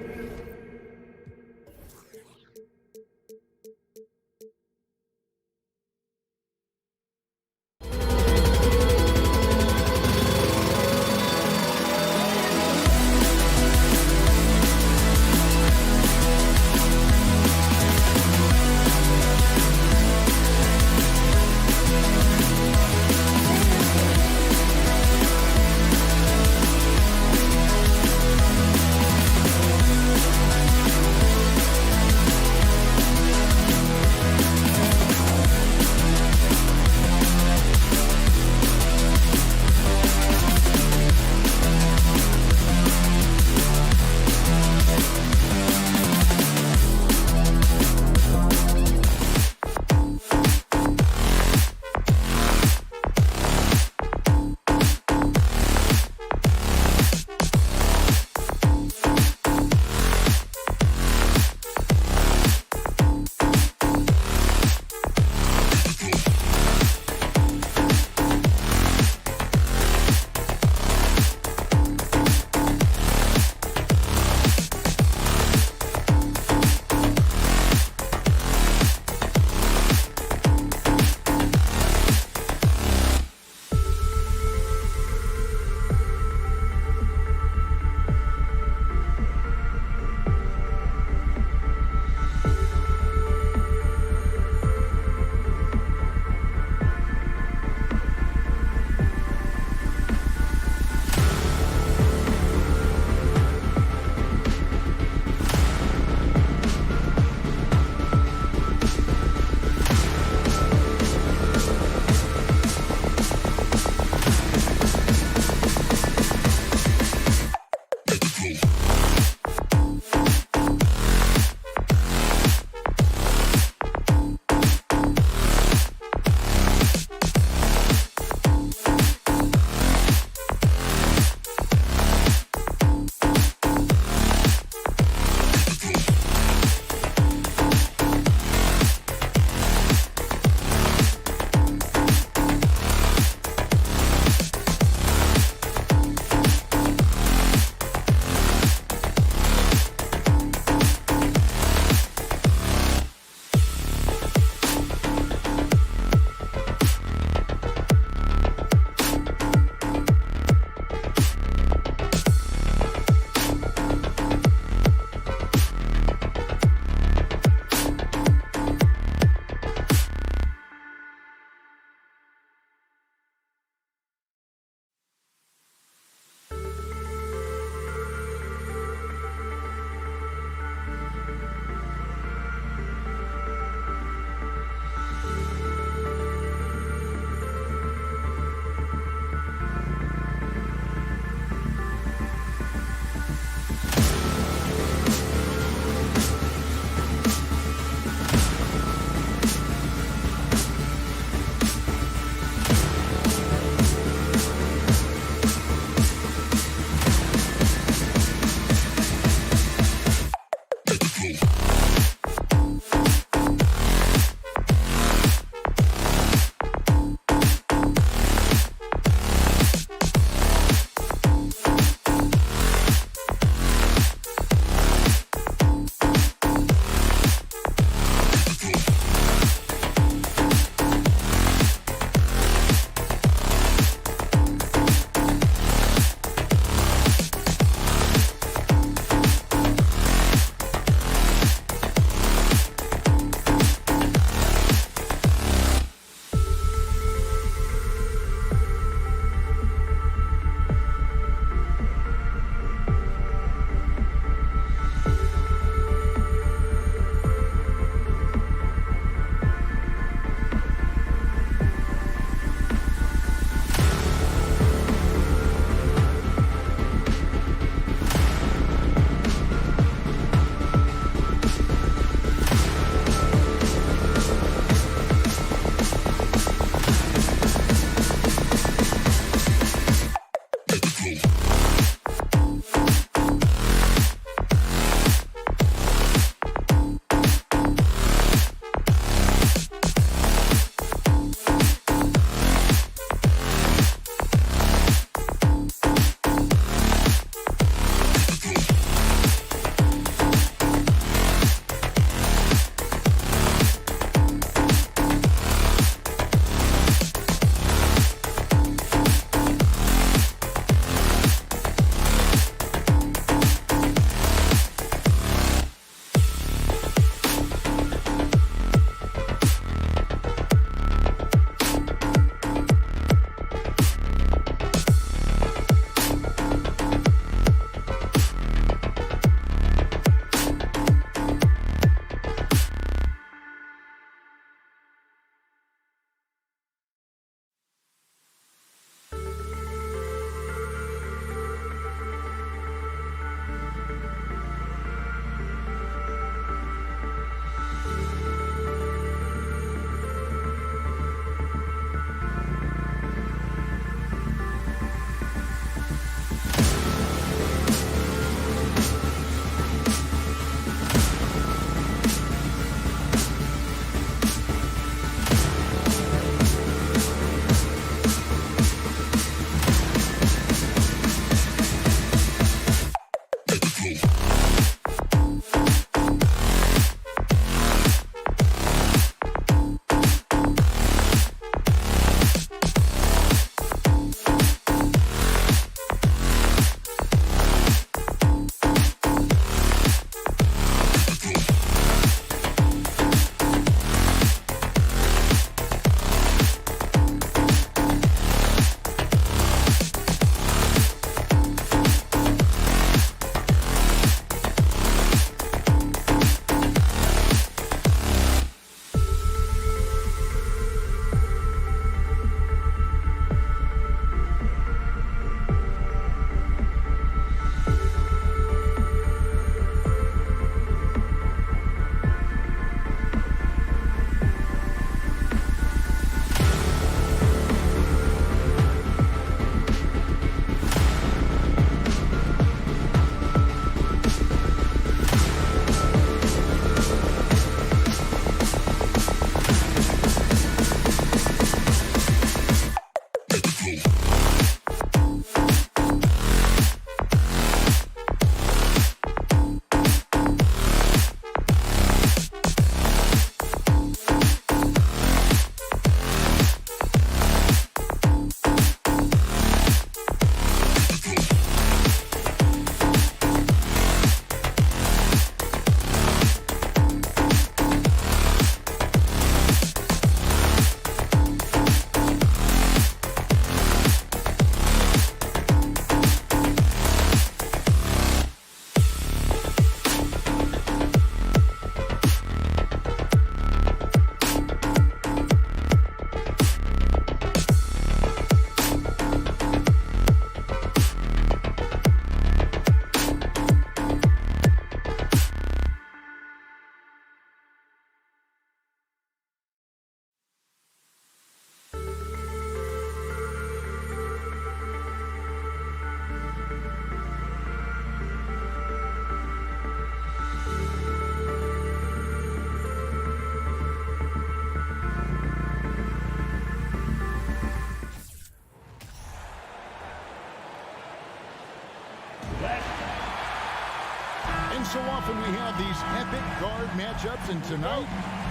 So often we have these epic guard matchups, and tonight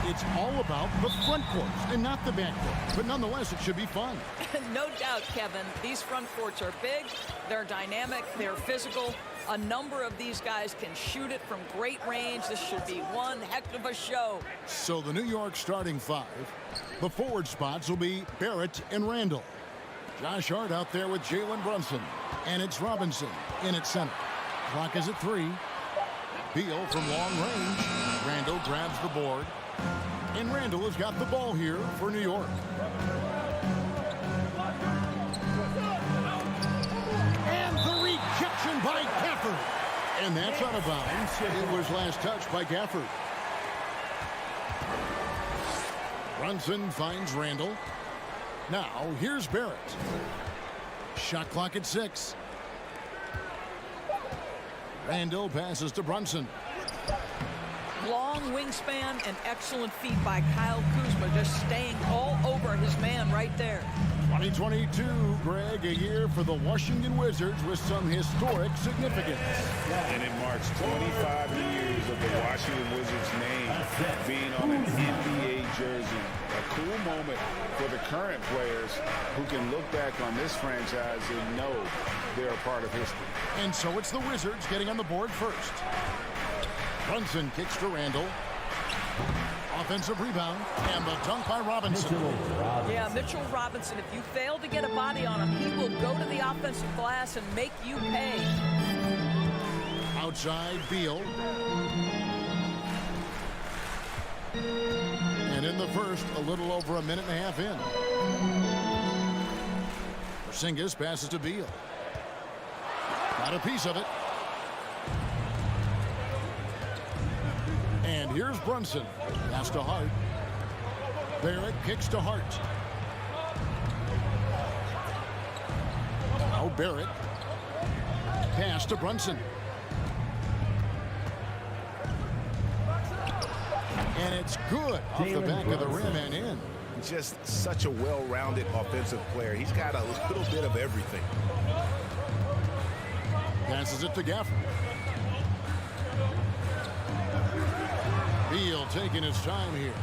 it's all about the front courts and not the back court. But nonetheless, it should be fun. No doubt, Kevin. These front courts are big, they're dynamic, they're physical. A number of these guys can shoot it from great range. This should be one heck of a show. So the New York starting five. The forward spots will be Barrett and Randall. Josh Hart out there with Jalen Brunson. And it's Robinson in at center. Clock is at 3. Beal from long range. Randall grabs the board. And Randall has got the ball here for New York. And the rejection by Gafford. And that's out of bounds. It was last touched by Gafford. Brunson finds Randall. Now, here's Barrett. Shot clock at 6. Randall passes to Brunson. Long wingspan and excellent feet by Kyle Kuzma, just staying all over his man right there. 2022, Greg, a year for the Washington Wizards with some historic significance. And it marks 25 years of the Washington Wizards name being on an NBA jersey. A cool moment for the current players who can look back on this franchise and know they're a part of history. And so it's the Wizards getting on the board first. Brunson kicks to Randall. Offensive rebound, and the dunk by Robinson. Yeah, Mitchell Robinson, if you fail to get a body on him, he will go to the offensive glass and make you pay. Outside, Beal. And in the first, a little over a minute and a half in. Porzingis passes to Beal. Got a piece of it. And here's Brunson. Pass to Hart. Barrett kicks to Hart. Now Barrett. Pass to Brunson. And it's good off the back of the rim and in. Just such a well-rounded offensive player. He's got a little bit of everything. Passes it to Gafford. Beal taking his time here.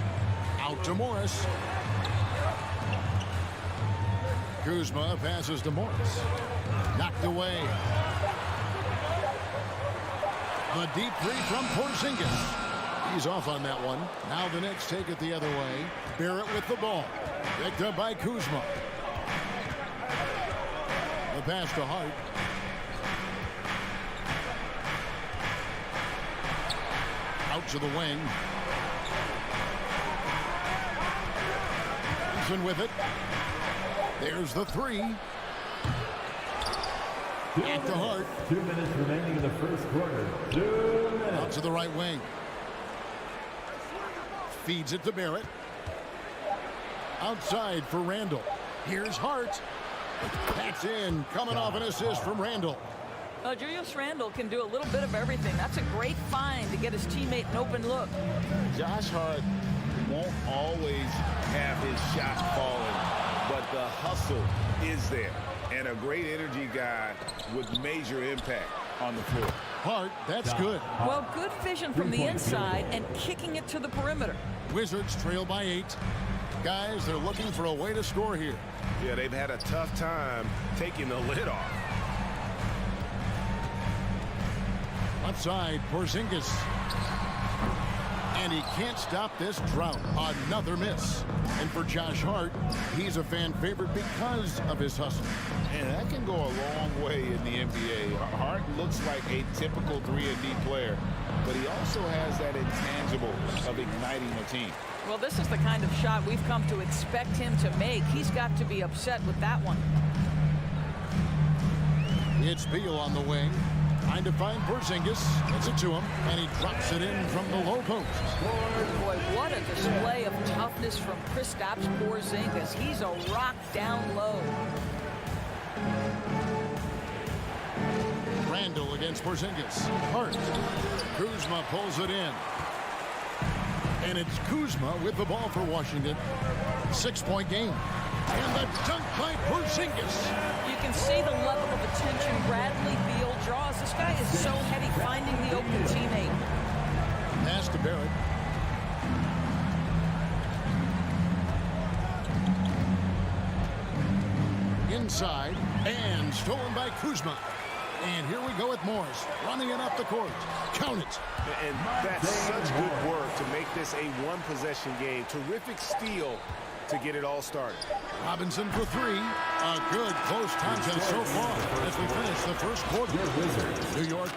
Out to Morris. Kuzma passes to Morris. Knocked away. The deep three from Porzingis. He's off on that one. Now the Knicks take it the other way. Barrett with the ball. Picked up by Kuzma. The pass to Hart. Out to the wing. Brunson with it. There's the three. At the Hart. 2 minutes remaining in the first quarter. 2 minutes. Out to the right wing. Feeds it to Barrett. Outside for Randall. Here's Hart. That's in. Coming off an assist from Randall. Julius Randle can do a little bit of everything. That's a great find to get his teammate an open look. Josh Hart won't always have his shot falling, but the hustle is there. And a great energy guy with major impact on the floor. Hart, that's good. Well, good vision from the inside and kicking it to the perimeter. Wizards trail by 8. Guys, they're looking for a way to score here. Yeah, they've had a tough time taking the lid off. Outside, Porzingis. And he can't stop this drought. Another miss. And for Josh Hart, he's a fan favorite because of his hustle. And that can go a long way in the NBA. Hart looks like a typical 3-and-D player, but he also has that intangible of igniting a team. Well, this is the kind of shot we've come to expect him to make. He's got to be upset with that one. It's Beal on the wing. Trying to find Porzingis. Gets it to him, and he drops it in from the low post. Boy, what a display of toughness from Kristaps Porzingis. He's a rock down low. Randall against Porzingis. Hart. Kuzma pulls it in. And it's Kuzma with the ball for Washington. 6-point game. And the dunk by Porzingis. You can see the level of attention Bradley Beal draws. This guy is so heavy, finding the open teammate. Pass to Barrett. Inside, and stolen by Kuzma. And here we go with Morris, running it up the court. Count it. And that's such good work to make this a one-possession game. Terrific steal to get it all started. Robinson for three. A good close contest so far as we finish the first quarter. New York.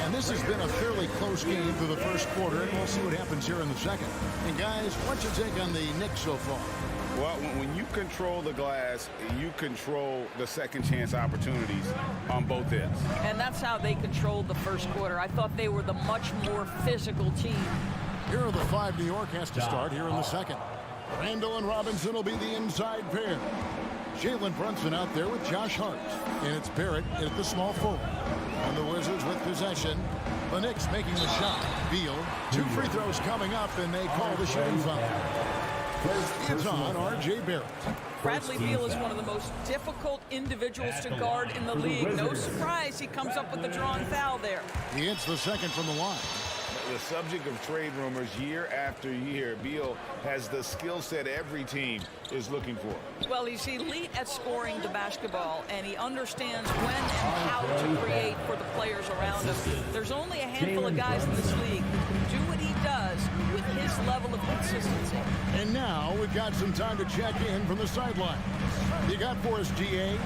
And this has been a fairly close game through the first quarter, and we'll see what happens here in the second. And guys, what's your take on the Knicks so far? Well, when you control the glass, you control the second chance opportunities on both ends. And that's how they controlled the first quarter. I thought they were the much more physical team. Here are the five New York has to start here in the second. Randall and Robinson will be the inside pair. Jalen Brunson out there with Josh Hart. And it's Barrett at the small forward. And the Wizards with possession. The Knicks making the shot. Beal. 2 free throws coming up, and they call the shooting foul. It's on R.J. Barrett. Bradley Beal is one of the most difficult individuals to guard in the league. No surprise he comes up with the drawing foul there. He hits the second from the line. The subject of trade rumors year after year. Beal has the skill set every team is looking for. Well, he's elite at scoring the basketball, and he understands when and how to create for the players around him. There's only a handful of guys in this league who can do what he does with his level of consistency. And now we've got some time to check in from the sideline. You got for us, GA?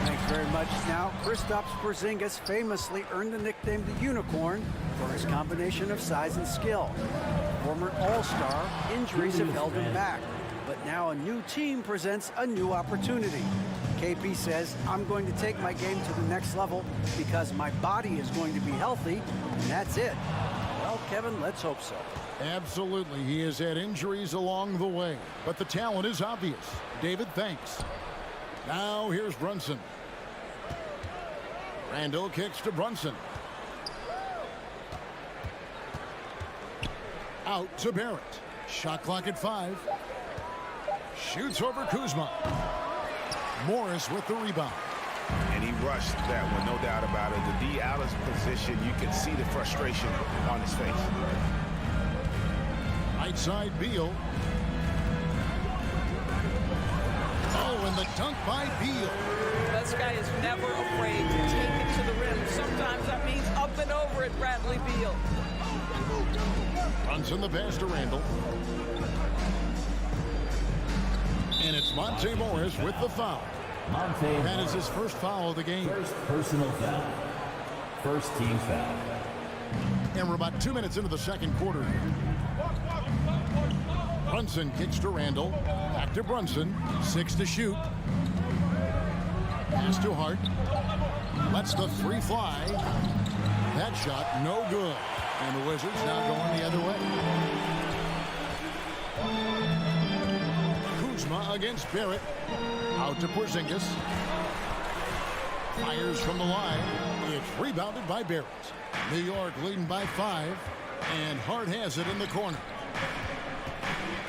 Thanks very much. Now, Kristaps Porzingis famously earned the nickname the Unicorn for his combination of size and skill. Former All-Star, injuries have held him back. But now a new team presents a new opportunity. KP says, I'm going to take my game to the next level because my body is going to be healthy, and that's it. Well, Kevin, let's hope so. Absolutely. He has had injuries along the way, but the talent is obvious. David, thanks. Now here's Brunson. Randall kicks to Brunson. Out to Barrett. Shot clock at 5. Shoots over Kuzma. Morris with the rebound. And he rushed that one, no doubt about it. The D out of position, you can see the frustration on his face. Right side, Beal. Oh, and the dunk by Beal. This guy is never afraid to take it to the rim. Sometimes that means up and over it, Bradley Beal. Brunson the pass to Randall. And it's Monte Morris with the foul. That is his first foul of the game. First personal foul. First team foul. And we're about 2 minutes into the second quarter. Brunson kicks to Randall. Back to Brunson. 6 to shoot. Pass to Hart. Lets the three fly. That shot no good. And the Wizards now going the other way. Kuzma against Barrett. Out to Porzingis. Fires from the line. It's rebounded by Barrett. New York leading by 5. And Hart has it in the corner.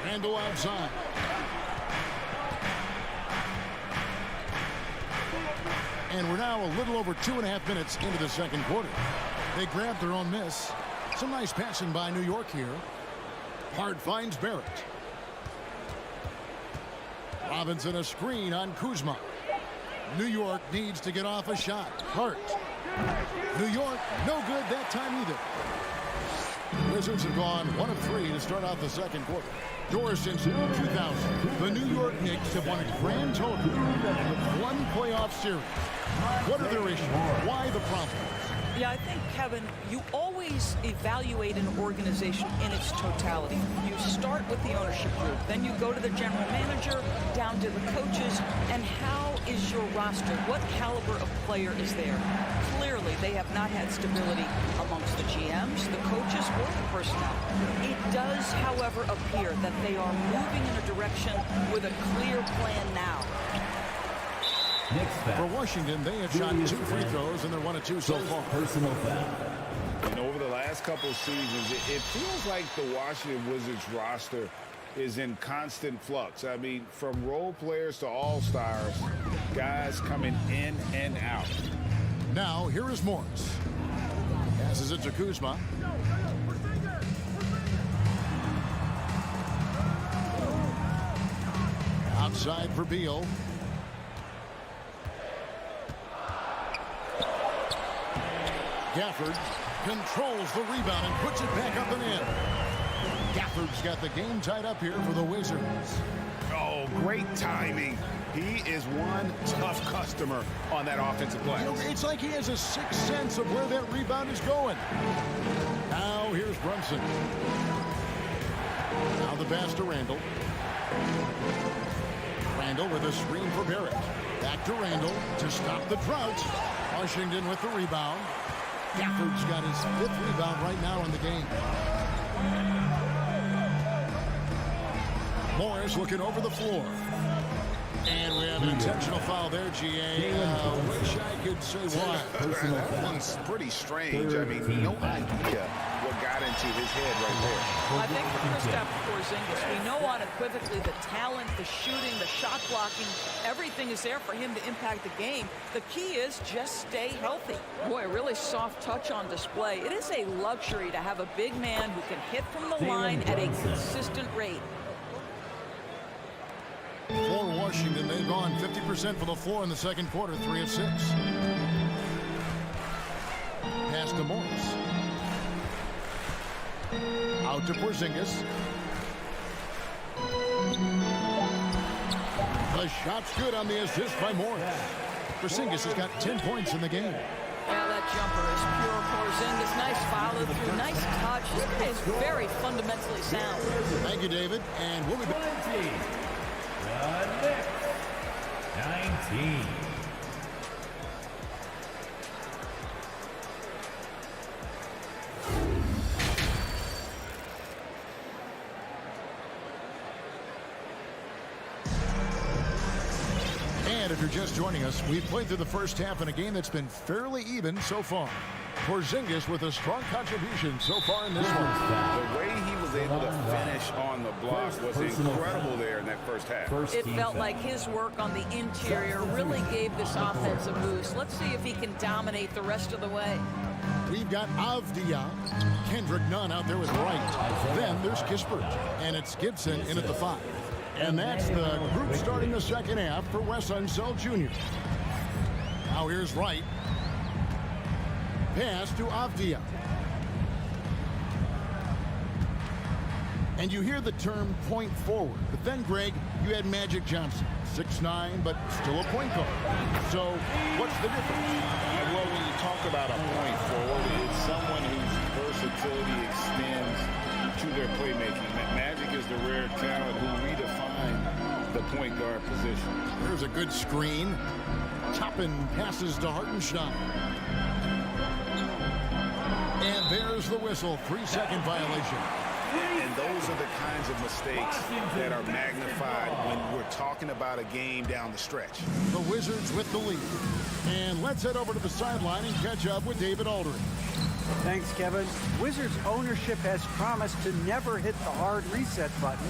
Randall outside. And we're now a little over 2.5 minutes into the second quarter. They grabbed their own miss. Some nice passing by New York here. Hart finds Barrett. Robinson a screen on Kuzma. New York needs to get off a shot. Hart. New York, no good that time either. Wizards have gone 1 of 3 to start out the second quarter. Door since 2000, the New York Knicks have won a grand total with 1 playoff series. What are their issues? Why the problems? Yeah, I think, Kevin, you always evaluate an organization in its totality. You start with the ownership group, then you go to the general manager, down to the coaches, and how is your roster? What caliber of player is there? Clearly, they have not had stability amongst the GMs, the coaches, or the personnel. It does, however, appear that they are moving in a direction with a clear plan now. For Washington, they have shot 2 free throws, and they're 1 of 2 so far. Personal foul. And over the last couple of seasons, it feels like the Washington Wizards roster is in constant flux. I mean, from role players to all-stars, guys coming in and out. Now, here is Morris. Passes it to Kuzma. Outside for Beal. Gafford controls the rebound and puts it back up and in. Gafford's got the game tied up here for the Wizards. Oh, great timing. He is one tough customer on that offensive play. You know, it's like he has a sixth sense of where that rebound is going. Now here's Brunson. Now the pass to Randall. Randall with a screen for Barrett. Back to Randall to stop the drought. Washington with the rebound. Gafford's got his 5th rebound right now in the game. Morris looking over the floor. And we have an intentional foul there, GA. Wish I could say why. That one's pretty strange. I mean, no idea what got into his head right there. I think for Kristaps Porzingis, we know unequivocally the talent, the shooting, the shot blocking, everything is there for him to impact the game. The key is just stay healthy. Boy, really soft touch on display. It is a luxury to have a big man who can hit from the line at a consistent rate. For Washington, they've gone 50% for the floor in the second quarter, 3 of 6. Pass to Morris. Out to Porzingis. The shot's good on the assist by Morris. Porzingis has got 10 points in the game. Yeah, that jumper is pure Porzingis. Nice follow through, nice touch. This guy is very fundamentally sound. Thank you, David, and we'll be back. Knicks, 19. And if you're just joining us, we've played through the first half in a game that's been fairly even so far. Porzingis with a strong contribution so far in this one. The way he was able to finish on the block was incredible there in that first half. It felt like his work on the interior really gave this offense a boost. Let's see if he can dominate the rest of the way. We've got Avdia, Kendrick Nunn out there with Wright. Then there's Kispert, and it's Gibson in at the 5. And that's the group starting the second half for Wes Unseld Jr. Now here's Wright. Pass to Avdia. And you hear the term point forward. But then, Greg, you had Magic Johnson. 6'9", but still a point guard. So what's the difference? Well, when you talk about a point forward, it's someone whose versatility extends to their playmaking. Magic is the rare talent who redefined the point guard position. There's a good screen. Toppin passes to Hartenstein. And there's the whistle. 3-second violation. And those are the kinds of mistakes that are magnified when we're talking about a game down the stretch. The Wizards with the lead. And let's head over to the sideline and catch up with David Aldridge. Thanks, Kevin. Wizards ownership has promised to never hit the hard reset button,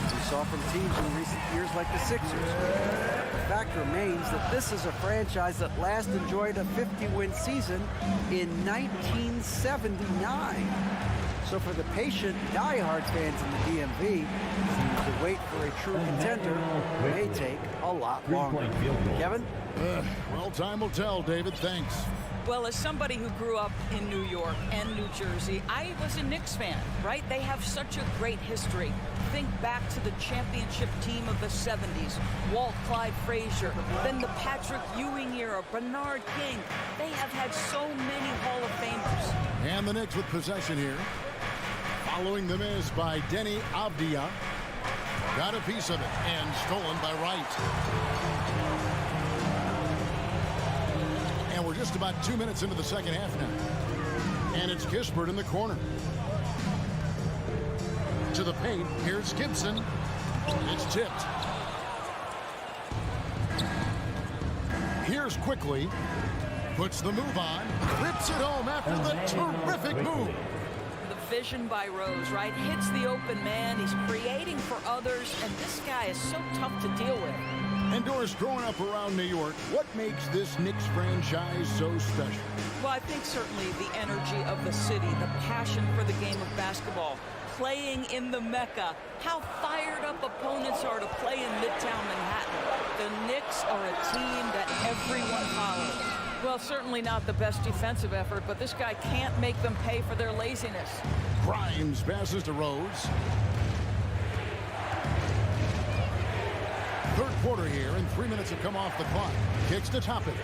as we saw from teams in recent years like the Sixers. The fact remains that this is a franchise that last enjoyed a 50-win season in 1979. So for the patient, diehard fans in the DMV, to wait for a true contender may take a lot longer. Kevin? Well, time will tell, David. Thanks. Well, as somebody who grew up in New York and New Jersey, I was a Knicks fan, right? They have such a great history. Think back to the championship team of the 70s, Walt Clyde Frazier, then the Patrick Ewing era, Bernard King. They have had so many Hall of Famers. And the Knicks with possession here. Following the miss by Denny Avdia. Got a piece of it and stolen by Wright. And we're just about 2 minutes into the second half now. And it's Kispert in the corner. To the paint. Here's Gibson. It's tipped. Here's Quickly. Puts the move on. Rips it home after the terrific move. The vision by Rose, right? Hits the open man. He's creating for others, and this guy is so tough to deal with. And Doris, growing up around New York, what makes this Knicks franchise so special? Well, I think certainly the energy of the city, the passion for the game of basketball, playing in the Mecca, how fired up opponents are to play in Midtown Manhattan. The Knicks are a team that everyone follows. Well, certainly not the best defensive effort, but this guy can't make them pay for their laziness. Grimes passes to Rose. Third quarter here, and 3 minutes have come off the clock. Kicks to top it.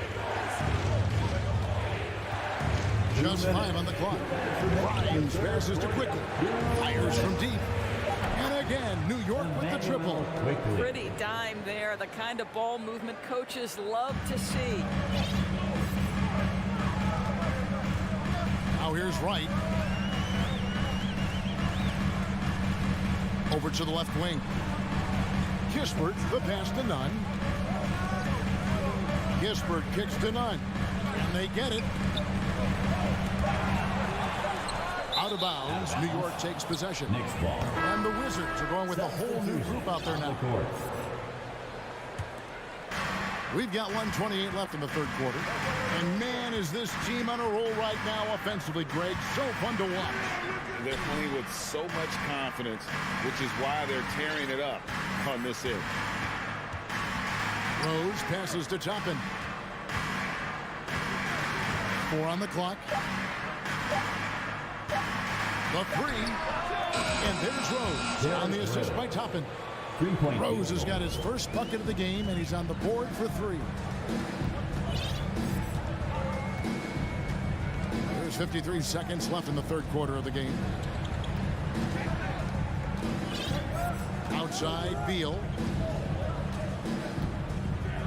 Just 5 on the clock. Grimes passes to Quickly. Fires from deep. And again, New York with the triple. Pretty dime there, the kind of ball movement coaches love to see. Now here's Wright. Over to the left wing. Kispert, the pass to Nunn. Kispert kicks to Nunn. And they get it. Out of bounds, New York takes possession. And the Wizards are going with a whole new group out there now. We've got 1:28 left in the third quarter. And man, is this team on a roll right now offensively, Greg. So fun to watch. They're playing with so much confidence, which is why they're tearing it up on this end. Rose passes to Toppin. 4 on the clock. The 3. And there's Rose on the assist by Toppin. Rose has got his first bucket of the game, and he's on the board for 3. There's 53 seconds left in the third quarter of the game. Outside, Beal.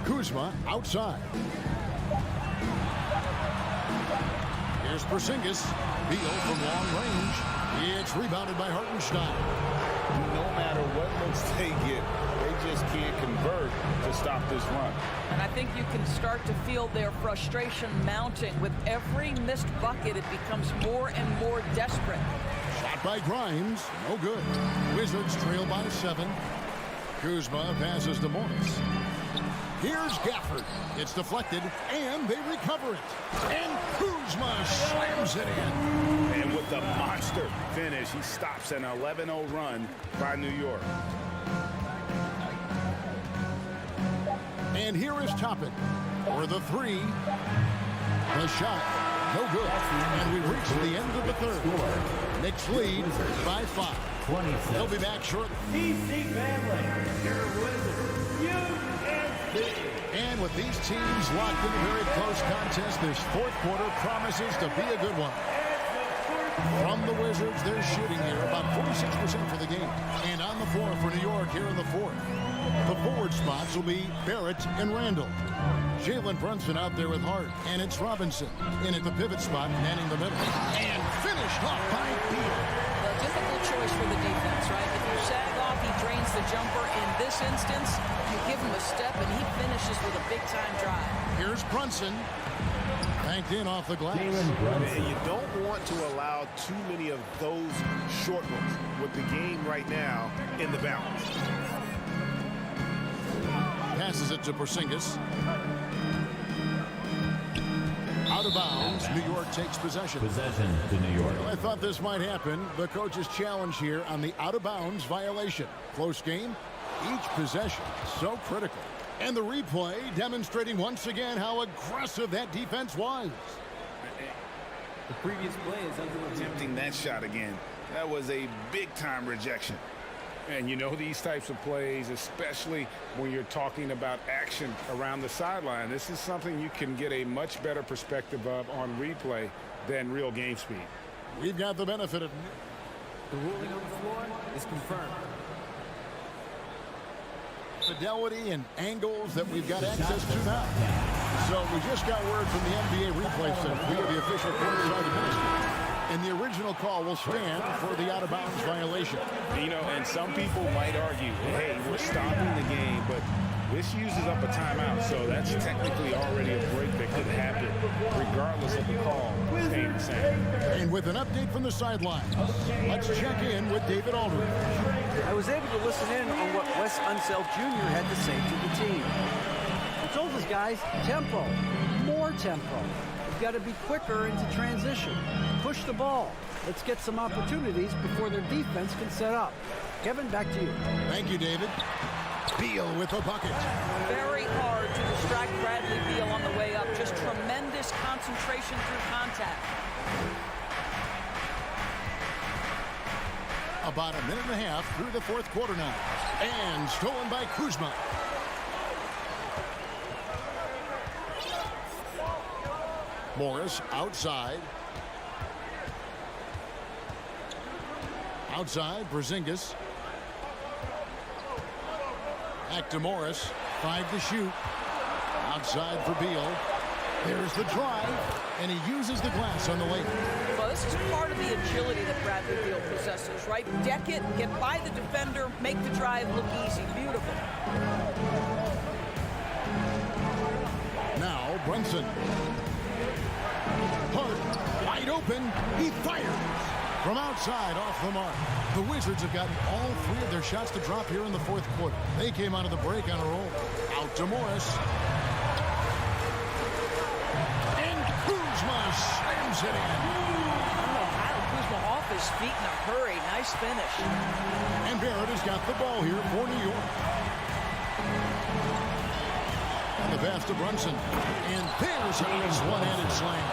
Kuzma outside. Here's Porzingis. Beal from long range. It's rebounded by Hartenstein. No matter what looks they get, they just can't convert to stop this run. And I think you can start to feel their frustration mounting. With every missed bucket, it becomes more and more desperate. Shot by Grimes. No good. Wizards trail by 7. Kuzma passes to Morris. Here's Gafford. It's deflected, and they recover it. And Kuzma slams it in. And with the monster finish, he stops an 11-0 run by New York. And here is Toppin for the 3. The shot, no good. And we reach the end of the third. Knicks lead by 5. They'll be back shortly. DC family, your Wizards, USA. And with these teams locked in a very close contest, this fourth quarter promises to be a good one. From the Wizards, they're shooting here about 46% for the game. And on the floor for New York here in the fourth. The forward spots will be Barrett and Randall. Jalen Brunson out there with Hart. And it's Robinson in at the pivot spot, manning the middle. And finished off by Beal. A difficult choice for the defense, right? If you sag off, he drains the jumper. In this instance, you give him a step, and he finishes with a big-time drive. Here's Brunson. Banked in off the glass. And you don't want to allow too many of those short ones with the game right now in the balance. Passes it to Porzingis. Out of bounds. New York takes possession. Possession to New York. Well, I thought this might happen. The coach's challenge here on the out-of-bounds violation. Close game. Each possession so critical. And the replay demonstrating once again how aggressive that defense was. The previous play is under review. Attempting that shot again. That was a big-time rejection. And you know these types of plays, especially when you're talking about action around the sideline, this is something you can get a much better perspective of on replay than real game speed. We've got the benefit of The ruling on the floor is confirmed. fidelity and angles that we've got access to now. So we just got word from the NBA replay center. We are the official courtside announcement. And the original call will stand for the out-of-bounds violation. You know, and some people might argue, hey, we're stopping the game, but this uses up a timeout, so that's technically already a break that could happen, regardless of the call staying the same. And with an update from the sideline, let's check in with David Aldridge. I was able to listen in on what Wes Unseld Jr. had to say to the team. He told us guys, tempo, more tempo. We've got to be quicker into transition. Push the ball. Let's get some opportunities before their defense can set up. Kevin, back to you. Thank you, David. Beal with a bucket. Very hard to distract Bradley Beal on the way up. Just tremendous concentration through contact. About a minute and a half through the fourth quarter now. And stolen by Kuzma. Morris outside. Outside, Porzingis. Back to Morris. 5 to shoot. Outside for Beal. There's the drive, and he uses the glass on the lane. Well, this is part of the agility that Bradley Beal possesses, right? Deck it, get by the defender, make the drive look easy. Beautiful. Now, Brunson. Hart, wide open. He fires. From outside, off the mark. The Wizards have gotten all 3 of their shots to drop here in the fourth quarter. They came out of the break on a roll. Out to Morris. And Kuzma slams it in. Kyle Kuzma off his feet in a hurry. Nice finish. And Barrett has got the ball here for New York. And the pass to Brunson. And there's his one-handed slam.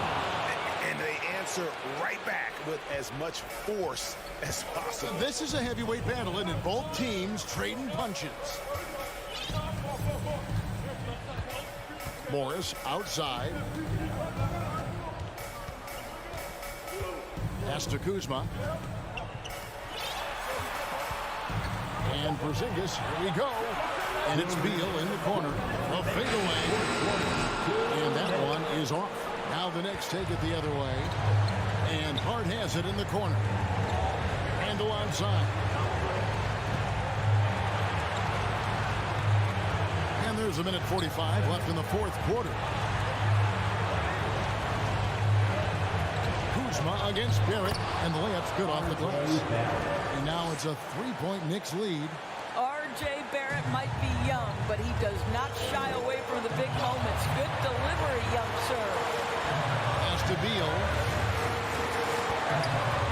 And they answer right back with as much force as possible. This is a heavyweight battle, and both teams trading punches. Morris outside. Pass to Kuzma. And Porzingis, here we go. And it's Beal in the corner. A fadeaway. And that one is off. Now the Knicks take it the other way. And Hart has it in the corner. Handle onside. And there's a minute 45 left in the fourth quarter. Kuzma against Barrett. And the layup's good off the glass. And now it's a 3-point Knicks lead. R.J. Barrett might be young, but he does not shy away from the big moments. Good delivery, young sir. Pass to Beal.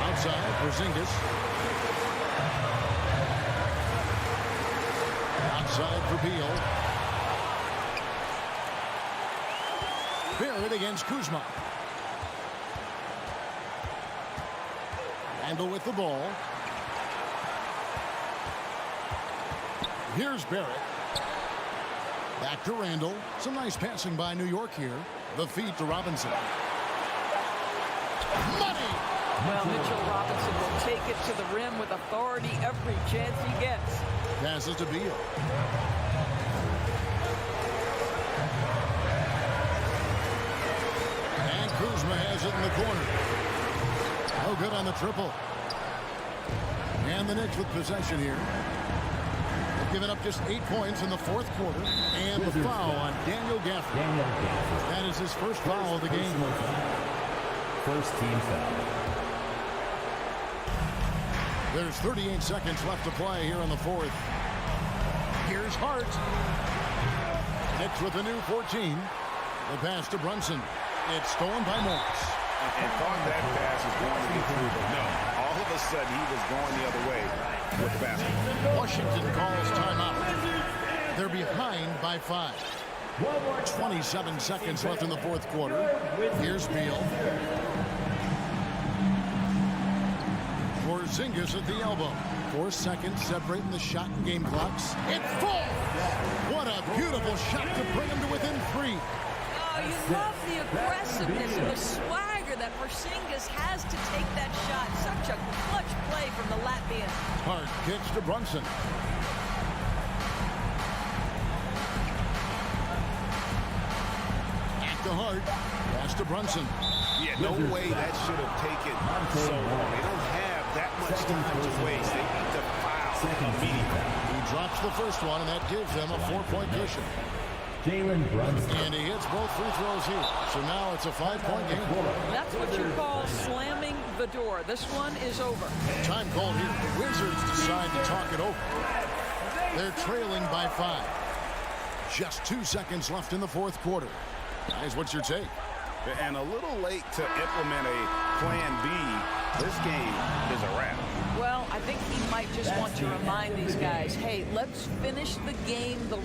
Outside, Porzingis. Outside for Beal. Barrett against Kuzma. Randall with the ball. Here's Barrett. Back to Randall. Some nice passing by New York here. The feed to Robinson. Money! Well, Mitchell Robinson will take it to the rim with authority every chance he gets. Passes to Beal. And Kuzma has it in the corner. No good on the triple. And the Knicks with possession here. They've given up just 8 points in the fourth quarter. And the foul on Daniel Gafford. That is his first foul of the game. First team foul. There's 38 seconds left to play here in the fourth. Here's Hart. Knicks with a new 14. The pass to Brunson. It's stolen by Morris. And thought that pass was going to get through, but no. All of a sudden, he was going the other way with the basketball. Washington calls timeout. They're behind by 5. 27 seconds left in the fourth quarter. Here's Beal. Porzingis at the elbow. 4 seconds separating the shot and game clocks. It falls! What a beautiful shot to bring him to within 3. Oh, you love the aggressiveness and the swagger that Porzingis has to take that shot. Such a clutch play from the Latvian. Hart kicks to Brunson. At the Hart. Pass to Brunson. Yeah, no way that should have taken so long. They don't have that much time to waste. They need to foul immediately. He drops the first one, and that gives them a 4-point cushion. Jalen Brunson. And he hits both free throws here. So now it's a 5-point game. That's what you call slamming the door. This one is over. Time called here. The Wizards decide to talk it over. They're trailing by 5. Just 2 seconds left in the fourth quarter. Guys, what's your take? And a little late to implement a plan B. This game is a wrap. Well, I think he might just want to remind these guys, hey, let's finish the game the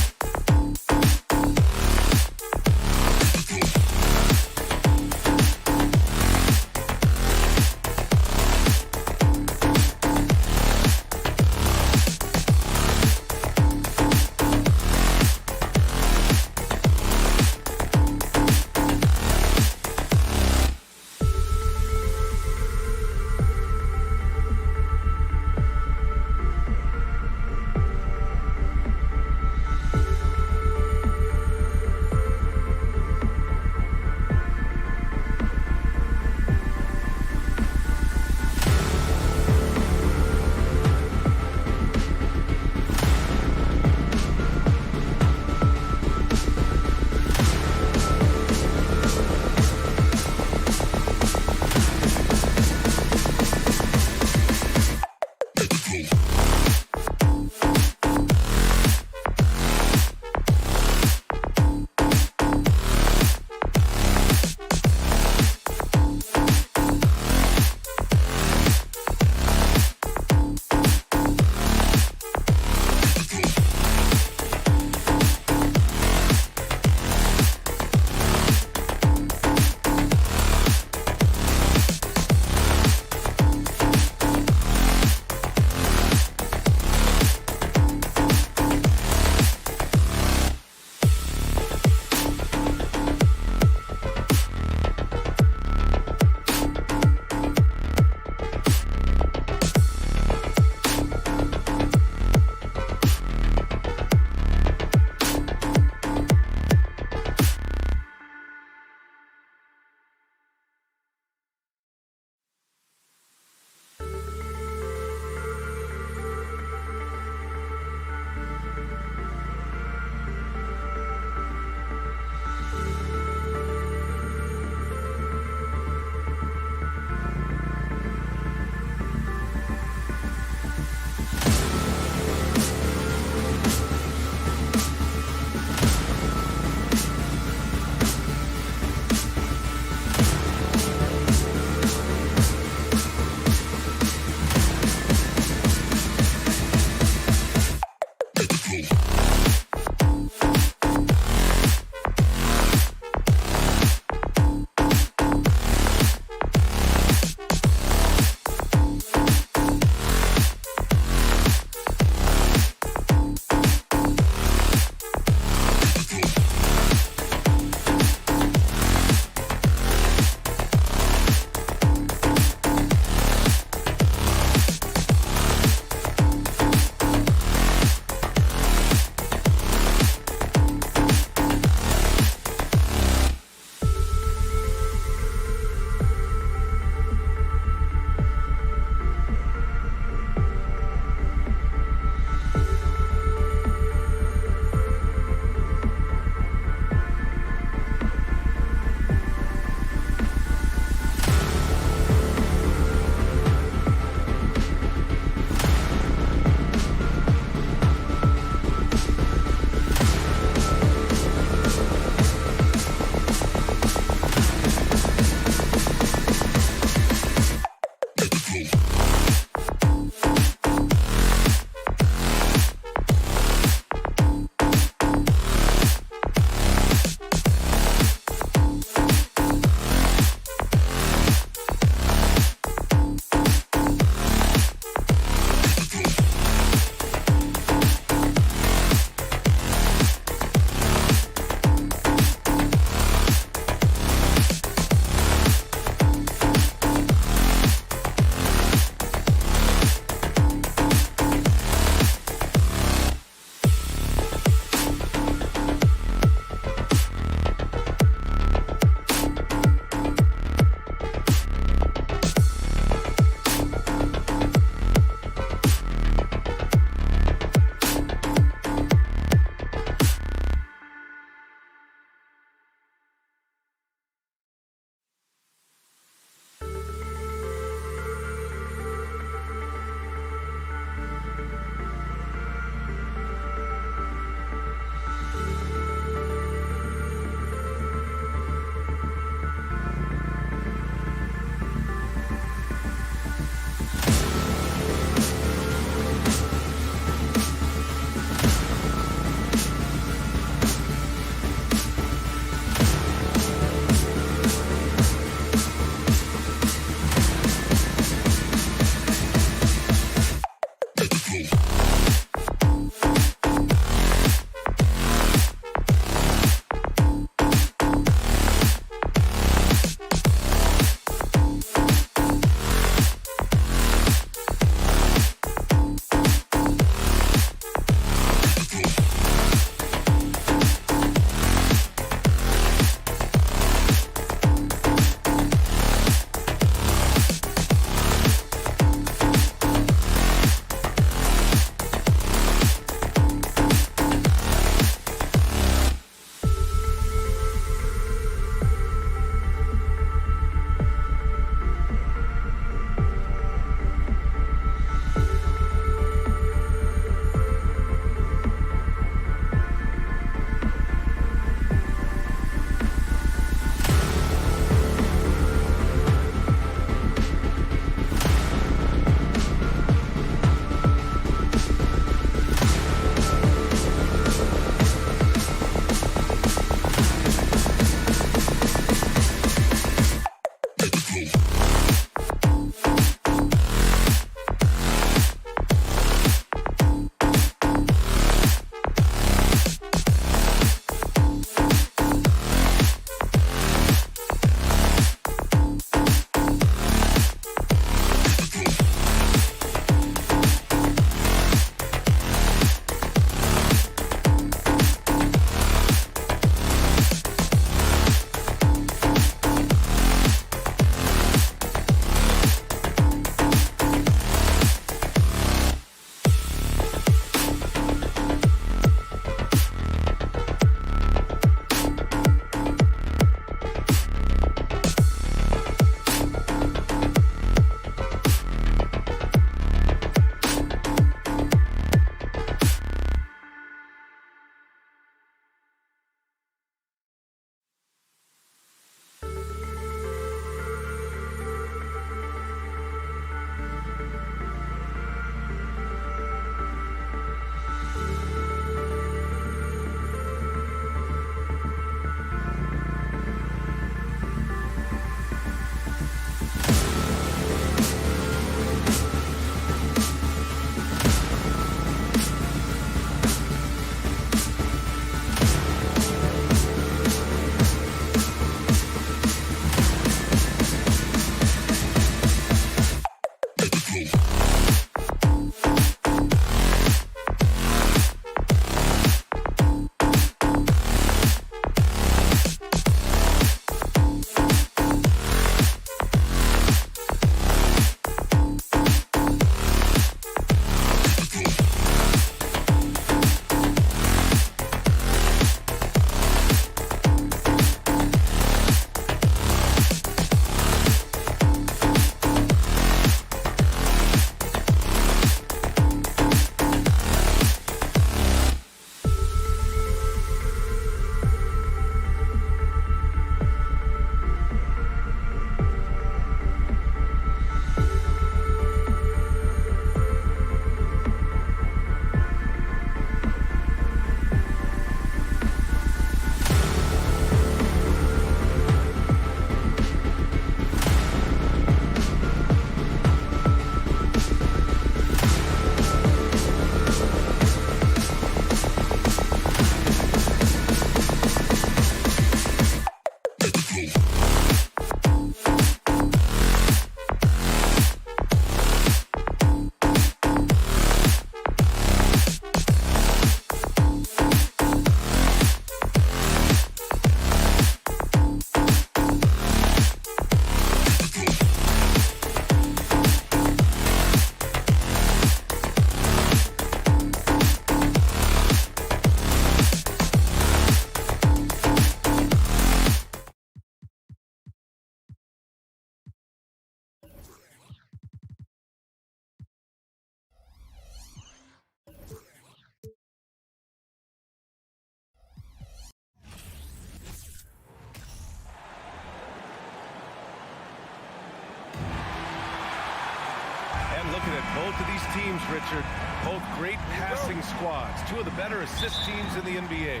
looking at both of these teams, Richard. Both great passing squads. Two of the better assist teams in the NBA.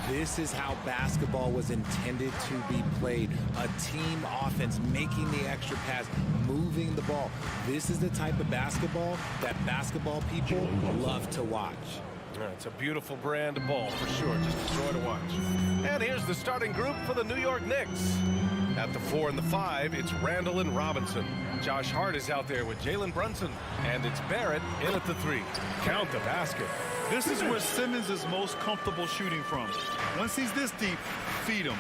This is how basketball was intended to be played. A team offense, making the extra pass, moving the ball. This is the type of basketball that basketball people love to watch. It's a beautiful brand of ball for sure. Just a joy to watch. And here's the starting group for the New York Knicks. At the 4 and the 5, it's Randall and Robinson. Josh Hart is out there with Jalen Brunson. And it's Barrett in at the 3. Count the basket. This is where Simmons is most comfortable shooting from. Once he's this deep, feed him.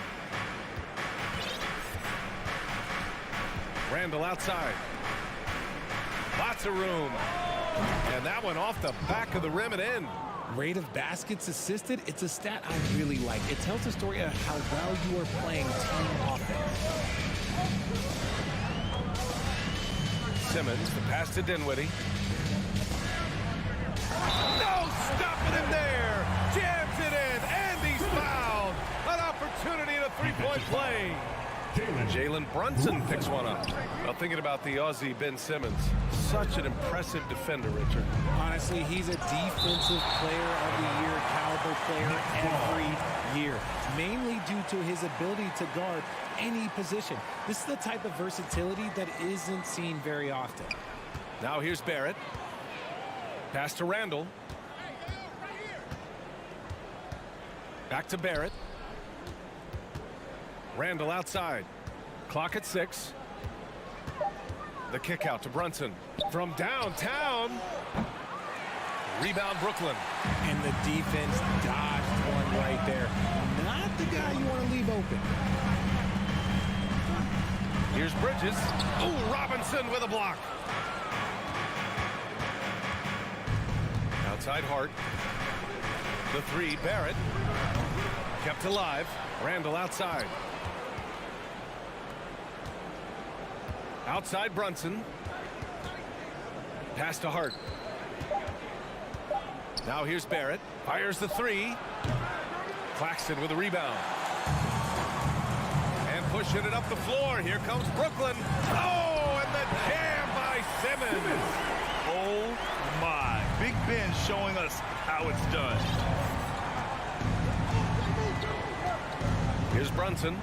Randall outside. Lots of room. And that one off the back of the rim and in. Rate of baskets assisted, it's a stat I really like. It tells a story of how well you are playing team offense. Simmons, the pass to Dinwiddie. No stopping him there. Jams it in, and he's fouled. An opportunity in a three-point play. Jalen Brunson picks one up. Well, thinking about the Aussie Ben Simmons, such an impressive defender, Richard. Honestly, he's a defensive player of the year caliber player every year, mainly due to his ability to guard any position. This is the type of versatility that isn't seen very often. Now here's Barrett. Pass to Randall. Back to Barrett. Randall outside. Clock at 6. The kick out to Brunson. From downtown. Rebound Brooklyn. And the defense dodged one right there. Not the guy you want to leave open. Here's Bridges. Oh, Robinson with a block. Outside Hart. The 3, Barrett. Kept alive. Randall outside. Outside Brunson. Pass to Hart. Now here's Barrett. Fires the 3. Claxton with a rebound. And pushing it up the floor. Here comes Brooklyn. Oh, and the jam by Simmons. Oh, my. Big Ben showing us how it's done. Here's Brunson.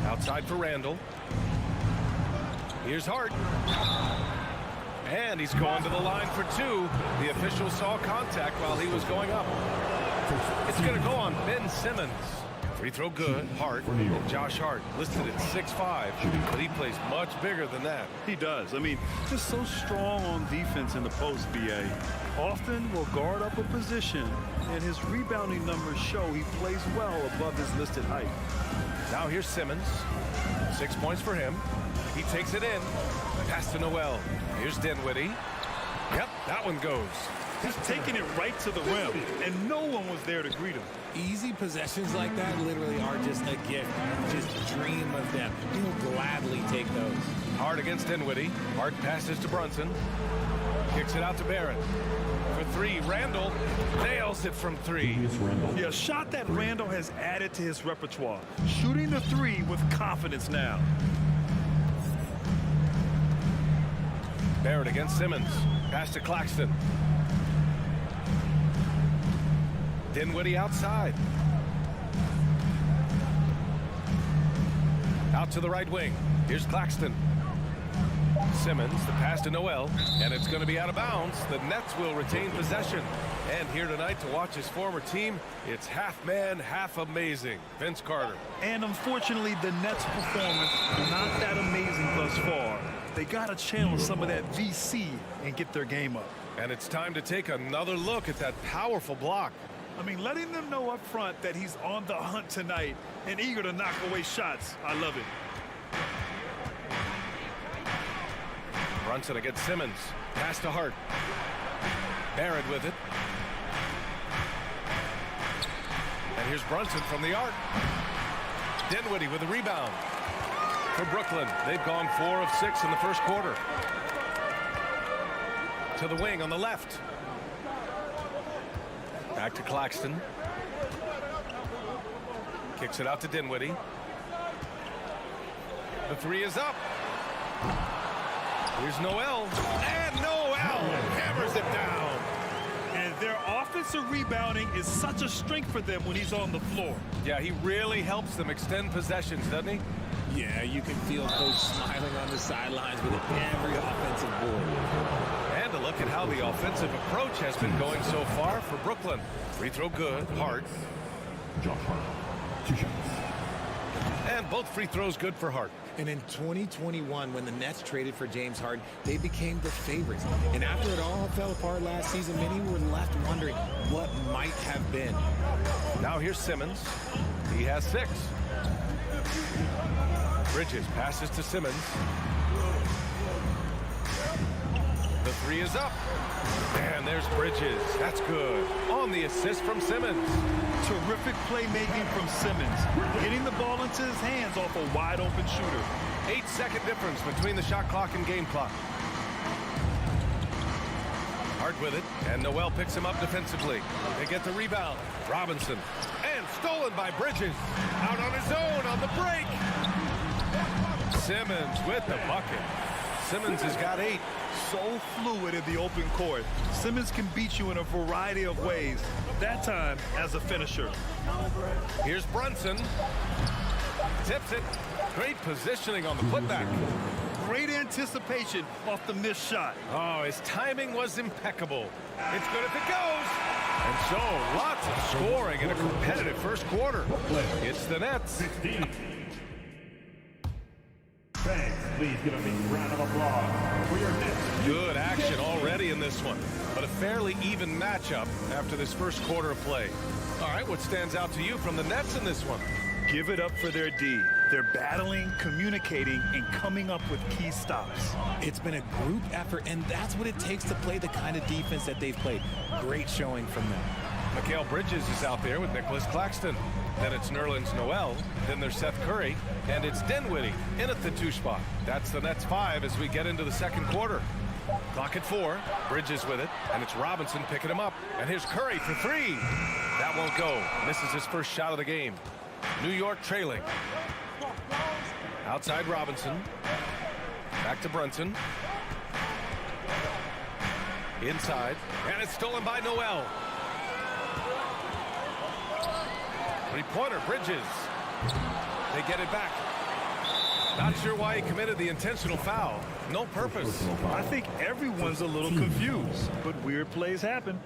Outside for Randall. Here's Hart. And he's going to the line for 2. The official saw contact while he was going up. It's going to go on Ben Simmons. Free throw good. Hart. And Josh Hart listed at 6'5", but he plays much bigger than that. He does. I mean, just so strong on defense in the post, BA. Often will guard up a position, and his rebounding numbers show he plays well above his listed height. Now here's Simmons. 6 points for him. He takes it in. Pass to Noel. Here's Dinwiddie. Yep, that one goes. He's taking it right to the rim, and no one was there to greet him. Easy possessions like that literally are just a gift. Just dream of them. He'll gladly take those. Hart against Dinwiddie. Hart passes to Brunson. Kicks it out to Barrett. For 3, Randall nails it from 3. Yeah, a shot that Randall has added to his repertoire. Shooting the 3 with confidence now. Barrett against Simmons. Pass to Claxton. Dinwiddie outside. Out to the right wing. Here's Claxton. Simmons, the pass to Noel, and it's going to be out of bounds. The Nets will retain possession. And here tonight to watch his former team, it's half man, half amazing. Vince Carter. And unfortunately, the Nets' performance, not that amazing thus far. They got to channel some of that VC and get their game up. And it's time to take another look at that powerful block. I mean, letting them know up front that he's on the hunt tonight and eager to knock away shots. I love it. Brunson against Simmons. Pass to Hart. Barrett with it. And here's Brunson from the arc. Dinwiddie with a rebound. For Brooklyn, they've gone 4 of 6 in the first quarter. To the wing on the left. Back to Claxton. Kicks it out to Dinwiddie. The 3 is up. Here's Noel. And Noel hammers it down. And their offensive rebounding is such a strength for them when he's on the floor. Yeah, he really helps them extend possessions, doesn't he? Yeah, you can feel Coach smiling on the sidelines with every offensive board. And a look at how the offensive approach has been going so far for Brooklyn. Free throw good, Hart. And both free throws good for Hart. And in 2021, when the Nets traded for James Harden, they became the favorites. And after it all fell apart last season, many were left wondering what might have been. Now here's Simmons. He has 6. Bridges passes to Simmons. The 3 is up. And there's Bridges. That's good. On the assist from Simmons. Terrific playmaking from Simmons. Getting the ball into his hands off a wide-open shooter. 8-second difference between the shot clock and game clock. Hart with it, and Noel picks him up defensively. They get the rebound. Robinson. And stolen by Bridges. Out on his own on the break. Simmons with the bucket. Simmons has got 8. So fluid in the open court. Simmons can beat you in a variety of ways. That time as a finisher. Here's Brunson. Tips it. Great positioning on the putback. Great anticipation off the missed shot. Oh, his timing was impeccable. It's good if it goes. And so, lots of scoring in a competitive first quarter. It's the Nets. Thanks. Please give a big round of applause for your Nets. Good action already in this one, but a fairly even matchup after this first quarter of play. All right, what stands out to you from the Nets in this one? Give it up for their D. They're battling, communicating, and coming up with key stops. It's been a group effort, and that's what it takes to play the kind of defense that they've played. Great showing from them. Mikal Bridges is out there with Nicholas Claxton. Then it's Nerlens Noel. Then there's Seth Curry. And it's Dinwiddie in at the 2 spot. That's the Nets 5 as we get into the second quarter. Clock at 4. Bridges with it. And it's Robinson picking him up. And here's Curry for 3. That won't go. Misses his first shot of the game. New York trailing. Outside Robinson. Back to Brunson. Inside. And it's stolen by Noel. Three-pointer, Bridges. They get it back. Not sure why he committed the intentional foul. No purpose. I think everyone's a little confused, but weird plays happen.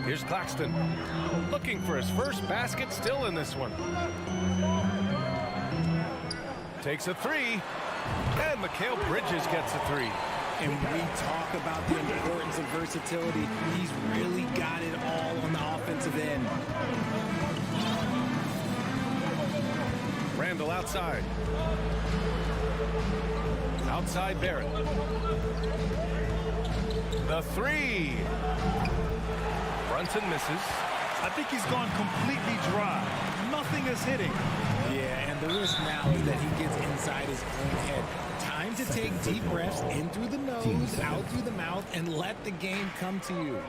Here's Claxton. Looking for his first basket still in this one. Takes a 3. And Mikal Bridges gets a 3. And we talk about the importance of versatility. He's really got it all on the offensive end. Randall outside. Outside Barrett. The 3. Brunson misses. I think he's gone completely dry. Nothing is hitting. Yeah, and the risk now is that he gets inside his own head. Time to take deep breaths in through the nose, out through the mouth, and let the game come to you.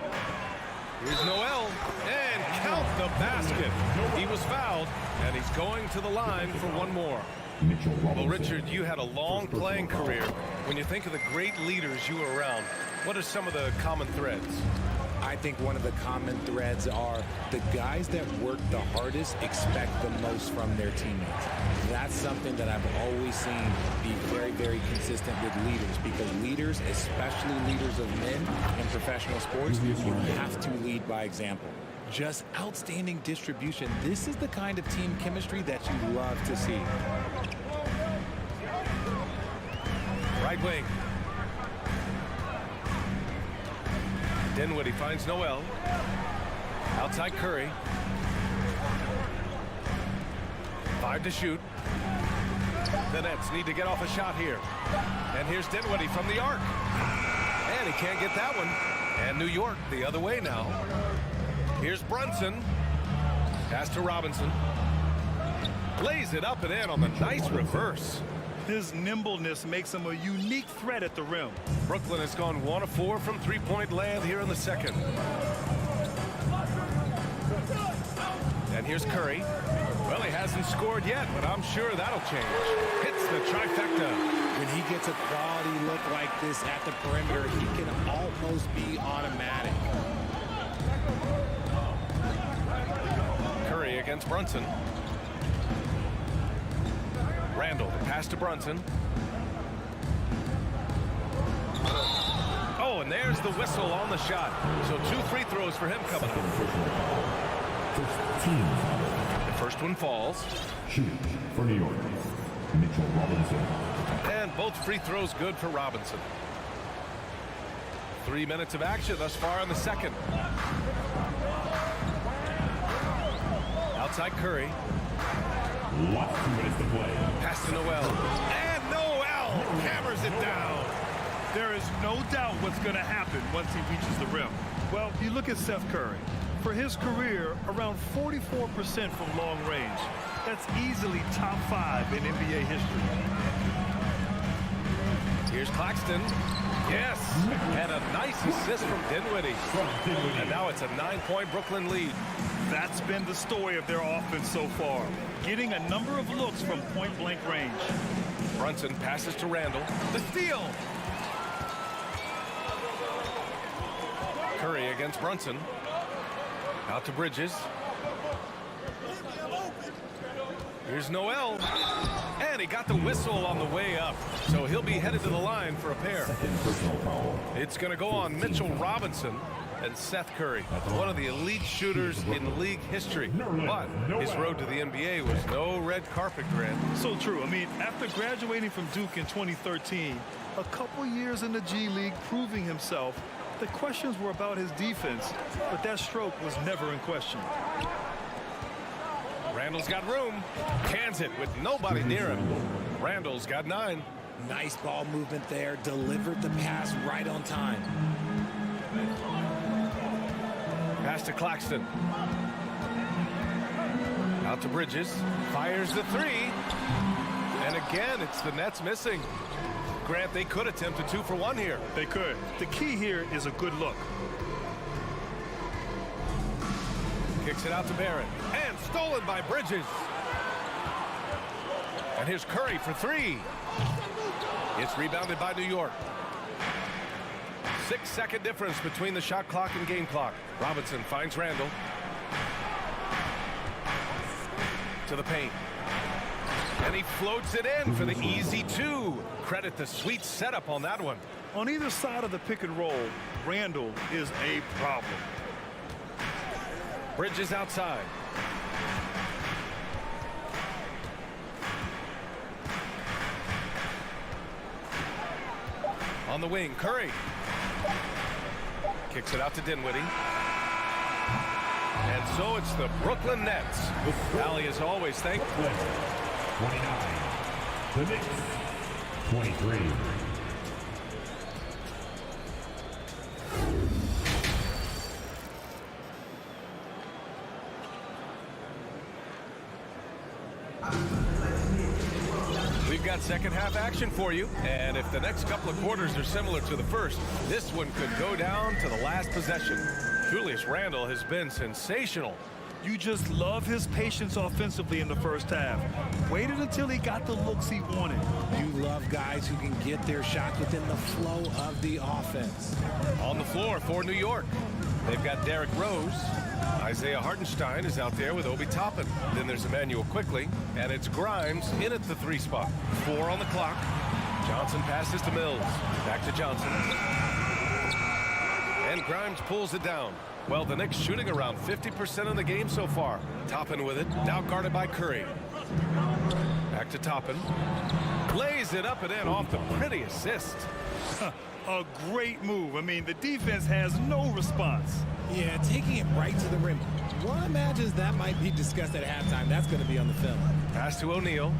Here's Noel, and count the basket. He was fouled, and he's going to the line for one more. Well, Richard, you had a long playing career. When you think of the great leaders you were around, what are some of the common threads? I think one of the common threads are the guys that work the hardest expect the most from their teammates. That's something that I've always seen be very, very consistent with leaders, because leaders, especially leaders of men in professional sports, you have to lead by example. Just outstanding distribution. This is the kind of team chemistry that you love to see. Right wing. Dinwiddie finds Noel. Outside Curry. 5 to shoot. The Nets need to get off a shot here. And here's Dinwiddie from the arc. And he can't get that one. And New York the other way now. Here's Brunson. Pass to Robinson. Lays it up and in on the nice reverse. His nimbleness makes him a unique threat at the rim. Brooklyn has gone 1 of 4 from three-point land here in the second. And here's Curry. Well, he hasn't scored yet, but I'm sure that'll change. Hits the trifecta. When he gets a quality look like this at the perimeter, he can almost be automatic. Curry against Brunson. Randall, the pass to Brunson. Oh, and there's the whistle on the shot. So 2 free throws for him coming up. The first one falls. Shooting for New York, Mitchell Robinson. And both free throws good for Robinson. 3 minutes of action thus far in the second. Outside Curry. Last 2 minutes to play. Pass to Noel. And Noel hammers it down. There is no doubt what's going to happen once he reaches the rim. Well, you look at Seth Curry. For his career, around 44% from long range. That's easily top 5 in NBA history. Here's Claxton. Yes, and a nice assist from Dinwiddie. And now it's a 9-point Brooklyn lead. That's been the story of their offense so far. Getting a number of looks from point-blank range. Brunson passes to Randall. The steal. Curry against Brunson. Out to Bridges. Here's Noel. And he got the whistle on the way up. So he'll be headed to the line for a pair. It's going to go on Mitchell Robinson and Seth Curry, one of the elite shooters in league history. But his road to the NBA was no red carpet, Grant. So true. I mean, after graduating from Duke in 2013, a couple years in the G League proving himself, the questions were about his defense, but that stroke was never in question. Randall's got room. Cans it with nobody near him. Randall's got 9. Nice ball movement there. Delivered the pass right on time. Pass to Claxton. Out to Bridges. Fires the 3. And again, it's the Nets missing. Grant, they could attempt a 2 for 1 here. They could. The key here is a good look. Kicks it out to Barrett. And stolen by Bridges. And here's Curry for 3. It's rebounded by New York. 6-second difference between the shot clock and game clock. Robinson finds Randall. To the paint. And he floats it in for the easy 2. Credit the sweet setup on that one. On either side of the pick and roll, Randall is a problem. Bridges outside. On the wing, Curry. Kicks it out to Dinwiddie. And so it's the Brooklyn Nets. Allie, as always, thank you. 29. The Knicks, 23. We've got second half action for you, and if the next couple of quarters are similar to the first, this one could go down to the last possession. Julius Randle has been sensational. You just love his patience offensively in the first half. Waited until he got the looks he wanted. You love guys who can get their shots within the flow of the offense. On the floor for New York, they've got Derrick Rose. Isaiah Hartenstein is out there with Obi Toppin. Then there's Emmanuel Quickley, and it's Grimes in at the 3 spot. 4 on the clock. Johnson passes to Mills. Back to Johnson. And Grimes pulls it down. Well, the Knicks shooting around 50% in the game so far. Toppin with it, now guarded by Curry. Back to Toppin. Lays it up and in off the pretty assist. A great move. I mean, the defense has no response. Yeah, taking it right to the rim. One imagines that might be discussed at halftime. That's going to be on the film. Pass to O'Neal.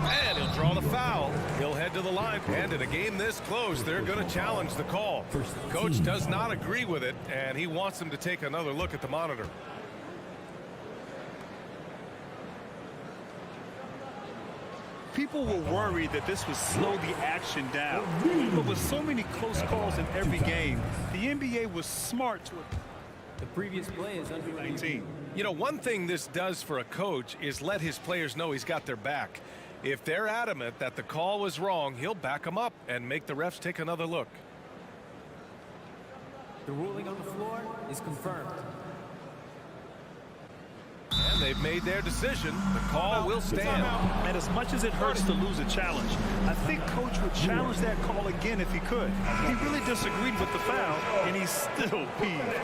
And he'll draw the foul. He'll head to the line. And in a game this close, they're going to challenge the call. Coach does not agree with it, and he wants them to take another look at the monitor. People were worried that this would slow the action down. But with so many close calls in every game, the NBA was smart to it. The previous play is under 19. You know, one thing this does for a coach is let his players know he's got their back. If they're adamant that the call was wrong, he'll back them up and make the refs take another look. The ruling on the floor is confirmed. And they've made their decision. The call will stand. And as much as it hurts to lose a challenge, I think Coach would challenge that call again if he could. He really disagreed with the foul, and he's still peeved.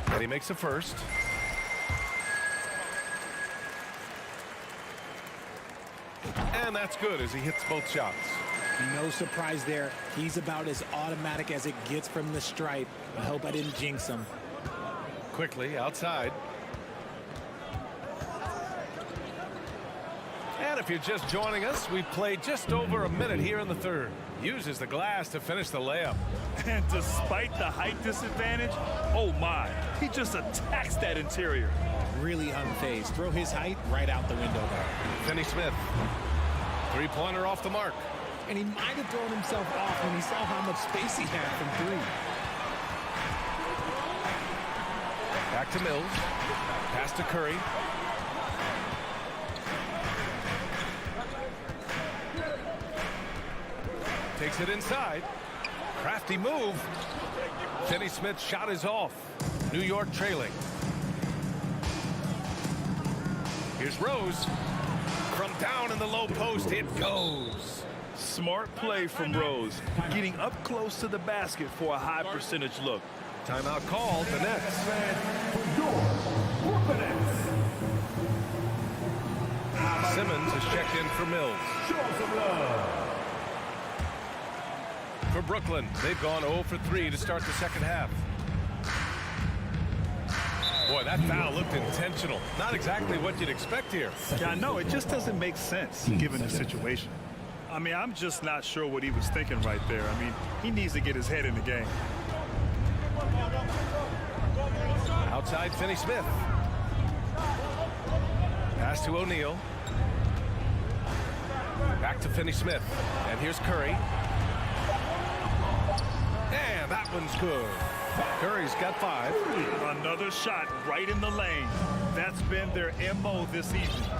And he makes a first. And that's good as he hits both shots. No surprise there. He's about as automatic as it gets from the stripe. I hope I didn't jinx him. Quickly outside. And if you're just joining us, we've played just over a minute here in the third. Uses the glass to finish the layup. And despite the height disadvantage, oh my, he just attacks that interior. Really unfazed. Throw his height right out the window there. Finney-Smith. Three-pointer off the mark. And he might have thrown himself off when he saw how much space he had from three. Back to Mills. Pass to Curry. Takes it inside. Crafty move. Finney-Smith's shot is off. New York trailing. Here's Rose. From down in the low post, it goes. Smart play from Rose, getting up close to the basket for a high percentage look. Timeout called. The Nets. Simmons is checked in for Mills. For Brooklyn, they've gone 0 for 3 to start the second half. Boy, that foul looked intentional. Not exactly what you'd expect here. Yeah, I know. It just doesn't make sense given the situation. I mean, I'm just not sure what he was thinking right there. I mean, he needs to get his head in the game. Outside Finney-Smith. Pass to O'Neal. Back to Finney-Smith. And here's Curry. And that one's good. Curry's got 5. Another shot right in the lane. That's been their MO this evening.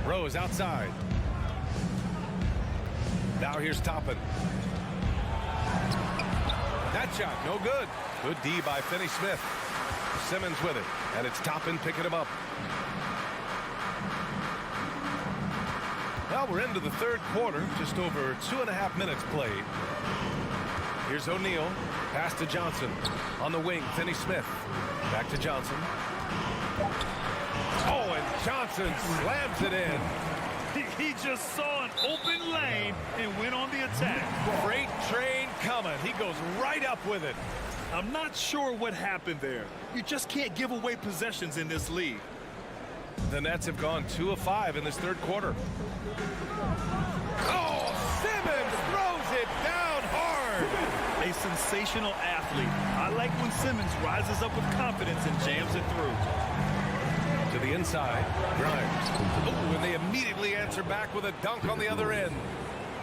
Rose outside. Now here's Toppin. That shot, no good. Good D by Finney-Smith. Simmons with it, and it's Toppin picking him up. Well, we're into the third quarter, just over 2.5 minutes played. Here's O'Neal, pass to Johnson. On the wing, Finney-Smith. Back to Johnson. Oh, and Johnson slams it in. He just saw an open lane and went on the attack. Freight train coming. He goes right up with it. I'm not sure what happened there. You just can't give away possessions in this league. The Nets have gone 2 of 5 in this third quarter. Oh, Simmons throws it down hard. A sensational athlete. I like when Simmons rises up with confidence and jams it through. To the inside, Grimes. Oh, and they immediately answer back with a dunk on the other end.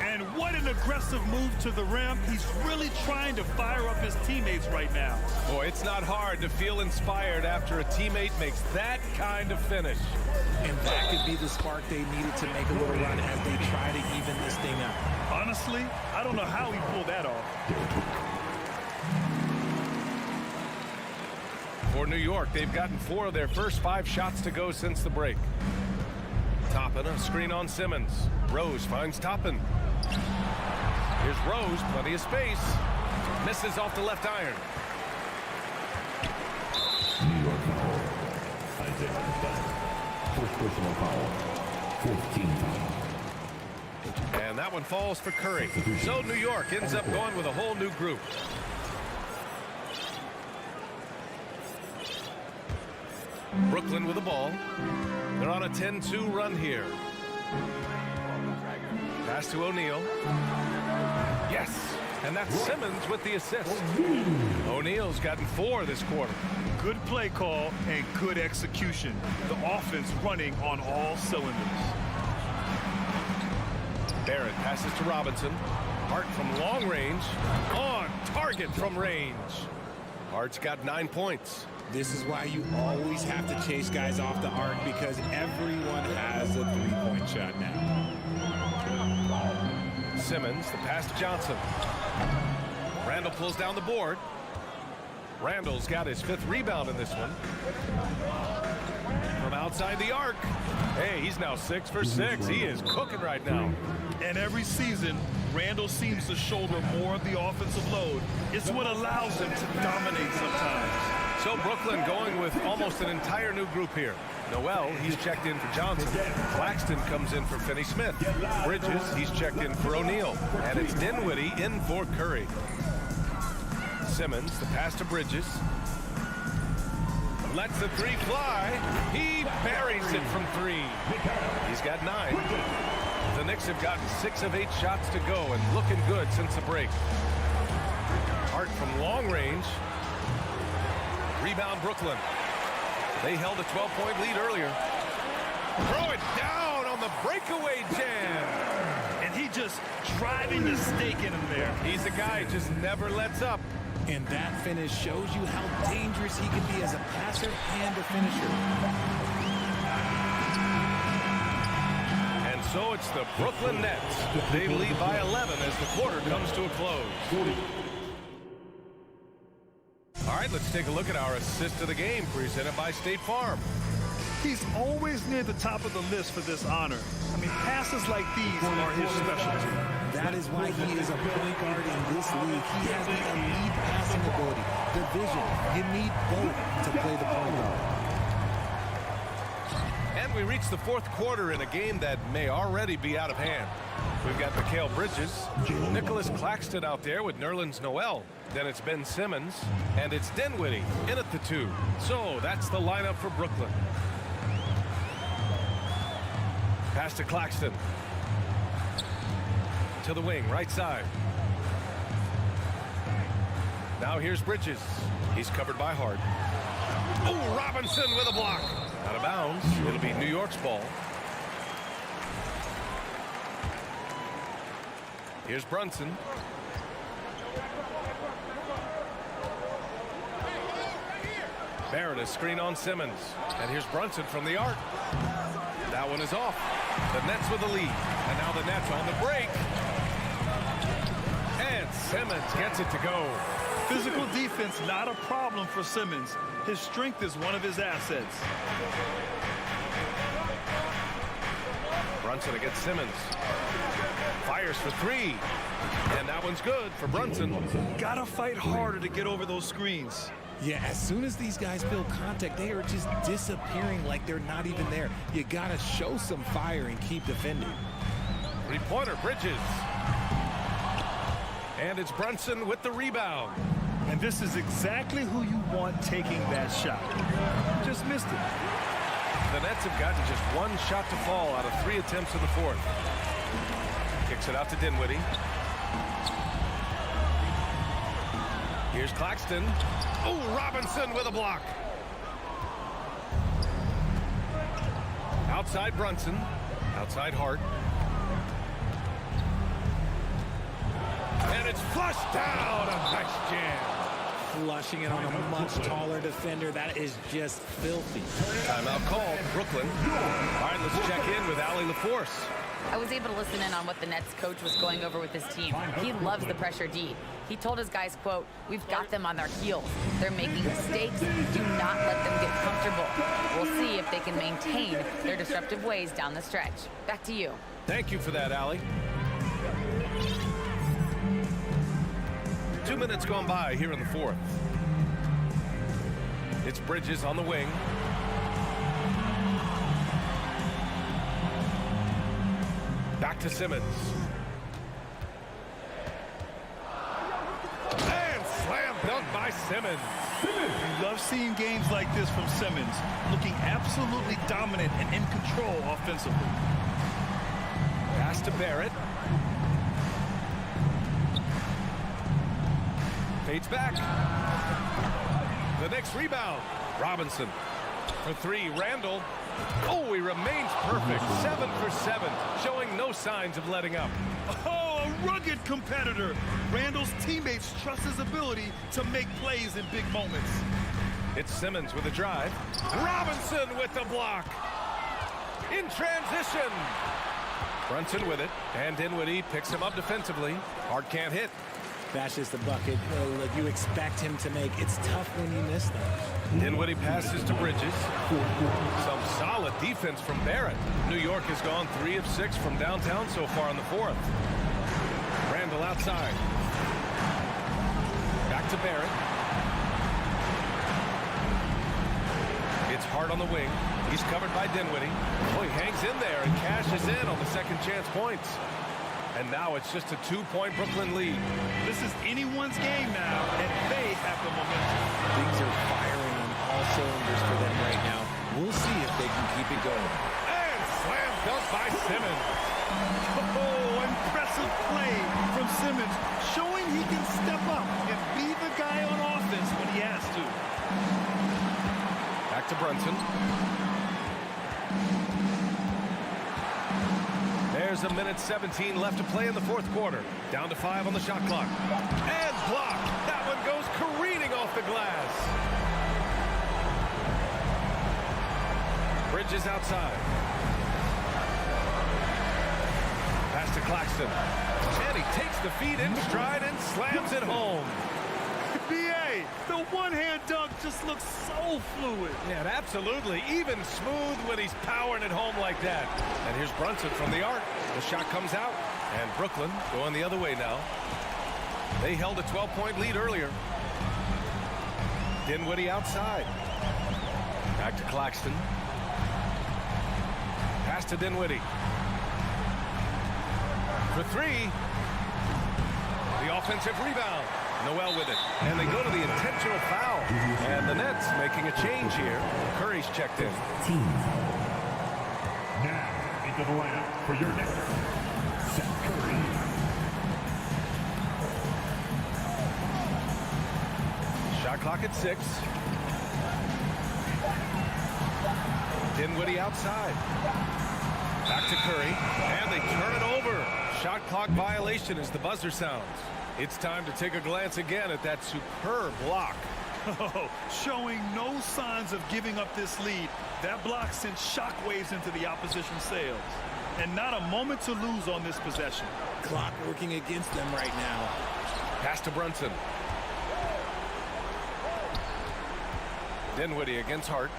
And what an aggressive move to the rim. He's really trying to fire up his teammates right now. Boy, it's not hard to feel inspired after a teammate makes that kind of finish. And that could be the spark they needed to make a little run as they try to even this thing up. Honestly, I don't know how he pulled that off. For New York, they've gotten 4 of their first 5 shots to go since the break. Toppin, a screen on Simmons. Rose finds Toppin. Here's Rose, plenty of space. Misses off the left iron. New York foul. First personal foul. 15 foul. And that one falls for Curry. So New York ends up going with a whole new group. Brooklyn with the ball. They're on a 10-2 run here. Pass to O'Neal. Yes, and that's Simmons with the assist. O'Neal's gotten 4 this quarter. Good play call and good execution. The offense running on all cylinders. Barrett passes to Robinson. Hart from long range. On target from range. Hart's got 9 points. This is why you always have to chase guys off the arc, because everyone has a three-point shot now. Simmons, the pass to Johnson. Randall pulls down the board. Randall's got his 5th rebound in this one. From outside the arc. Hey, he's now 6 for 6. He is cooking right now. And every season, Randall seems to shoulder more of the offensive load. It's what allows him to dominate sometimes. So Brooklyn going with almost an entire new group here. Noel, he's checked in for Johnson. Claxton comes in for Finney-Smith. Bridges, he's checked in for O'Neal. And it's Dinwiddie in for Curry. Simmons, the pass to Bridges. Lets the 3 fly. He buries it from 3. He's got 9. The Knicks have gotten 6 of 8 shots to go and looking good since the break. Hart from long range. Rebound Brooklyn. They held a 12-point lead earlier. Throw it down on the breakaway jam. And he just driving the stake in him there. He's a guy who just never lets up. And that finish shows you how dangerous he can be as a passer and a finisher. And so it's the Brooklyn Nets. They lead by 11 as the quarter comes to a close. All right, let's take a look at our assist of the game presented by State Farm. He's always near the top of the list for this honor. I mean, passes like these are his specialty. That is why he is a point guard in this league. He has the elite passing ability, the vision. You need both to play the point guard. And we reach the 4th quarter in a game that may already be out of hand. We've got Mikal Bridges, Nicholas Claxton out there with Nerlens Noel. Then it's Ben Simmons, and it's Dinwiddie in at the 2. So that's the lineup for Brooklyn. Pass to Claxton. To the wing, right side. Now here's Bridges. He's covered by Hart. Oh, Robinson with a block. Out of bounds. It'll be New York's ball. Here's Brunson. Barrett, a screen on Simmons. And here's Brunson from the arc. That one is off. The Nets with the lead. And now the Nets on the break. And Simmons gets it to go. Physical defense, not a problem for Simmons. His strength is one of his assets. Brunson against Simmons. Fires for 3. And that one's good for Brunson. Gotta fight harder to get over those screens. Yeah, as soon as these guys feel contact, they are just disappearing like they're not even there. You gotta show some fire and keep defending. 3-pointer, Bridges. And it's Brunson with the rebound. And this is exactly who you want taking that shot. Just missed it. The Nets have gotten just 1 shot to fall out of 3 attempts in the 4th. Kicks it out to Dinwiddie. Here's Claxton. Oh, Robinson with a block. Outside Brunson. Outside Hart. And it's flushed down. A nice jam. Flushing it on a much taller defender. That is just filthy. Timeout called. Brooklyn. All right, let's check in with Allie LaForce. I was able to listen in on what the Nets coach was going over with his team. He loves the pressure D. He told his guys, quote, "We've got them on their heels. They're making mistakes. Do not let them get comfortable. We'll see if they can maintain their disruptive ways down the stretch." Back to you. Thank you for that, Allie. 2 minutes gone by here in the 4th. It's Bridges on the wing. Back to Simmons. And slam dunk by Simmons. You love seeing games like this from Simmons, looking absolutely dominant and in control offensively. Pass to Barrett. Fades back. The next rebound. Robinson. For three, Randall. Oh, he remains perfect. 7 for 7, showing no signs of letting up. Oh, a rugged competitor. Randall's teammates trust his ability to make plays in big moments. It's Simmons with a drive. Robinson with the block. In transition. Brunson with it. And Dinwiddie picks him up defensively. Hart can't hit. Bashes the bucket that you expect him to make. It's tough when you miss them. Dinwiddie passes to Bridges. Some solid defense from Barrett. New York has gone 3 of 6 from downtown so far in the fourth. Randall outside. Back to Barrett. It's Hart on the wing. He's covered by Dinwiddie. Oh, he hangs in there and cashes in on the second chance points. And now it's just a 2-point Brooklyn lead. This is anyone's game now, and they have the momentum. Things are firing on all cylinders for them right now. We'll see if they can keep it going. And slam dunk by Simmons. Oh, impressive play from Simmons, showing he can step up and be the guy on offense when he has to. Back to Brunson. There's a minute 17 left to play in the fourth quarter. Down to 5 on the shot clock. And blocked. That one goes careening off the glass. Bridges outside. Pass to Claxton. And he takes the feed in stride and slams it home. B.A., the one-hand dunk just looks so fluid. Yeah, absolutely. Even smooth when he's powering it home like that. And here's Brunson from the arc. The shot comes out. And Brooklyn going the other way now. They held a 12-point lead earlier. Dinwiddie outside. Back to Claxton. Pass to Dinwiddie. For three. The offensive rebound. Noel with it. And they go to the intentional foul. And the Nets making a change here. Curry's checked in. Now into the lineup for your next Seth Curry. Shot clock at 6. Dinwiddie outside. Back to Curry. And they turn it over. Shot clock violation as the buzzer sounds. It's time to take a glance again at that superb block. Oh, showing no signs of giving up this lead. That block sent shockwaves into the opposition sails. And not a moment to lose on this possession. Clock working against them right now. Pass to Brunson. Dinwiddie against Hart.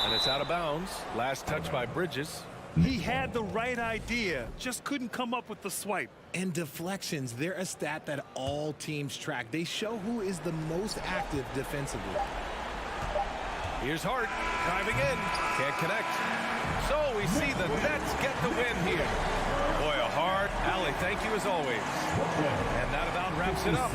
And it's out of bounds. Last touch by Bridges. He had the right idea, just couldn't come up with the swipe. And deflections, they're a stat that all teams track. They show who is the most active defensively. Here's Hart driving in. Can't connect. So we see the Nets get the win here. Boy, a hard alley. Thank you as always. And that about wraps it up.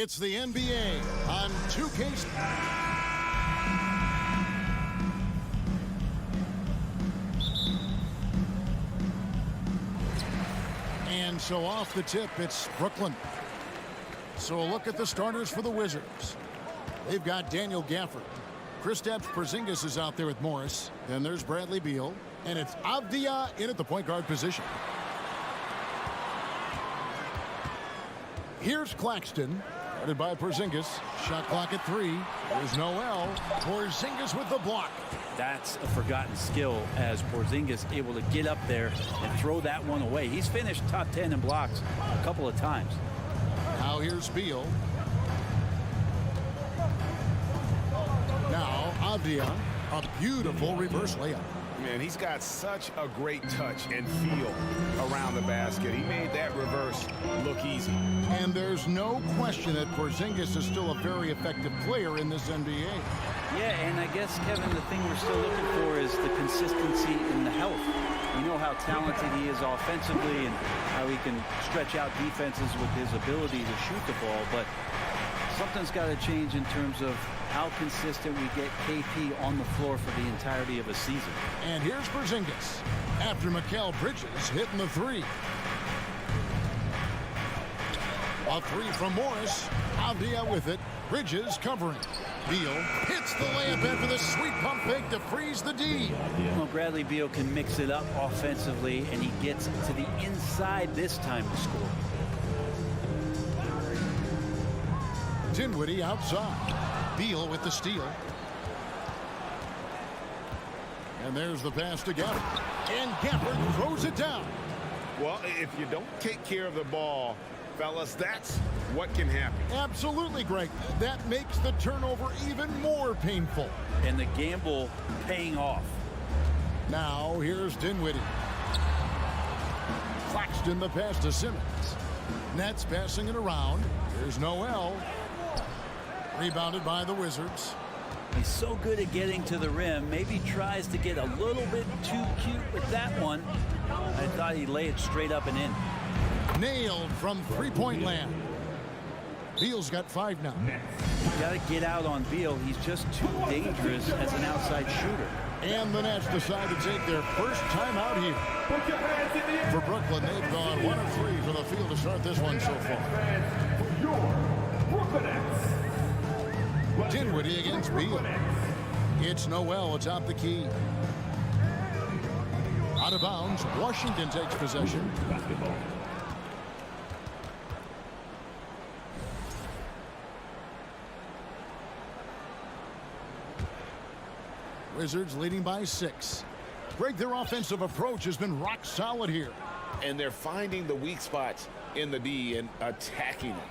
It's the NBA on 2K. And so off the tip, it's Brooklyn. So a look at the starters for the Wizards. They've got Daniel Gafford. Kristaps Porzingis is out there with Morris. Then there's Bradley Beal. And it's Avdia in at the point guard position. Here's Claxton. Guarded by Porzingis. Shot clock at 3. There's Noel. Porzingis with the block. That's a forgotten skill as Porzingis able to get up there and throw that one away. He's finished top 10 in blocks a couple of times. Now here's Beal. Now Avdia. A beautiful reverse layup. Man, he's got such a great touch and feel around the basket. He made that reverse look easy. And there's no question that Porzingis is still a very effective player in this NBA. Yeah, and I guess, Kevin, the thing we're still looking for is the consistency in the health. We know how talented he is offensively and how he can stretch out defenses with his ability to shoot the ball, but something's got to change in terms of how consistent we get KP on the floor for the entirety of a season. And here's Porzingis after Mikal Bridges hitting the 3. A 3 from Morris. Avdia with it. Bridges covering. Beal hits the layup after the sweet pump fake to freeze the D. Well, Bradley Beal can mix it up offensively, and he gets to the inside this time to score. Dinwiddie outside. Beal with the steal. And there's the pass to Gafford. And Gafford throws it down. Well, if you don't take care of the ball, fellas, that's what can happen. Absolutely, Greg. That makes the turnover even more painful. And the gamble paying off. Now here's Dinwiddie. Claxton the pass to Simmons. Nets passing it around. Here's Noel. Rebounded by the Wizards. He's so good at getting to the rim. Maybe tries to get a little bit too cute with that one. I thought he'd lay it straight up and in. Nailed from three-point land. Beal's got 5 now. You got to get out on Beal. He's just too dangerous as an outside shooter. And the Nets decide to take their first time out here. For Brooklyn, they've gone 1 of 3 from the field to start this one so far. Your Brooklyn Nets. Dinwiddie against Beal. It's Noel atop the key. Out of bounds, Washington takes possession. Wizards leading by 6. Greg, their offensive approach has been rock solid here. And they're finding the weak spots in the D and attacking them.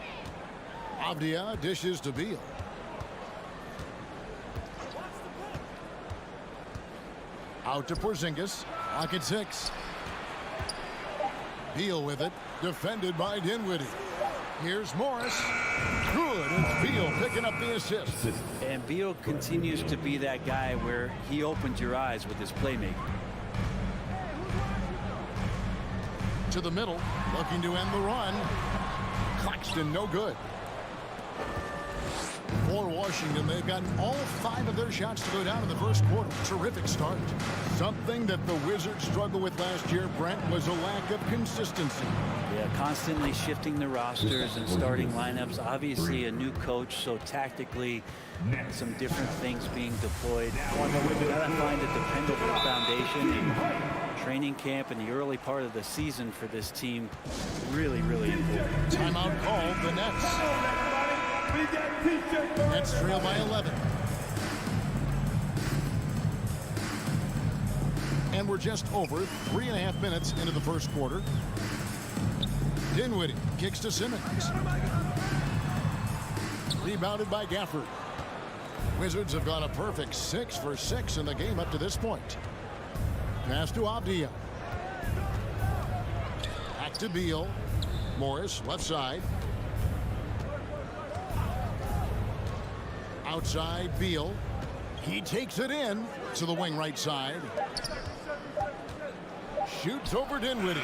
Avdia dishes to Beal. Out to Porzingis. Lock at 6. Beal with it. Defended by Dinwiddie. Here's Morris. Good. It's Beal picking up the assist. And Beal continues to be that guy where he opens your eyes with his playmaking. To the middle. Looking to end the run. Claxton no good. For Washington, they've gotten all 5 of their shots to go down in the first quarter. Terrific start. Something that the Wizards struggled with last year, Brent, was a lack of consistency. Yeah, constantly shifting the rosters and starting lineups. Obviously a new coach, so tactically some different things being deployed. Gotta find a dependable foundation. And training camp in the early part of the season for this team, really, really important. Timeout called, the Nets. Nets trail by 11. And we're just over 3.5 minutes into the first quarter. Dinwiddie kicks to Simmons. Rebounded by Gafford. Wizards have gone a perfect 6 for 6 in the game up to this point. Pass to Avdia. Back to Beal. Morris, left side. Outside, Beal. He takes it in to the wing right side. Shoots over Dinwiddie.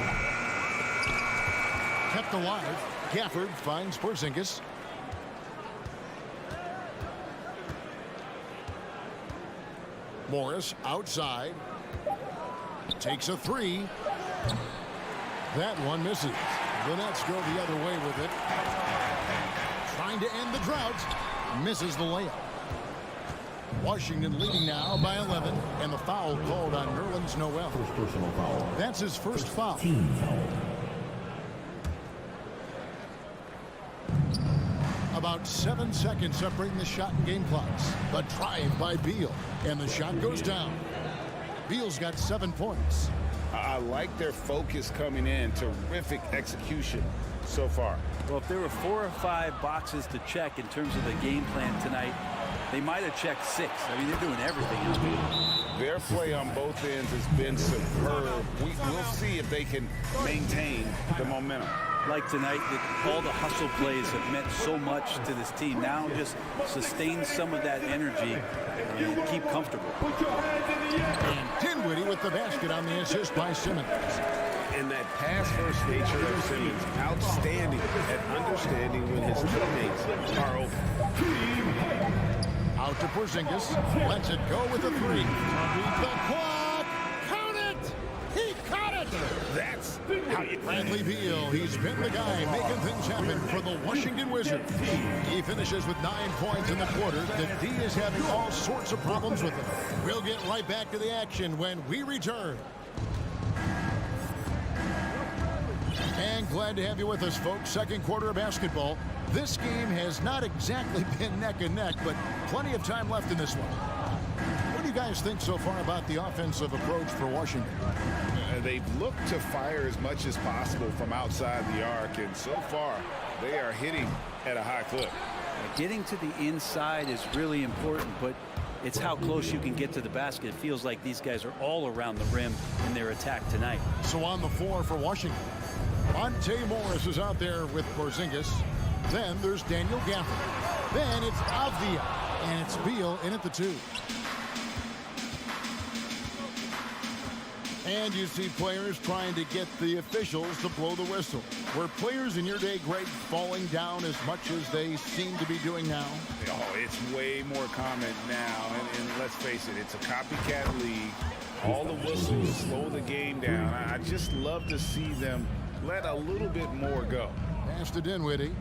Kept alive. Gafford finds Porzingis. Morris outside. Takes a three. That one misses. The Nets go the other way with it. Trying to end the drought. Misses the layup. Washington leading now by 11. And the foul called on Nerlens Noel. First personal foul. That's his first foul. Team foul. About 7 seconds separating the shot and game clocks. A drive by Beal. And the shot goes down. Beal's got 7 points. I like their focus coming in. Terrific execution so far. Well, if there were 4 or 5 boxes to check in terms of the game plan tonight, they might have checked 6. I mean, they're doing everything out there. Their play on both ends has been superb. We'll see if they can maintain the momentum. Like tonight, all the hustle plays have meant so much to this team. Now just sustain some of that energy and keep comfortable. And Dinwiddie with the basket on the assist by Simmons. And that pass-first nature of Simmons, outstanding at understanding when his teammates are open. Out to Porzingis. Lets it go with a three. Beat the clock. Count it. He caught it. That's how you Bradley Beal. He's been the guy making things happen for the Washington Wizards. He finishes with 9 points in the quarter. The D is having all sorts of problems with him. We'll get right back to the action when we return. And glad to have you with us, folks. Second quarter of basketball. This game has not exactly been neck and neck, but plenty of time left in this one. What do you guys think so far about the offensive approach for Washington? They've looked to fire as much as possible from outside the arc, and so far they are hitting at a high clip. Getting to the inside is really important, but it's how close you can get to the basket. It feels like these guys are all around the rim in their attack tonight. So on the floor for Washington, Monte Morris is out there with Porzingis. Then there's Daniel Gafford. Then it's Avdia. And it's Beal in at the 2. And you see players trying to get the officials to blow the whistle. Were players in your day, Greg, falling down as much as they seem to be doing now? Oh, it's way more common now. And let's face it, it's a copycat league. All the whistles slow the game down. I just love to see them let a little bit more go. Pass to Dinwiddie.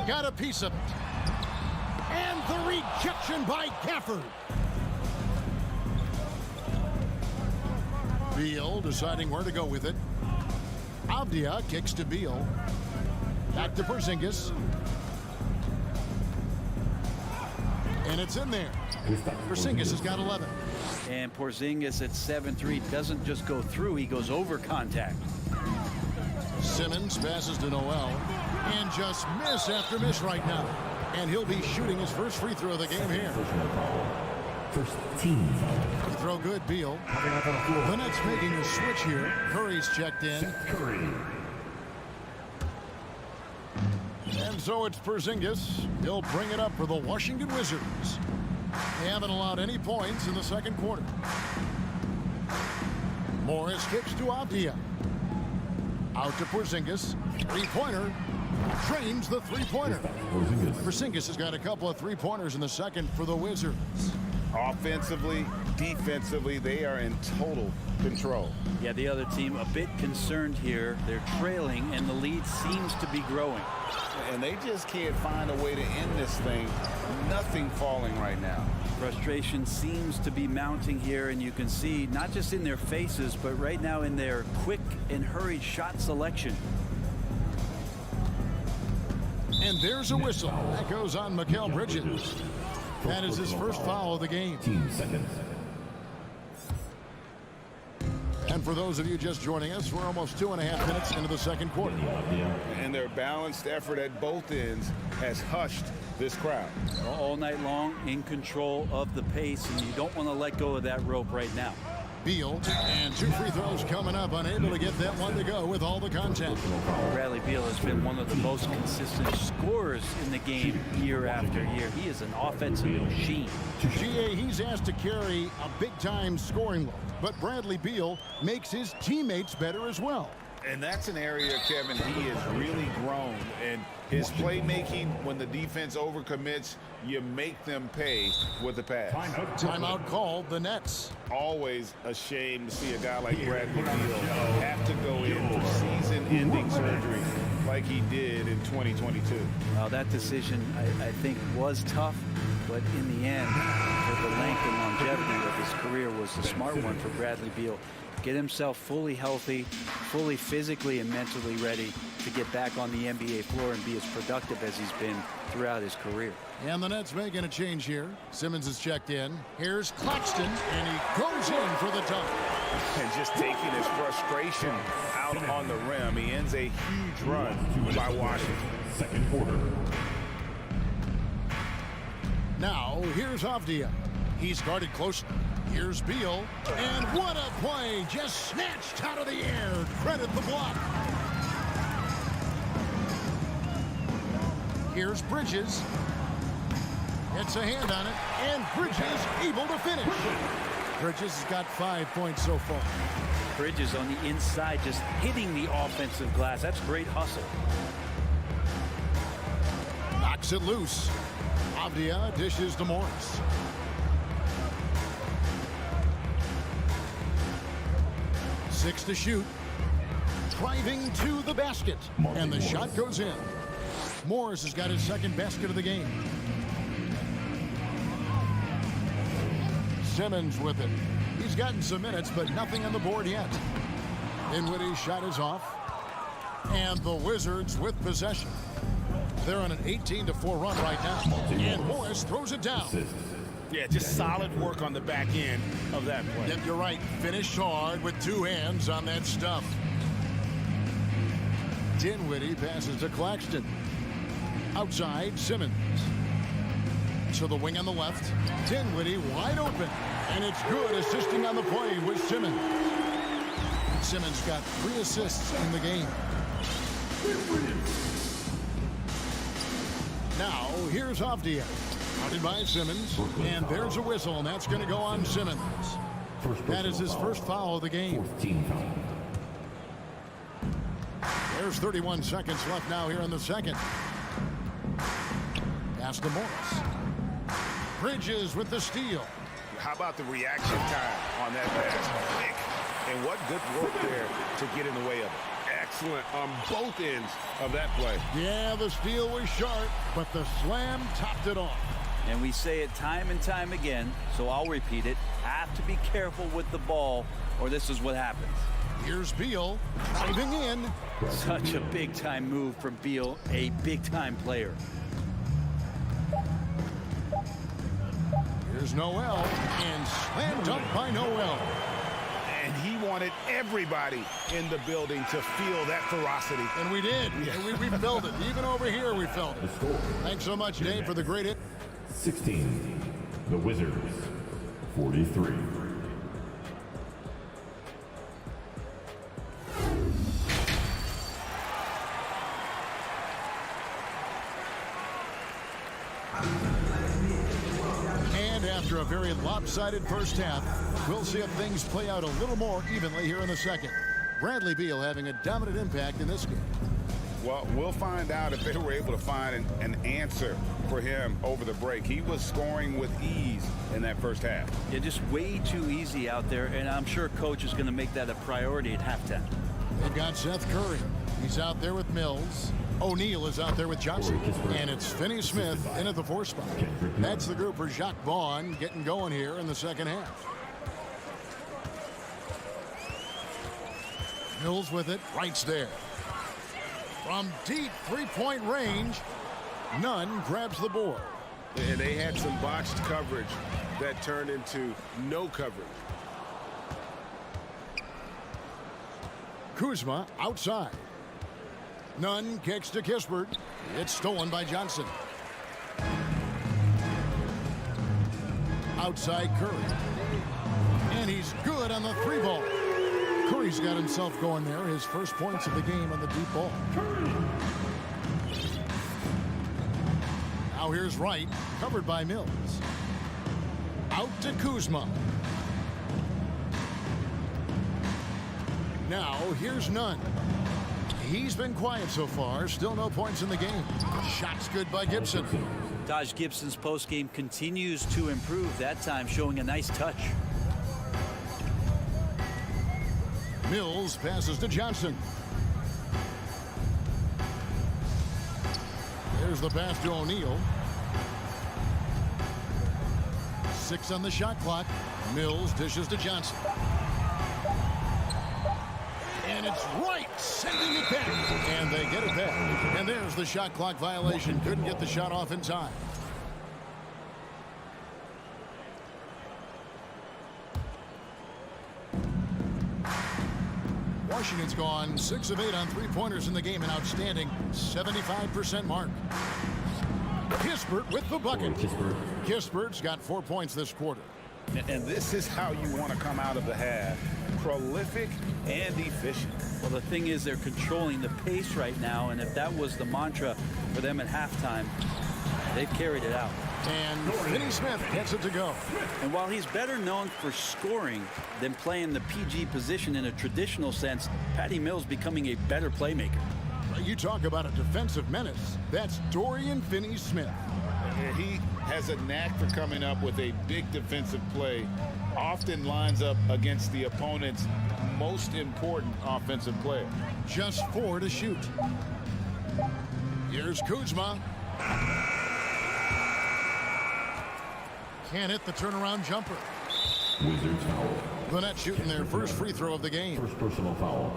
Got a piece of it. And the rejection by Gafford. Beal deciding where to go with it. Avdia kicks to Beal. Back to Porzingis. And it's in there. Porzingis has got 11. And Porzingis at 7-3 doesn't just go through, he goes over contact. Simmons passes to Noel. And just miss after miss right now. And he'll be shooting his first free throw of the game here. First team foul. Free throw good, Beal. The Nets making a switch here. Curry's checked in. Curry. And so it's Porzingis. He'll bring it up for the Washington Wizards. They haven't allowed any points in the second quarter. Morris kicks to Avdia. Out to Porzingis. Three-pointer. Drains the three-pointer. Porzingis has got a couple of three-pointers in the second for the Wizards. Offensively, defensively, they are in total control. Yeah, the other team a bit concerned here. They're trailing, and the lead seems to be growing. And they just can't find a way to end this thing. Nothing falling right now. Frustration seems to be mounting here, and you can see not just in their faces, but right now in their quick and hurried shot selection. And there's a whistle. That goes on Mikal Bridges. That is his first foul of the game. Team seconds. And for those of you just joining us, we're almost 2.5 minutes into the second quarter. And their balanced effort at both ends has hushed this crowd. All night long, in control of the pace, and you don't want to let go of that rope right now. Beal, and 2 free throws coming up, unable to get that one to go with all the contact. Bradley Beal has been one of the most consistent scorers in the game year after year. He is an offensive machine. GA, he's asked to carry a big-time scoring load, but Bradley Beal makes his teammates better as well. And that's an area, Kevin, he has really grown. And his playmaking, when the defense overcommits, you make them pay with the pass. Timeout called, the Nets. Always a shame to see a guy like Bradley Beal have to go in for season-ending surgery like he did in 2022. Well, that decision, I think, was tough, but in the end, for the length and longevity of his career, was the smart one for Bradley Beal. Get himself fully healthy, fully physically and mentally ready to get back on the NBA floor and be as productive as he's been throughout his career. And the Nets making a change here. Simmons is checked in. Here's Claxton, and he goes in for the dunk. And just taking his frustration out on the rim. He ends a huge run by Washington. Second quarter. Now, here's Avdia. He's guarded closely. Here's Beal, and what a play! Just snatched out of the air. Credit the block. Here's Bridges. Gets a hand on it, and Bridges able to finish. Bridges has got 5 points so far. Bridges on the inside, just hitting the offensive glass. That's great hustle. Knocks it loose. Avdia dishes to Morris. Six to shoot. Driving to the basket. And the shot goes in. Morris has got his second basket of the game. Simmons with it. He's gotten some minutes, but nothing on the board yet. Dinwiddie's shot is off. And the Wizards with possession. They're on an 18-4 run right now. And Morris throws it down. Yeah, just solid work on the back end of that play. Yep, you're right. Finished hard with two hands on that stuff. Dinwiddie passes to Claxton. Outside, Simmons. To the wing on the left. Dinwiddie wide open. And it's good, assisting on the play with Simmons. Simmons got 3 assists in the game. Now, here's Avdia. Counted by Simmons. And there's a whistle, and that's going to go on Simmons. That is his first foul of the game. There's 31 seconds left now here in the second. Pass to Morris. Bridges with the steal. How about the reaction time on that pass? Quick. And what good work there to get in the way of it. Excellent on both ends of that play. Yeah, the steal was sharp, but the slam topped it off. And we say it time and time again, so I'll repeat it. Have to be careful with the ball, or this is what happens. Here's Beal driving in. Such a big-time move from Beal, a big-time player. Here's Noel, and slam dunk by Noel. And he wanted everybody in the building to feel that ferocity. And we did. Yeah. We felt it. Even over here, we felt it. Thanks so much, Dave, for the great hit. 16. The Wizards. 43. And after a very lopsided first half, we'll see if things play out a little more evenly here in the second. Bradley Beal having a dominant impact in this game. Well, we'll find out if they were able to find an answer for him over the break. He was scoring with ease in that first half. Yeah, just way too easy out there, and I'm sure coach is going to make that a priority at halftime. They've got Seth Curry. He's out there with Mills. O'Neal is out there with Johnson. And it's Finney-Smith in at the 4 spot. That's the group for Jacques Vaughn getting going here in the second half. Mills with it. Wright's there. From deep three-point range, Nunn grabs the board. And they had some botched coverage that turned into no coverage. Kuzma outside. Nunn kicks to Kispert. It's stolen by Johnson. Outside Curry. And he's good on the 3-ball. Curry's got himself going there. His first points of the game on the deep ball. Now here's Wright, covered by Mills. Out to Kuzma. Now, here's Nunn. He's been quiet so far. Still no points in the game. Shots good by Gibson. Taj Gibson's postgame continues to improve, that time showing a nice touch. Mills passes to Johnson. There's the pass to O'Neal. 6 on the shot clock. Mills dishes to Johnson. And it's right, sending it back. And they get it back. And there's the shot clock violation. Couldn't get the shot off in time. Washington's gone 6 of 8 on three-pointers in the game, an outstanding 75% mark. Kispert with the bucket. Kispert's got 4 points this quarter. And this is how you want to come out of the half. Prolific and efficient. Well, the thing is, they're controlling the pace right now, and if that was the mantra for them at halftime, they've carried it out. And Finney Smith gets it to go. And while he's better known for scoring than playing the PG position in a traditional sense, Patty Mills becoming a better playmaker. You talk about a defensive menace. That's Dorian Finney-Smith. He has a knack for coming up with a big defensive play. Often lines up against the opponent's most important offensive player. Just 4 to shoot. Here's Kuzma. Can't hit the turnaround jumper. Wizards foul. The Nets shooting their first free throw of the game. First personal foul.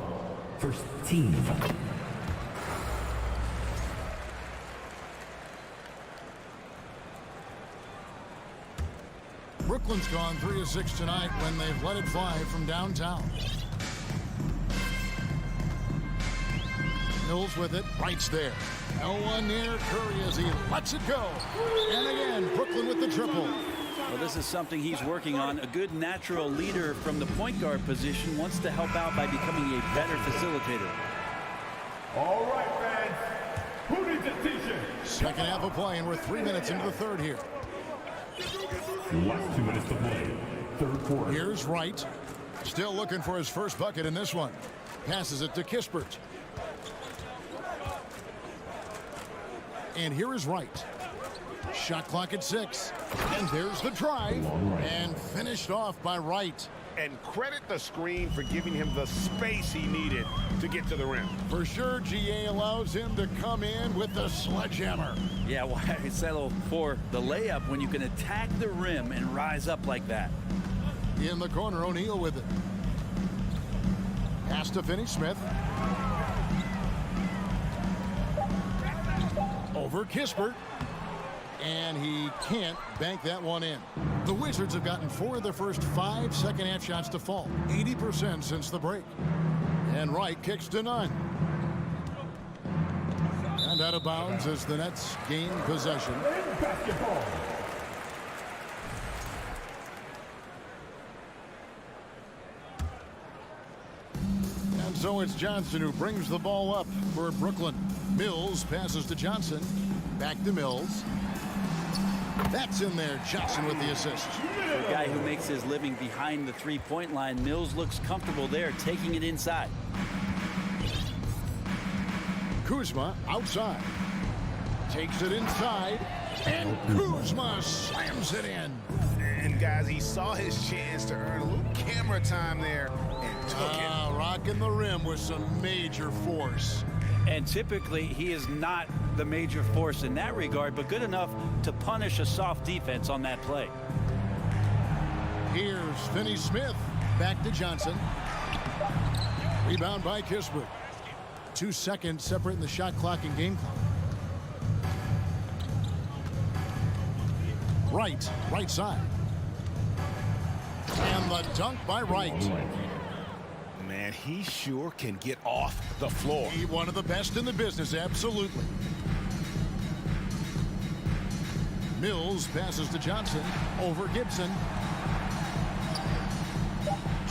First team foul. Brooklyn's gone 3 of 6 tonight when they've let it fly from downtown. Mills with it, Wright's there. No one near Curry as he lets it go. And again, Brooklyn with the triple. Well, this is something he's working on. A good natural leader from the point guard position wants to help out by becoming a better facilitator. All right, fans. Who needs a t-shirt? Second half of play, and we're 3 minutes into the third here. Last 2 minutes to play. Third quarter. Here's Wright. Still looking for his first bucket in this one. Passes it to Kispert. And here is Wright. Shot clock at 6. And there's the drive. And finished off by Wright. And credit the screen for giving him the space he needed to get to the rim. For sure, GA allows him to come in with the sledgehammer. Yeah, why settle for the layup when you can attack the rim and rise up like that? In the corner, O'Neal with it. Pass to Finney-Smith. Over Kispert. And he can't bank that one in. The Wizards have gotten 4 of their first 5 second-half shots to fall. 80% since the break. And Wright kicks to Nunn. And out of bounds as the Nets gain possession. Basketball. And so it's Johnson who brings the ball up for Brooklyn. Mills passes to Johnson. Back to Mills. That's in there. Johnson with the assist. For a guy who makes his living behind the three-point line, Mills looks comfortable there, taking it inside. Kuzma outside. Takes it inside. And Kuzma slams it in. And guys, he saw his chance to earn a little camera time there and took it. Rocking the rim with some major force. And typically, he is not the major force in that regard, but good enough to punish a soft defense on that play. Here's Finney-Smith. Back to Johnson. Rebound by Kispert. 2 seconds separating the shot clock and game clock. Right side. And the dunk by Wright. Man, he sure can get off the floor. He one of the best in the business, absolutely. Mills passes to Johnson. Over Gibson.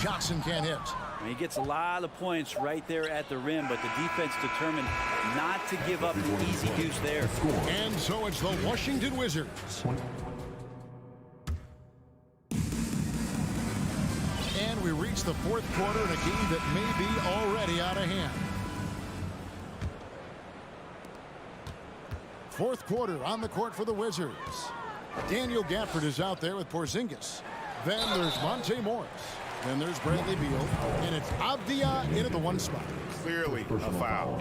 Johnson can't hit. He gets a lot of points right there at the rim, but the defense determined not to give up an easy deuce there. And so it's the Washington Wizards. And we reach the fourth quarter in a game that may be already out of hand. Fourth quarter on the court for the Wizards. Daniel Gafford is out there with Porzingis. Then there's Monte Morris. Then there's Bradley Beal. And it's Avdia into the one spot. Clearly a foul.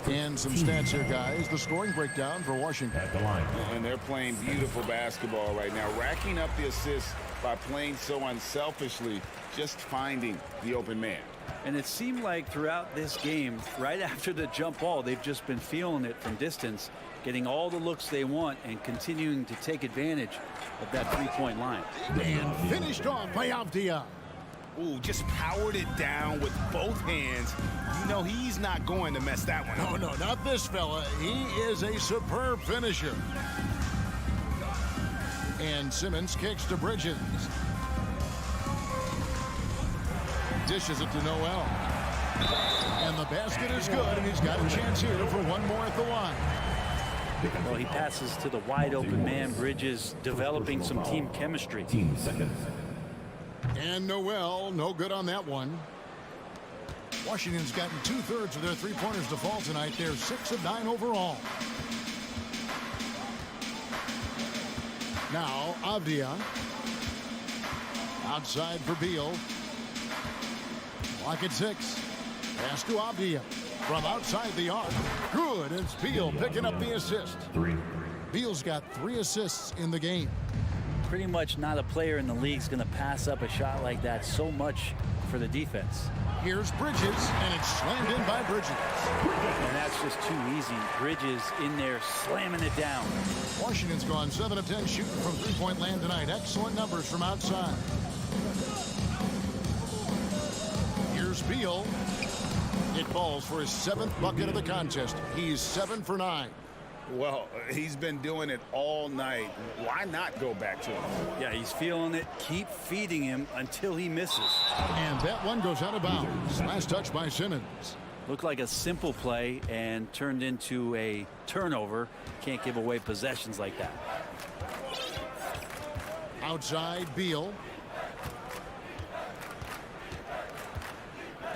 And some stats here, guys. The scoring breakdown for Washington. At the line. And they're playing beautiful basketball right now, racking up the assists by playing so unselfishly, just finding the open man. And it seemed like throughout this game, right after the jump ball, they've just been feeling it from distance, getting all the looks they want and continuing to take advantage of that three-point line. And finished off by Avdia. Ooh, just powered it down with both hands. You know he's not going to mess that one up. No, not this fella. He is a superb finisher. And Simmons kicks to Bridges. Dishes it to Noel. And the basket is good, and he's got a chance here for one more at the line. Well, he passes to the wide open man. Bridges developing some team chemistry. 15 seconds. And Noel, no good on that one. Washington's gotten 2/3 of their three-pointers to fall tonight. They're 6 of 9 overall. Now, Avdia. Outside for Beal. Lock at 6. Pass to Avdia. From outside the arc. Good. It's Beal picking up the assist. 3. Beal's got 3 assists in the game. Pretty much not a player in the league is going to pass up a shot like that so much for the defense. Here's Bridges, and it's slammed in by Bridges. And that's just too easy. Bridges in there slamming it down. Washington's gone 7 of 10 shooting from three-point land tonight. Excellent numbers from outside. Here's Beal. It falls for his 7th bucket of the contest. He's 7 for 9. Well, he's been doing it all night. Why not go back to him? Yeah, he's feeling it. Keep feeding him until he misses. And that one goes out of bounds. Last touch by Simmons. Looked like a simple play and turned into a turnover. Can't give away possessions like that. Outside Beal.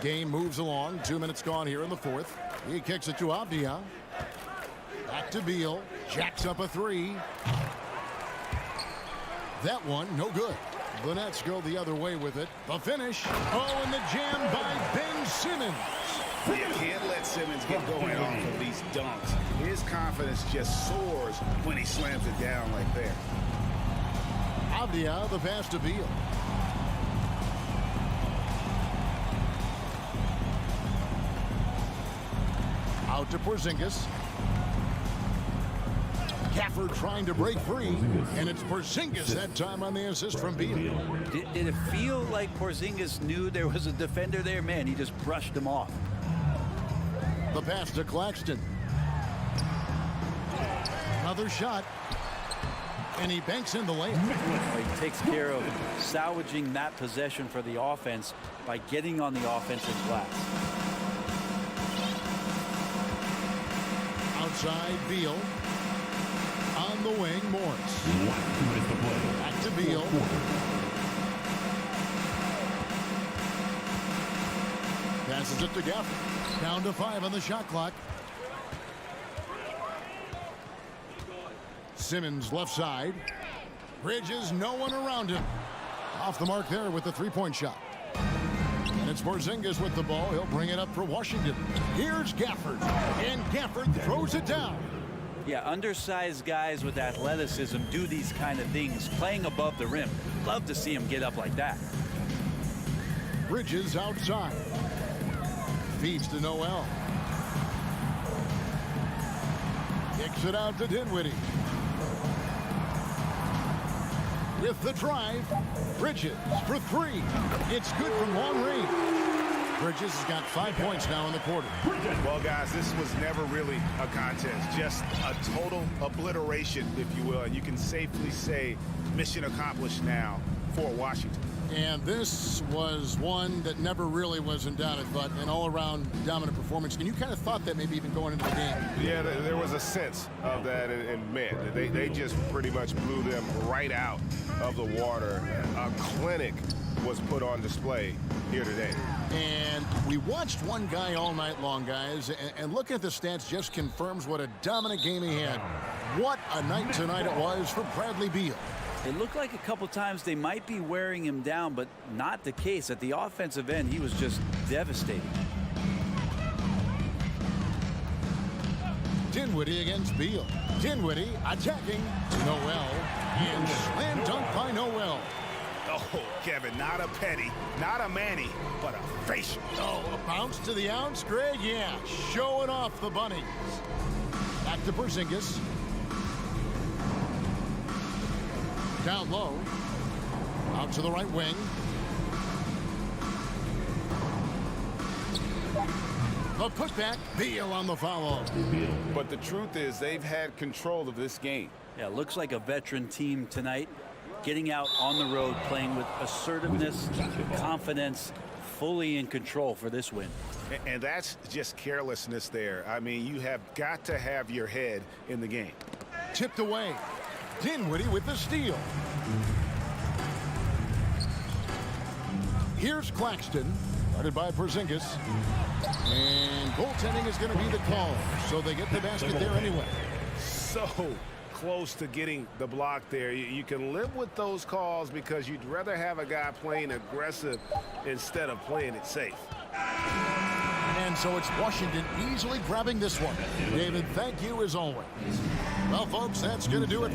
Game moves along. 2 minutes gone here in the fourth. He kicks it to Avdia. Back to Beal. Jacks up a 3. That one, no good. The Nets go the other way with it. The finish. Oh, and the jam by Ben Simmons. You can't let Simmons get going off of these dunks. His confidence just soars when he slams it down like that. Avdia, the pass to Beal. Out to Porzingis. Gafford trying to break free, and it's Porzingis that time on the assist from Beal. Did it feel like Porzingis knew there was a defender there? Man, he just brushed him off. The pass to Claxton. Another shot, and he banks in the layup. Well, he takes care of salvaging that possession for the offense by getting on the offensive glass. Outside Beal. On the wing, Morris. Back to Beal. Passes it to Gafford. Down to 5 on the shot clock. Simmons left side. Bridges, no one around him. Off the mark there with the three-point shot. And it's Porzingis with the ball. He'll bring it up for Washington. Here's Gafford. And Gafford throws it down. Yeah, undersized guys with athleticism do these kind of things, playing above the rim. Love to see him get up like that. Bridges outside. Feeds to Noel. Kicks it out to Dinwiddie. With the drive, Bridges for 3. It's good from long range. Bridges has got 5 points now in the quarter. Well, guys, this was never really a contest, just a total obliteration, if you will. And you can safely say mission accomplished now for Washington. And this was one that never really was in doubt, but an all-around dominant performance. And you kind of thought that maybe even going into the game. Yeah, there was a sense of that, and man, they just pretty much blew them right out of the water. A clinic was put on display here today. And we watched one guy all night long, guys, and looking at the stats just confirms what a dominant game he had. What a night tonight it was for Bradley Beal. It looked like a couple times they might be wearing him down, but not the case. At the offensive end, he was just devastating. Dinwiddie against Beal. Dinwiddie attacking Noel. And slam dunk by Noel. Oh, Kevin, not a petty, not a Manny, but a facial. Oh, a bounce to the ounce, Greg? Yeah, showing off the bunnies. Back to Porzingis. Down low. Out to the right wing. The putback, Beal on the follow. But the truth is they've had control of this game. Yeah, looks like a veteran team tonight. Getting out on the road, playing with assertiveness, confidence, fully in control for this win. And that's just carelessness there. I mean, you have got to have your head in the game. Tipped away. Dinwiddie with the steal. Here's Claxton, guarded by Porzingis. And goaltending is going to be the call, so they get the basket there anyway. So close to getting the block there. You can live with those calls because you'd rather have a guy playing aggressive instead of playing it safe. And so it's Washington easily grabbing this one. David, thank you as always. Well, folks, that's going to do it.